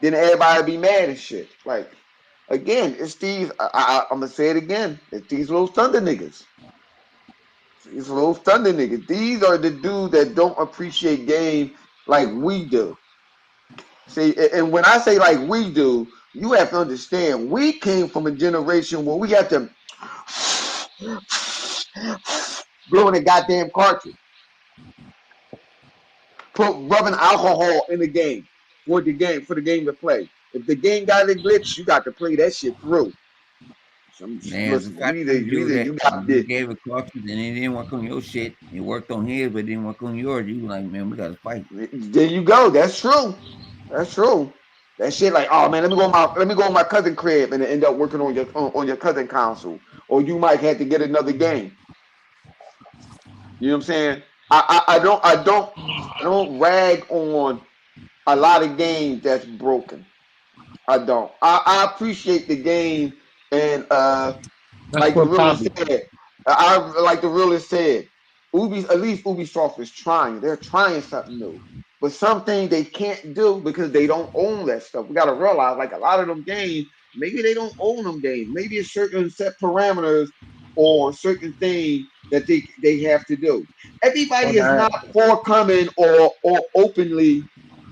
Then everybody be mad and shit. Like again, it's these. I'm gonna say it again. It's these little thunder niggas. These little thunder niggas. These are the dudes that don't appreciate game like we do. See, and when I say like we do, you have to understand. We came from a generation where we had to blow in a goddamn cartridge, put rubbing alcohol in the game for the game to play. If the game got a glitch, you got to play that shit through. Man, the Listen, fact of the dude that you got you the gave a caution and it didn't work on your shit. It worked on his, but it didn't work on yours. You like, man, we gotta fight. there you go. That's true. That's true. That shit like, oh man, let me go on my cousin crib and end up working on your cousin console. Or you might have to get another game. You know what I'm saying? I don't rag on a lot of games that's broken. I don't. I appreciate the game and That's like the what realist Pablo. said, I like the realist said, at least Ubisoft is trying. They're trying something new. But some things they can't do because they don't own that stuff. We gotta realize, like a lot of them games, maybe they don't own them games. Maybe it's certain set parameters or certain things that they have to do. Well, Everybody is that not forthcoming or openly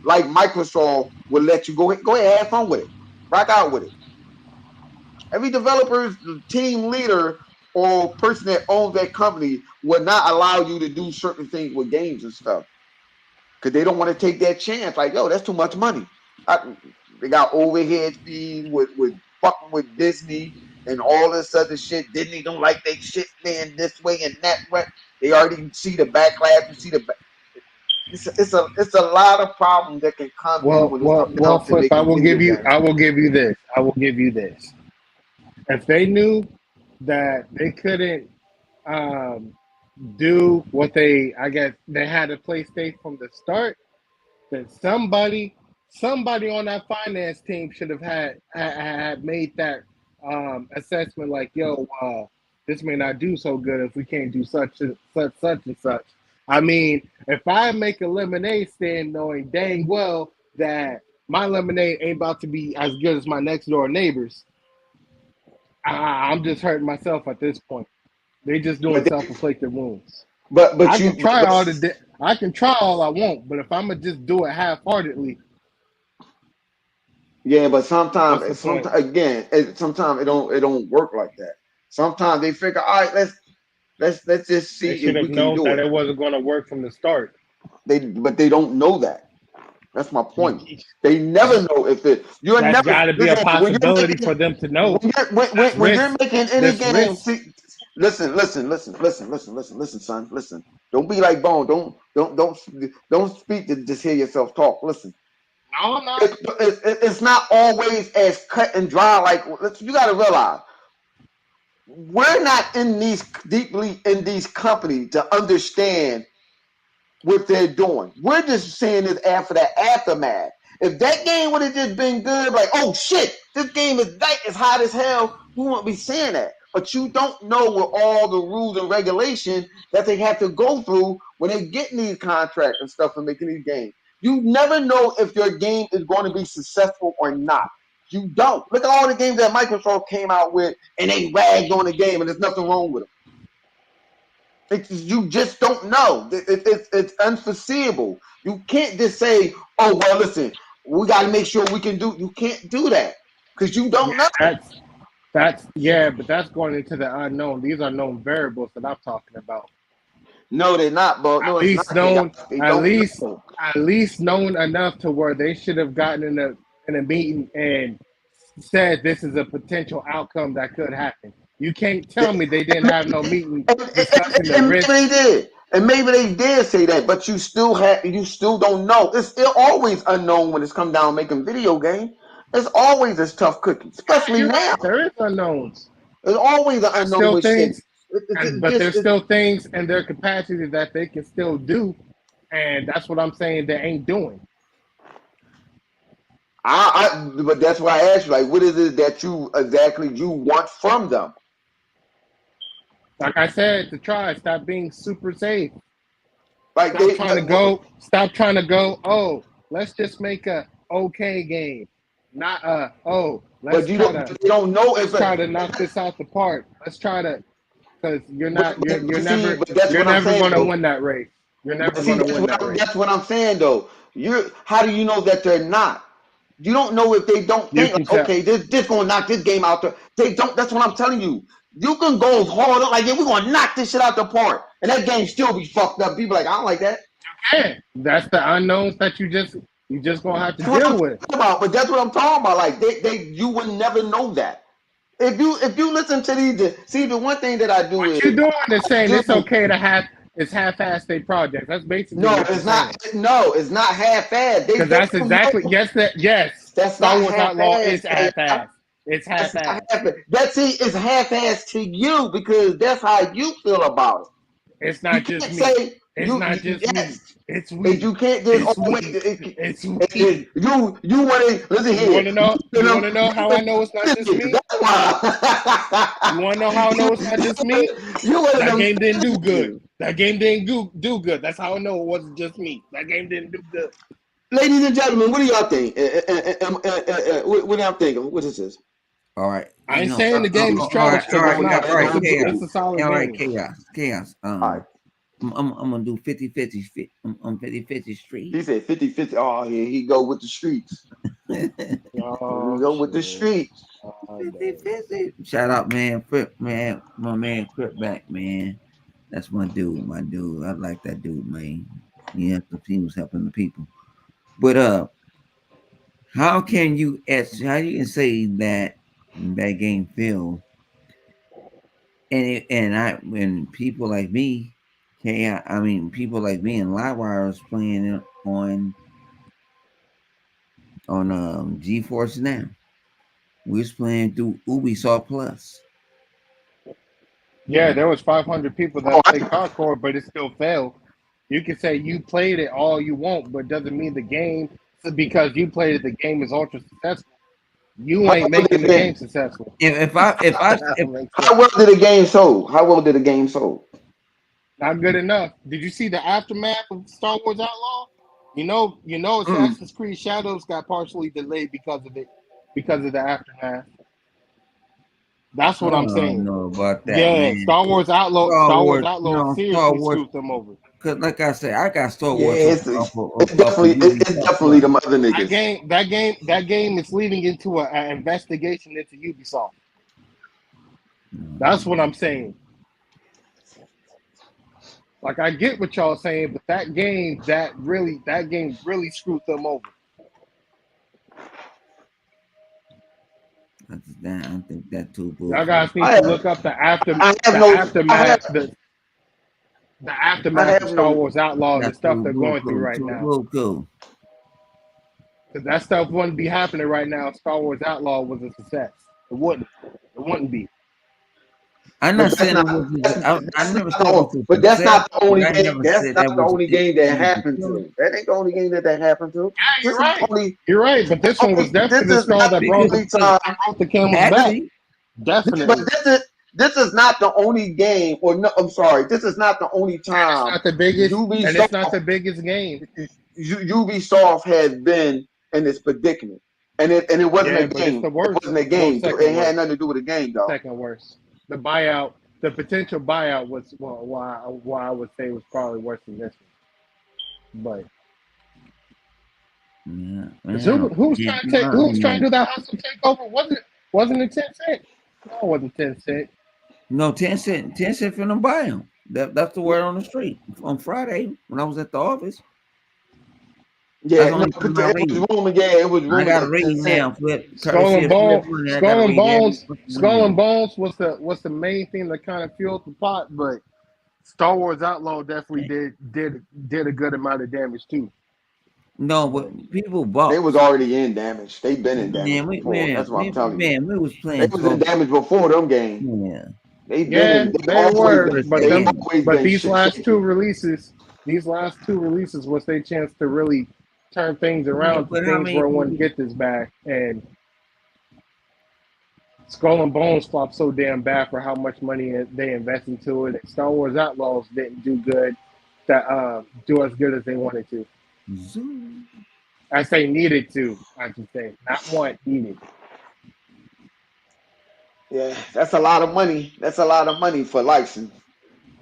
like Microsoft will let you go ahead, have fun with it, rock out with it. Every developer's team leader or person that owns that company would not allow you to do certain things with games and stuff because they don't want to take that chance. Like, yo, that's too much money. They got overhead fees with fucking with Disney and all this other shit. Disney don't like they shit man this way and that way. They already see the backlash. You see it's a lot of problems that can come in when it comes down to Flip. I making will video give you. games. I will give you this. I will give you this. If they knew that they couldn't um, do what I guess they had to play safe from the start, then somebody on that finance team should have had made that assessment. Like, yo, this may not do so good if we can't do such and such. I mean, if I make a lemonade stand knowing dang well that my lemonade ain't about to be as good as my next door neighbors, I'm just hurting myself at this point. They just doing But self inflicted wounds. but I you can try I can try all I want, but if I'm gonna just do it half heartedly, yeah, but what's the point? sometimes it don't work like that. Sometimes they figure, all right, let's just They see should if have we can known do that it. it wasn't going to work from the start. But they don't know that. That's my You, point. They never know if it. You're that's never got to be a listen when you're possibility making for them to know. That's when you're risk. making any That's game. risk. See, listen, son. Listen. Don't be like Bone. Don't speak to just hear yourself talk. Listen. No, I'm not. It's not always as cut and dry. Like you got to realize we're not in these deeply in these companies to understand what they're doing. We're just saying this after that aftermath. If that game would have just been good, like, oh shit, this game is hot as hell, we won't be saying that. But you don't know what all the rules and regulations that they have to go through when they're getting these contracts and stuff and making these games. You never know if your game is going to be successful or not. You don't. Look at all the games that Microsoft came out with and they ragged on the game and there's nothing wrong with them. You just don't know. It's unforeseeable. You can't just say, "Oh well, listen, we got to make sure we can do." You can't do that because you Yeah, don't know. but that's going into the unknown. These are known variables that I'm talking about. No, they're not, bro. At No, it's not. least known, They at don't least, know. at least known enough to where they should have gotten in a meeting and said this is a potential outcome that could happen. You can't tell me they didn't have no meeting discussing the And maybe risk. they did, and maybe they did say that, but you still don't know. It's still always unknown when it's come down making video games. It's always a tough cookie, especially You're now. right. There is unknowns. There's always an There's unknown still with shit. things, but there's still things in their capacity that they can still do, and that's what I'm saying they ain't doing. but that's why I asked you, like, what is it that you want from them? Like I said, to try, stop being super safe. Like Stop they, trying to go. Stop trying to go. Oh, let's just make a okay game, not but you don't know if let's try to knock this out the park. Let's try to because see, but that's you're what I'm never saying going to though. win that race. You're But never see, going to win that race. that's what I'm saying though. How do you know that they're not? You don't know if they don't You think can like, tell. okay, this gonna knock this game out there. They don't. That's what I'm telling you. You can go hard like, yeah, we're gonna knock this shit out the park, and that game still be fucked up. People like, I don't like that. Yeah, that's the unknowns that you just gonna have to That's what I'm deal with. talking about. But that's what I'm talking about. Like you would never know that. if you listen to these, see the one thing that I do What is you doing is I saying do it's okay to half-ass their project. That's basically no, what you're it's not. saying. No, it's not half-assed. Because They that's don't exactly know yes. that's Star not Wars Outlaw is half-assed. half-ass. It's That's not half-ass. half. That's it's half-assed to you because that's how you feel about it. It's You not just can't me. say It's not just me. yes. It's And we. you can't just It's always we. It's we. you want to listen You want here. to know? You You know, want to know how I know it's not just me? that's why You want to know how I know it's not just me? you one of That them game didn't do good. niggas. That game didn't do good. That's how I know it wasn't just me. That game didn't do good. Ladies and gentlemen, what do y'all think? What do y'all think? What is this? All right, I ain't no, saying the game is trash all because it's right, not. all right, chaos, It's a solid all right, game. chaos. All right. I'm gonna do 50-50 fit. I'm 50-50 street. He said 50-50. Oh, here he go with the streets. Here he Oh go with the shit. streets. Oh, 50-50. Shout out, man, Crip, man, my man, Crip back, man. That's my dude, I like that dude, man. He was helping the people. But how can you how you can say that that game failed when people like me, I mean people like me and Livewire was playing it on GeForce Now. We was playing through Ubisoft Plus. yeah, there was 500 people Oh, that played Concord, but it still failed. You can say you played it all you want, but doesn't mean the game because you played it. The game is ultra successful. You how ain't well making did the it, game successful. That If don't make how sense. well did the game sold? How well did the game sold? Not good enough. Did you see the aftermath of Star Wars Outlaw? Mm. Assassin's Creed Shadows got partially delayed because of it, because of the aftermath. That's I what I'm don't saying. know about that, Yeah, man. Star Wars Outlaw Star seriously Wars. screwed them over. Cause like I said, I got Star Yeah, Wars it's off of definitely it's Ubisoft definitely Plus. them other That niggas. game, that game is leading into an investigation into Ubisoft. That's what I'm saying. Like I get what y'all saying, but that game really screwed them over. I think that too Y'all bullshit. guys need I to have look up I have the no aftermath, the I aftermath of have Star no Wars Outlaw and the That's stuff they're going through right too now. cool. Because that stuff wouldn't be happening right now if Star Wars Outlaw was a success. It wouldn't. It wouldn't be. I'm but not saying it was. I never said it was a but that's success, not the but only I game. never That's said not that the was only it game that was a happened to killer. him. That ain't the only game that happened to. Yeah, This you're is the right. only. You're right. But this one was This definitely the is straw not that the Because only time. broke the camel's had to back. be. But Definitely. this is not the only game. Or no, I'm sorry. This is not the only And it's time not the biggest. And it's not Ubisoft the biggest game. Ubisoft has been in this predicament, and it wasn't a Yeah, but it's game. the It worst. wasn't a No, game. second It had worst. nothing to do with a game, dog. Second worst. The buyout, the potential buyout was why I would say was probably worse than this one. Yeah, But man, who was yeah, trying to take? I Who was don't trying know. to do that hustle takeover? Wasn't it 10 cent? No, it wasn't 10 cent. No, 10 cent, 10 cent for them buy them. That's the word on the street on Friday when I was at the office. That's Yeah, the no, only time I it was read. rumored. Yeah, it was I rumored got to that read 10 cent. now. Flip, Skull courtesy and of Flip Bones, Money. I got to read every fucking Skull and email. Bones was the main thing that kind of fueled the pot, but Star Wars Outlaw definitely did a good amount of damage too. No, But but people They bought. was already in damage. They've been in damage before. That's what I'm telling you. We was They playing was in 12. damage before them games. Yeah, They've been yeah, in. they were, first but They've them, game. always but been shit shaking. these last two releases was their chance to really turn things Yeah, around to but how things many where one people? get this back. And Skull and Bones flopped so damn bad for how much money they invest into it. And Star Wars Outlaws didn't do good, that do as good as they wanted to. Zoo. I say needed to. I should say not want needed. Yeah, that's a lot of money. That's a lot of money for license.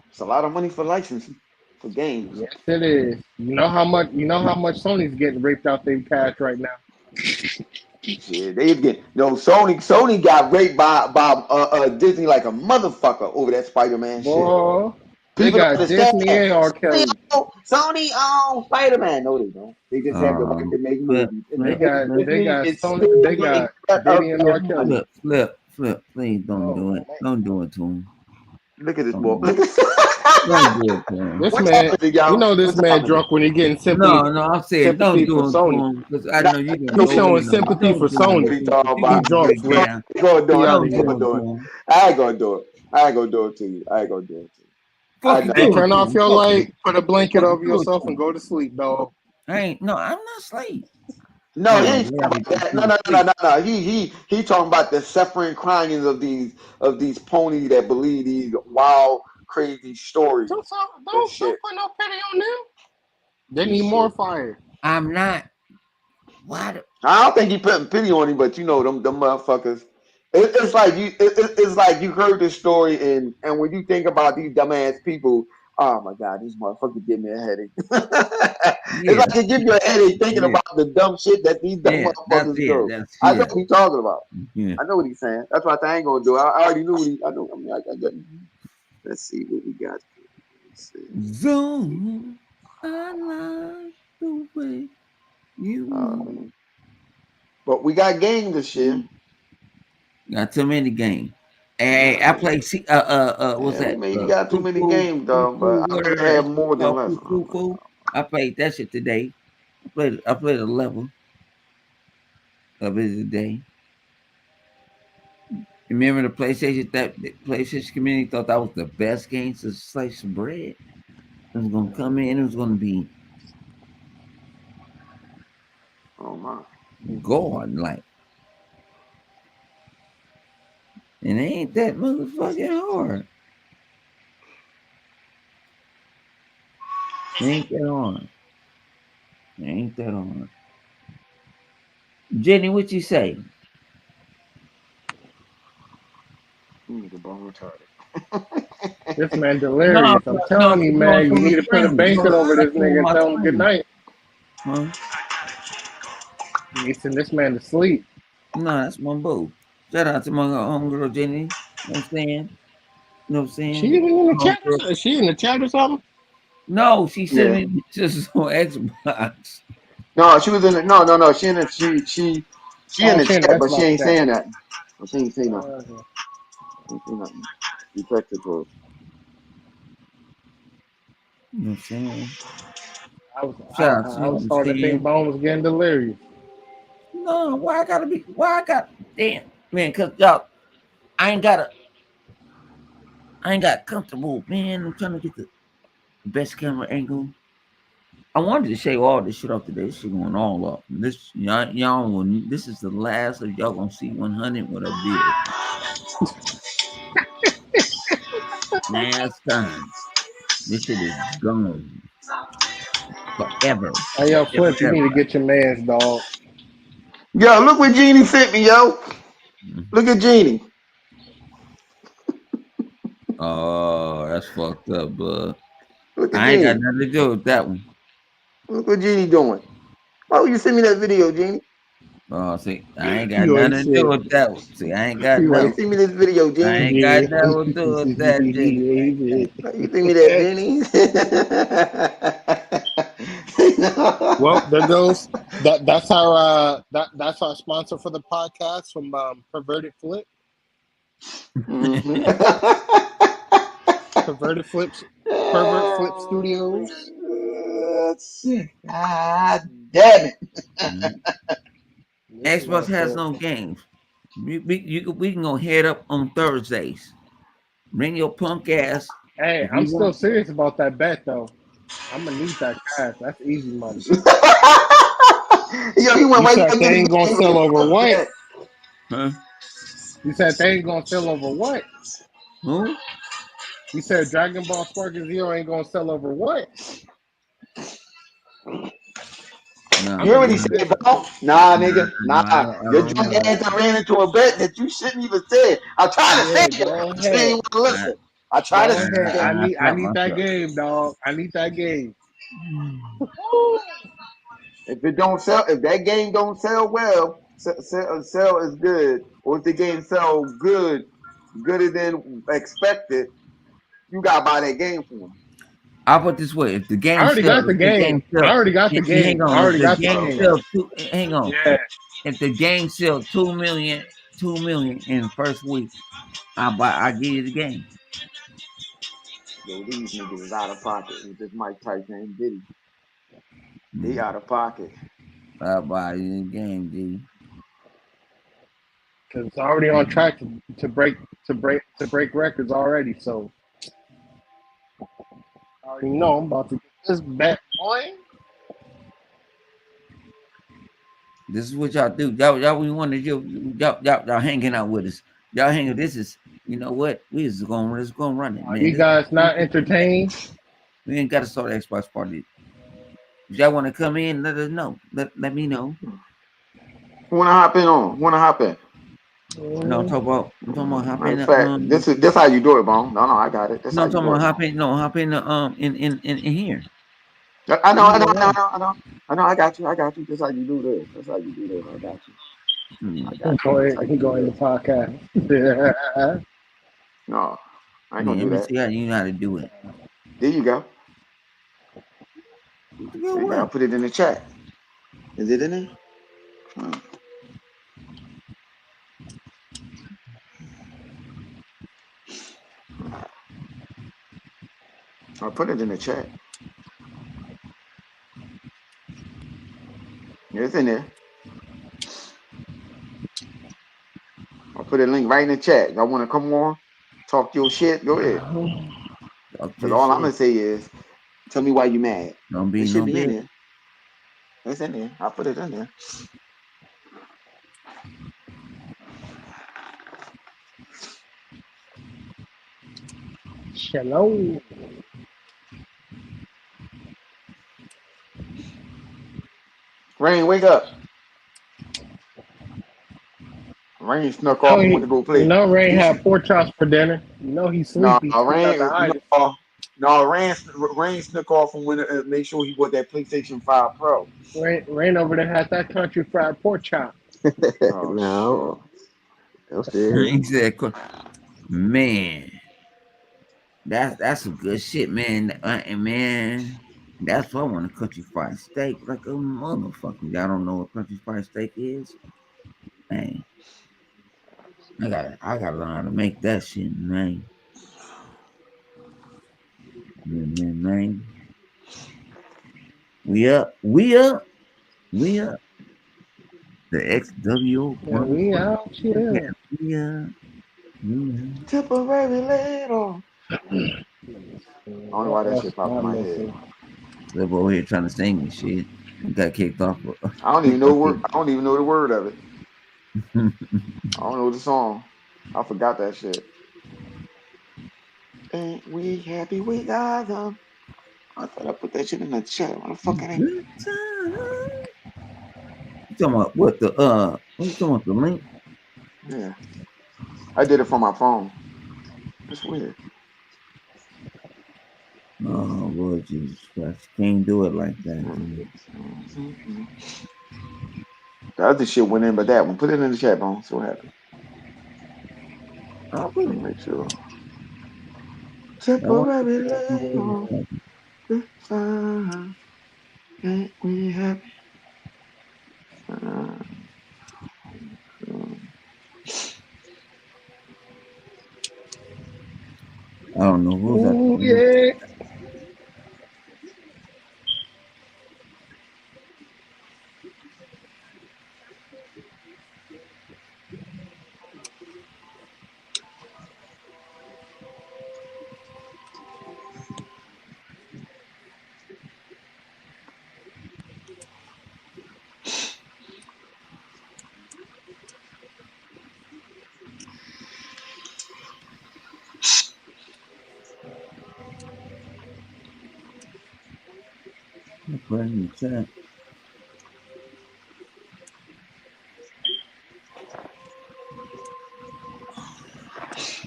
It's a lot of money for licensing for games. Yes, it is. You know how much. You know how much Sony's getting raped out their cash right now. Shit, they get no Sony got raped by Disney like a motherfucker over that Spider-Man shit. Boy, they People don't got understand Disney that. and R. Kelly. Sony owns Spider-Man. No, they don't. They just have the right Um, to make flip, movies. And flip, flip, They Disney got is Sony. still They getting got cut of Diddy and that R. Kelly. money. Flip, please don't Oh do it. man, Don't do it to him. Look at this Don't boy. do Look it. at Don't do it to him. this what man, time is it, y'all? this What man time is it? drunk when he getting No, I'm saying don't sympathy for do it to Sony. him because I Nah, know you're I gonna know He's what go showing in on him. sympathy Don't for do it he Sony. to him talking because you're He about. gonna drunk, break Flip. down. I ain't gonna do He it. out I of ain't Don't here. gonna do it do to it. him. I ain't gonna do it. I ain't gonna do it to you. I ain't gonna do it to you. I Fucking know. Hey, do it turn to off him. your Fuck him. light, put a blanket Fucking over do it yourself, to and him. go to sleep, dog. I ain't no, I'm not asleep. No, he Oh, ain't yeah, talking we about put that. you No, to no, no, sleep. no, no. He talking about the suffering cryings of these ponies that believe these wild, crazy stories and shit. Don't put no pity on them. They And need more shit. fire. I'm not. Why? I don't think he putting pity on him, but you know them motherfuckers. It's like it's like you heard this story and when you think about these dumbass people, oh my god, this motherfucker give me a headache. It's Yeah, like it give you a headache thinking yeah, about the dumb shit that these dumb yeah. That's motherfuckers it. do. That's I know yeah, what he's talking about. yeah. I know what he's saying. That's why I ain't gonna do it. I already knew what he. I know. I mean, I got. Let's see what we got. Let's see. Zoom. I like the way you move. Um, but we got games this year. Got too many games. Hey, I Uh, played. What's yeah, we that? maybe got too many Fufu, games, though. But Fufu, I'd whatever rather that have shit more than called, less. Fufu. I played that shit today. I played a level of it today. Remember the PlayStation? That the PlayStation community thought that was the best game since slice of bread. It was gonna come in. It was gonna be Oh my. God like, and it ain't that motherfucking hard. It ain't that hard. It ain't that hard. Jenny, what you say? Nigga bone retarded. This man No, delirious. I'm no, telling you, you on man, you some need to put a screen. You blanket over this on nigga and my tell him good screen. night. Huh? You send this man to sleep. No, that's my boo. Shout out to my homegirl Jenny. You know what I'm saying? You know what I'm She saying? even in the chat or Homegirl. something? Is she in the chat or something? No, she sent Yeah. me pictures on Xbox. No, she was in the. No, no, no. She in the. She in Oh, the she in the chat, but she Xbox ain't chat. saying that. She ain't saying nothing. Uh, She ain't saying nothing. She texted her. You know what I'm saying? I was Shout out to I you. was I'm starting to think saying. Bone was getting delirious. No, why I gotta be? Why I got? Damn, man, cause y'all, I ain't got a, I ain't got comfortable, man. I'm trying to get the best camera angle. I wanted to show all this shit off today. This shit going all up. This y'all will. This is the last of y'all gonna see 100 with a beard. Last time. This shit is gone forever, Hey, yo, forever, Flip, you need to ever. get your man's dog. Yo, look what Jeannie sent me, yo. Look at Jeannie. Oh, that's fucked up, bud. Look at I ain't got Jeannie. nothing to do with that one. Look what Jeannie doing. Why would you send me that video, Jeannie? Oh, see, I ain't got You nothing ain't to do shit. with that one. See, I ain't got You Why you ain't. nothing. send me this video, I Jeannie? ain't got Yeah. nothing to do with that, Jenny. I ain't got it. Why you send me that, Jeannie? Well, there goes that's our that's our sponsor for the podcast from Perverted Flip. Mhm. Perverted Flips Pervert Flip Studios. God damn it. Mhm. This Xbox has motherfucker. no games. We can go head up on Thursdays. Bring your punk ass Hey, if I'm you still want. serious about that bet though. I'm gonna need that cash. That's easy money. Yo, he went You right said back to they the ain't gonna game. sell over what? Huh? You said they ain't gonna sell over what? Who? You said Dragon Ball Sparking Zero ain't gonna sell over what? No, You I'm gonna already no, need said, this. bro. Nah, no, nigga. no, Nah. I Your don't drunk know. ass done ran into a bet that you shouldn't even say. I'm trying to say Yeah, it. go You still ahead. ain't want to I, listen. I try to Go say ahead. it. I I stopped need that myself. game, dog. I need that game. If it don't sell, if that game don't sell well, sell is good. Or if the game sell good, gooder than expected, you gotta buy that game for them. I'll put it this way: I already got the if the game game. I sell, already got the hang game. I on, if already the got the game Oh, game. okay. sell two, hang on, Yeah. if the game sell 2 million 2 million in the first week. I give you the game. Yo, these niggas is out of pocket with this Mike Tyson and Diddy. They Mm. out of pocket. I buy you the game, G. Because it's already on track to break records already. So I already know I'm about to get this bet, boy. This is what y'all do. Y'all we want to do. Y'all hanging out with us. Y'all hanging. This is you know what? We just gonna run it, Are man. you guys not entertained? We ain't got to start an Xbox party. If y'all want to come in, let us know. Let me know. Who wanna hop in on? Who wanna hop in? No, I'm talking about hop Matter in of the fact, this how you do it, Bone. No, I got it. This no, how I'm you talking do about it, Bone. hop in the in here. I know, I know, Either I know, way. I know, I know. I got you. I got you. This how you do this. This how you do this. I got you. I Mm. got you. This how He you do going the this. podcast. No, I ain't Yeah, gonna let do me that. see how you know how to do it. There you go. Go There you go. I what? put it in the chat. Is it in there? Hmm. I put it in the chat. Yeah, it's in there. I put a link right in the chat. Y'all want to come on, talk your shit? Go ahead. Talk Cause your all I'm shit. gonna say is, tell me why you mad. Don't It be should no be in bitch. there. It's in there. I put it in there. Shalom. Rain, wake up. Rain snuck No, off and went to go play. Ray He had should. pork chops for dinner. He's No, sleepy. He got the Rain. itis. No, Rain snuck off and went to make sure he bought that PlayStation 5 Pro. Rain over there had that country fried pork chop. Oh shit. No, I'm still here. He said, man, that's some good shit, man. And man, that's what I want a country fried steak, like a motherfucker. Y'all don't know what country fried steak is? Man, I gotta learn how to make that shit, man. Man. We up. The XWO Yeah, we motherfucker. out here. We up. We up. Temporary later. I don't know why What that else shit am popped I in my head. missing? Live over here trying to sing and shit. We got kicked off. I don't even We know got the word. kicked. I don't even know the word of it. I don't know the song. I forgot that shit. Ain't we happy we got them? I thought I put that shit in the chat. What the fuck it ain't? Good time. You talking about what the what you talking about the link? Yeah, I did it from my phone. That's weird. Oh Lord Jesus Christ. You can't do it like that, Mm, dude. mm. The other shit went in, but that one. Put it in the chat, bone. See what happened. I'll put Let it. me make sure. I want to Temporary put it later. This time. Ain't we happy? Uh, I don't know who's that. Ooh, yeah. Put it in the chat.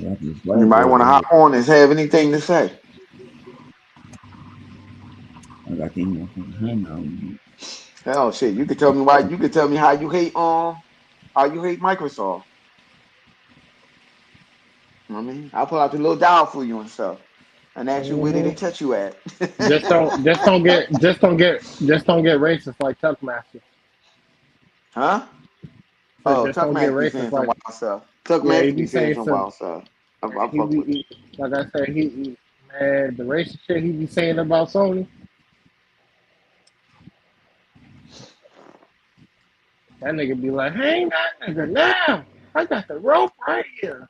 Got this you white might boy want to right hop here. on and have anything to say. I got these motherfuckers hang on. Hell, shit. You could tell me why. You could tell me how you hate Microsoft. You know what I mean, I'll pull out the little dial for you and stuff, and ask you where did hmm they touch you at. just don't get racist like Tuckmaster. Huh? So Oh, just Tuck don't get Mask be racist saying some like wild stuff. Tuck yeah, he Mask be be saying saying some some wild stuff. I he fuck be with him. like I said, man, the racist shit he be saying about Sony, that nigga be like, hang that nigga now. I got the rope right here.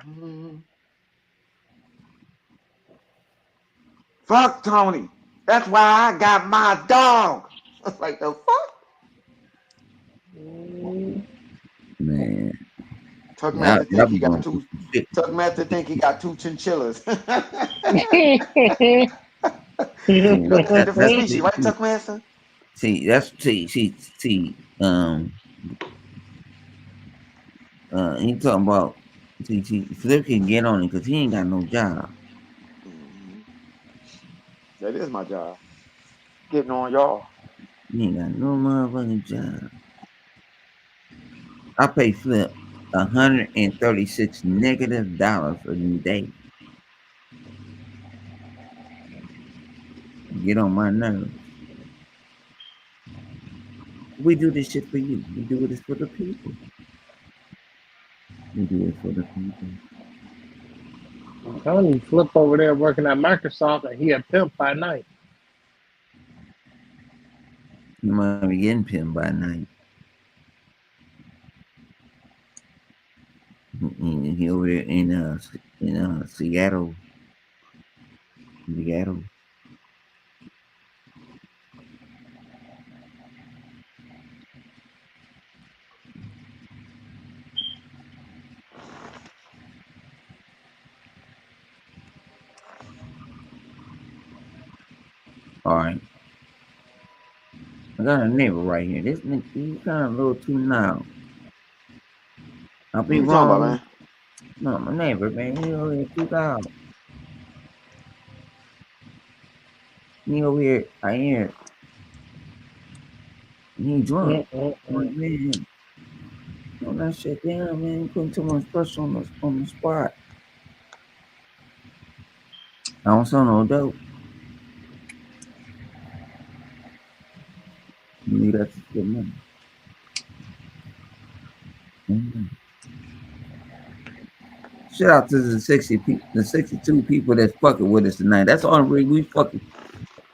Hmm. Fuck Tony. That's why I got my dog. Like the fuck? Mm. Man, Tuck y'all, Master y'all think he be got going through two. some shit. Tuck Master think he got two chinchillas. See, You're a different that's species, right, Tuck Master? see, that's he talking about Flip can get on it because he ain't got no job. Hmm. That is my job. Getting on y'all. He ain't got no motherfucking job. I pay Flip $136 a day. Get on my nerves. We do this shit for you. We do this for the people. We do it for the people. Tony Flip over there working at Microsoft and he a pimp by night. You might be getting pinned by night. He over there in Seattle. Seattle. All right. I got a neighbor right here. This nigga, he's kind of a little too loud. I'll Who be you talking about, wrong. man? No, my neighbor, man. He over here too loud. He over here. I hear. He drunk. I'm like, Mm-mm-mm. man, tone that shit down, man. You putting too much pressure on the spot. I don't sell no dope. You need that to get money. Mhm. Shout out to the 60 people, the 62 people that's fucking with us tonight. That's all we fucking.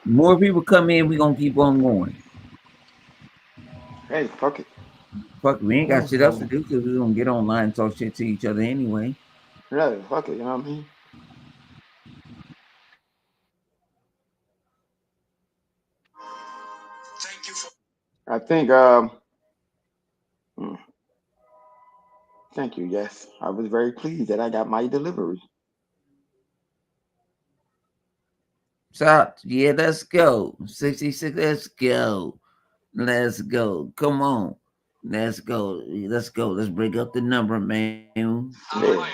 More people come in, we gonna keep on going. Hey, fuck it. Fuck, we ain't got shit else to Mhm. do because we gonna get online and talk shit to each other anyway. Yeah, fuck it. You know what I mean? I think. Hmm, thank you. Yes, I was very pleased that I got my delivery. So yeah, let's go. 66, let's go. Let's go. Come on. Let's go. Let's go. Let's break up the number, man. Yeah.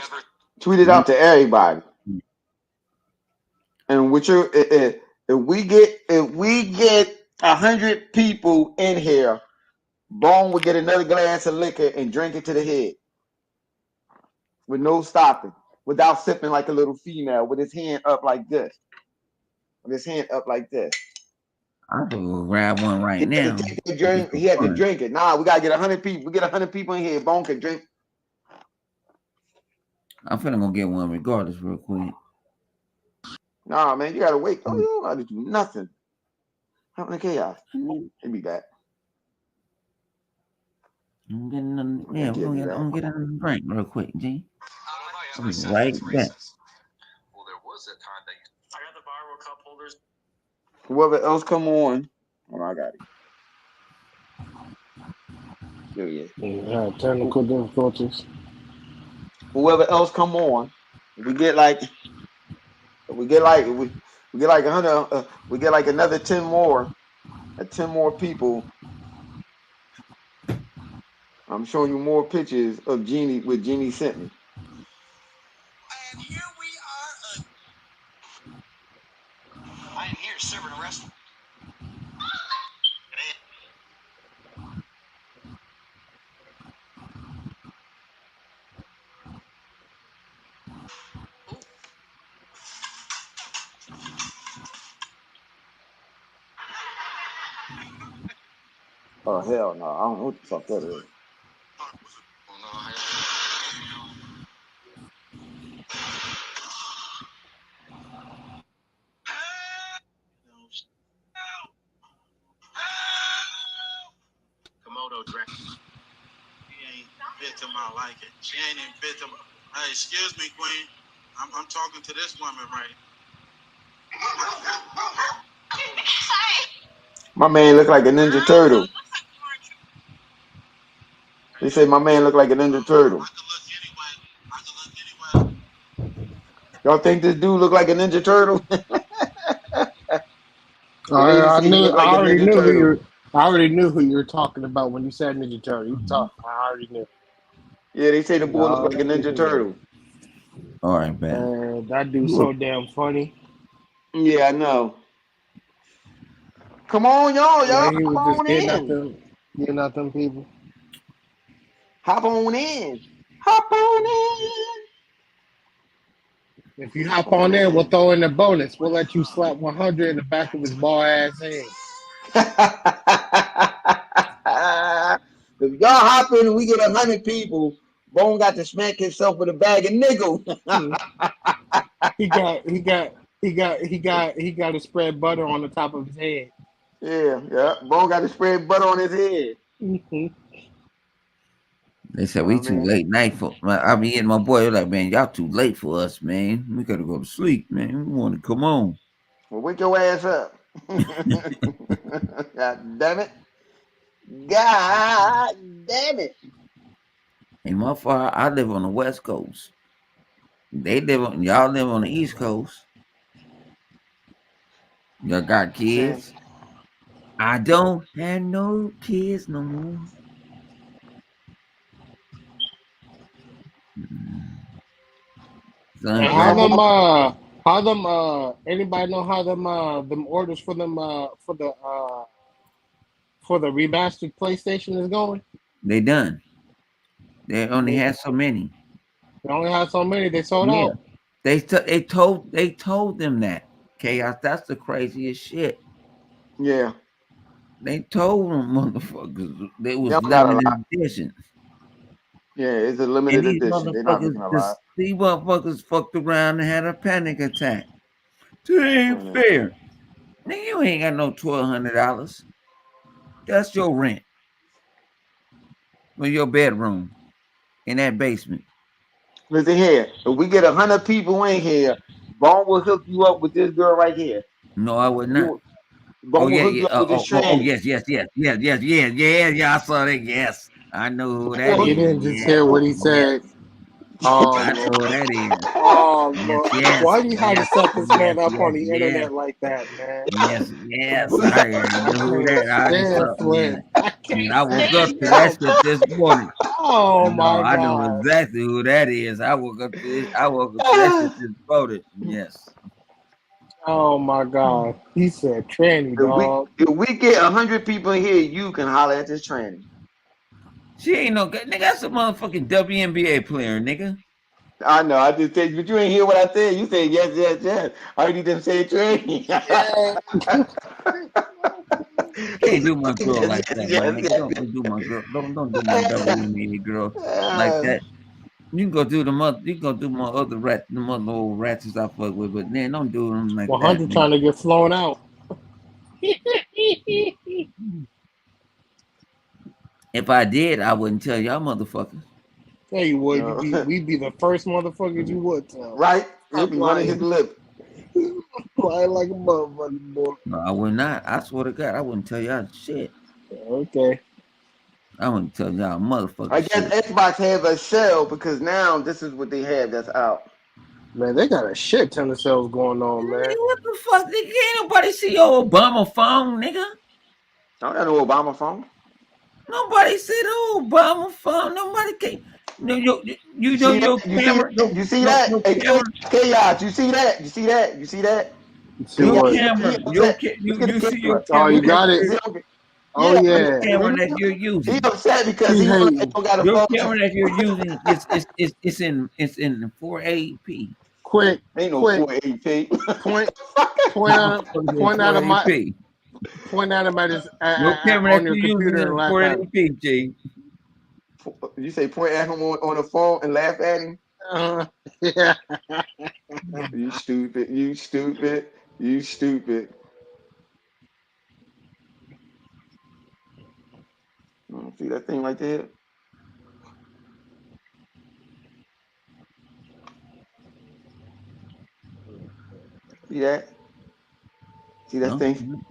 Tweet it We out to everybody. And with your, if we get 100 people in here, Bone will get another glass of liquor and drink it to the head with no stopping, without sipping like a little female, with his hand up like this, with his hand up like this. I'm gonna go grab one right He had to now. take the Just drink. for He had to fun. drink it. Nah, we gotta get 100 people. We get 100 people in here. Bone can drink. I'm finna go get one regardless, real quick. Nah, man, you gotta wait. Oh, you don't gotta do nothing. Having a chaos. He'll be back. I'm getting another, I yeah, think he'll be back. I'm gonna get another drink real quick, G. I'll be right back. Whoever else come on. Oh, I got it. There he is. Yeah, technical difficulties. Whoever else come on. If we get like, we get like 100. We get like another 10 more. 10 more people. I'm showing you more pictures of Jeannie with Jeannie sent me. Oh hell no! I don't know what the fuck that is. My man look like a Ninja Turtle. They say my man look like a Ninja Turtle. Y'all think this dude look like a Ninja Turtle? The lady I said he knew. looked like a Ninja Turtle. I already knew who you were talking about when you said Ninja Turtle. You talk. I already knew. Yeah, they say the I boy look like a already Ninja knew. Turtle. All right, man. That dude's so damn funny. Yeah, I know. Come on, y'all When he hop was just on in. getting at them people. Hop on in. Hop on If you hop in. on there, we'll Man. throw in the bonus. We'll let you slap 100 in the back of his ball ass head. If y'all hop in and we get 100 people, Bone got to smack himself with a bag of nickel. Hmm. He got he got he got to spread butter on the top of his head. Yeah, yeah. Bone got to spread butter on his head. Hmm. They said we Oh too man. late night for. I mean, and my boy was like, man, y'all too late for us, man. We gotta go to sleep, man. We want to come on. Well, wake your ass up. God damn it. God damn it. And my father, I live on the West Coast. Y'all live on the East Coast. Y'all got Man. kids. I don't have no kids no more. Mm. And Son, Yeah, my boy. how them anybody know how them orders for the remastered PlayStation is going? they done. They only They had so many. they only have so many. They sold Yeah, out. they told them that chaos. That's the craziest shit. Yeah. They told them motherfuckers they They was don't got a limited lot. edition, Yeah, it's a and limited these edition. They're not motherfuckers making a lot. just these motherfuckers fucked around and had a panic attack. It ain't Man. fair. Nigga, you ain't got no $1,200. That's your rent for your bedroom in that basement. Listen here. If we get 100 people in here, Bone will hook you up with this girl right here. No, I would not. You Oh Bone will yeah, hook yeah. you up with this tranny. Yes, yes, yes, yes, yes, yes, yeah, yeah. I saw that. Yes, I know who Bone that will hook You is. didn't just Yes, hear what he yes, said. Oh I know who Lord. that is. Oh Yes, Lord. yes, Why do you have to yes, set this yes, man up yes, on the yes, internet like that, man? yes, yes. you. I already know I who can't that. I already stand saw. Yeah, Flint. I man. can't I woke up stand to that him. shit this morning. Oh No, my I know God. exactly who that is. I woke up to it. I woke up to that shit this morning. Yes. Oh my God. He said tranny if we dog. if we get 100 people in here, you can holler at this tranny. She ain't no good. Nigga, that's a motherfucking WNBA player, nigga. I know. I just said, but you ain't hear what I said. You said yes, yes, yes. I already done said tranny. Yeah. You can't do my girl yes, like that, yes, my yes, nigga. yes. Don't do my girl. Don't do my WNBA girl like Uh, that. You can go do the mother. You can go do my other rat, the mother old rats I fuck with, but man, don't do them like that, 100 man. trying to get flown out. If I did, I wouldn't tell y'all motherfuckers. Yeah, you would. no. We'd be the first motherfuckers you would tell. Right? He'll Stop be running his lying. lip. Lying like a motherfucker, boy. No, I would not. I swear to God, I wouldn't tell y'all shit. Okay. I wouldn't tell y'all motherfucking I guess shit. Xbox have a sale because now this is what they have that's out. Man, they got a shit ton of sales going on, man. Nigga, what the fuck? Nigga, ain't nobody see your Obama phone, nigga. I don't got no Obama phone. Nobody see the Obama phone. Nobody can. No, you You know see your that? You see camera. that? You see No, that? your Hey, camera. Chaos, you see that? You see that? You see that? You see Your Chaos, what? look, he camera. upset. Look at You the see your camera. Oh, camera you Look at that got it? you're he don't, Oh, yeah, your yeah. camera that remember? you're He using. upset because He he hating. don't got a Your phone. camera that you're using it's in 480p. Quick, Ain't no quick. 480p. Point, Motherfuckers in point out of my, 480p. Point at him at his No camera on that your you using computer is and a laugh at him. 480p, G. You say point at him on the phone and laugh at him? Yeah. You stupid. You stupid. You stupid. See that thing right there? See that? See that No. thing?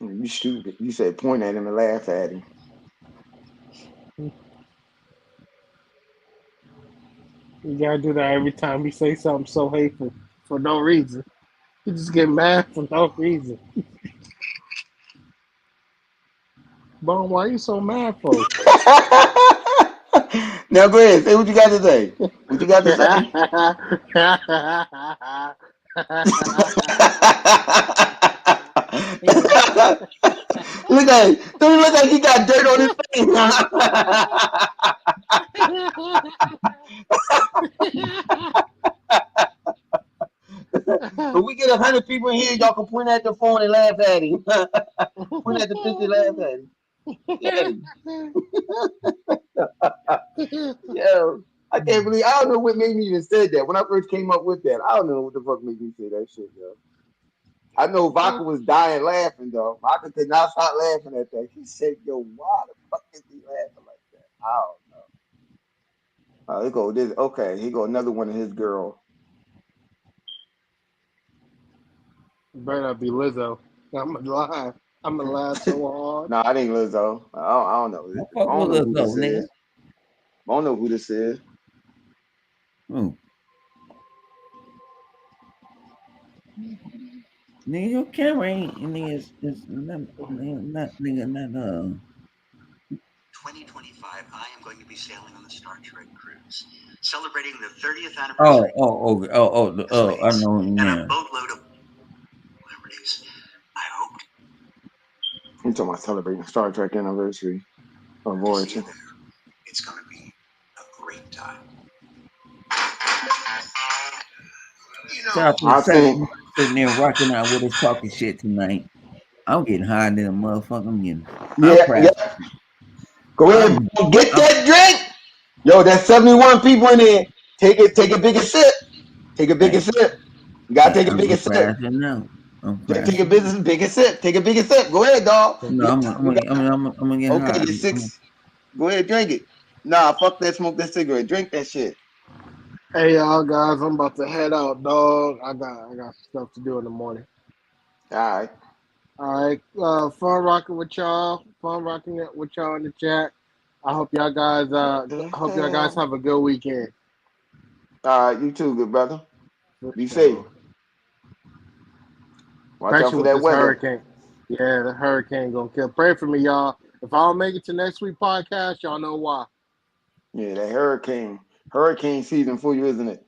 You stupid. You said point at him and laugh at him. You gotta do that every time we say something so hateful for no reason. You just get mad for no reason. Bon, why you so mad for? Now go ahead. Say what you got to say. What you got to say? Look at him. Don't it look like he got dirt on his face? If we get 100 people in here, y'all can point at the phone and laugh at him. Point at the picture and laugh at him. Yeah. Yo, I can't believe. I don't know what made me even say that when I first came up with that. I don't know what the fuck made me say that shit, yo. I know Vodka was dying laughing though. Vodka could not stop laughing at that. He said, "Yo, why the fuck is he laughing like that?" I don't know. He go this. Okay, he go another one of his girl. Better not be Lizzo. I'm gonna lie. I'm gonna laugh so hard. No, I think Lizzo. I don't know. I I fuck don't with know us who though, this nigga. is. I don't know who this is. Hmm. Nigga, your camera ain't nigga is not nigga not 2025, I am going to be sailing on the Star Trek cruise, celebrating the 30th Oh, anniversary I slates know and a now. boatload of celebrities. I hope I'm talking about celebrating Star Trek anniversary of to see you Voyager. there. It's going to be a great time. You Shout out know, to the I think. seven sitting there rocking out with us talking shit tonight. I'm getting high than a motherfucker. I'm Yeah, proud. yeah. Go ahead, I'm bro. Get I'm that drink. Yo, that's 71 people in there. Take it. Take a bigger sip. Take a bigger hey, sip. You gotta take a bigger I'm sip. crashing now. I'm Take a crashing. bigger sip. Take a bigger sip. Go ahead, dog. No, I'm gonna get Okay, high. the six. Go ahead, drink it. Nah, fuck that. Smoke that cigarette. Drink that shit. Hey y'all guys, I'm about to head out, dog. I got stuff to do in the morning. All right. All right, fun rocking with y'all. Fun rocking it with y'all in the chat. I hope y'all guys What the hope y'all guys hell? have a good weekend. All right, you too, good brother. For Be safe. sure. Watch out Especially for with that this weather. hurricane. Yeah, the hurricane gonna kill. Pray for me, y'all. If I don't make it to next week podcast, y'all know why. Yeah, that hurricane season for you, isn't it?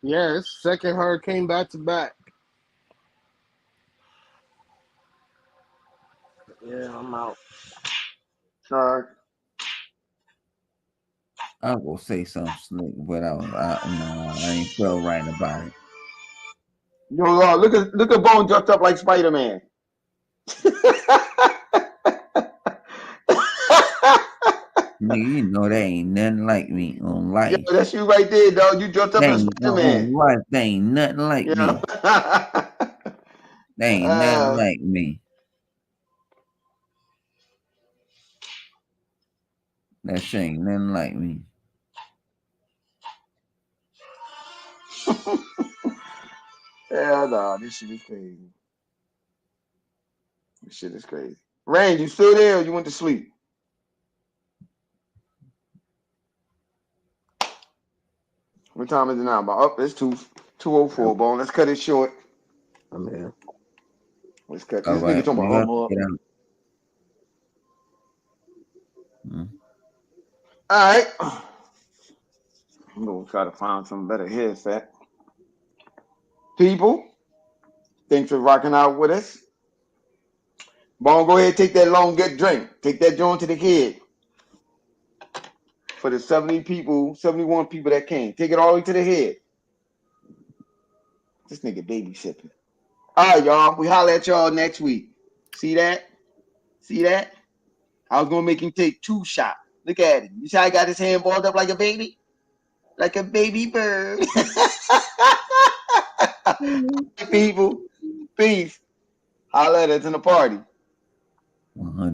Yeah, it's second hurricane back to back. Yeah, I'm out. All right. I will say something slick, but I ain't feel right about it. Yo, look at Bone dressed up like Spider Man. Nigga, you know they ain't nothing like me on Yo, life. that's you right there, dog. You dressed up They as ain't Spider Man. on life. They ain't nothing like Yeah. me. They ain't nothing like me. That shit ain't nothing like me. Hell no, this shit is crazy. This shit is crazy. Rain, you still there or you went to sleep? What time is it now? About up, it's 2:04, Bone. Let's cut it short. I'm here. Let's cut All this nigga right, talking we about got I'm up. to get out. Mm. All right. I'm gonna try to find some better headset. People, thanks for rocking out with us. Bone, go ahead, take that long good drink. Take that joint to the head for the 70 people, 71 people that came. Take it all the way to the head. This nigga baby sipping. All right, y'all. We holler at y'all next week. See that? See that? I was gonna make him take 2 shots. Look at him. You see how he got his hand balled up like a baby? Like a baby bird. People, peace. Holler at us in the party. 100.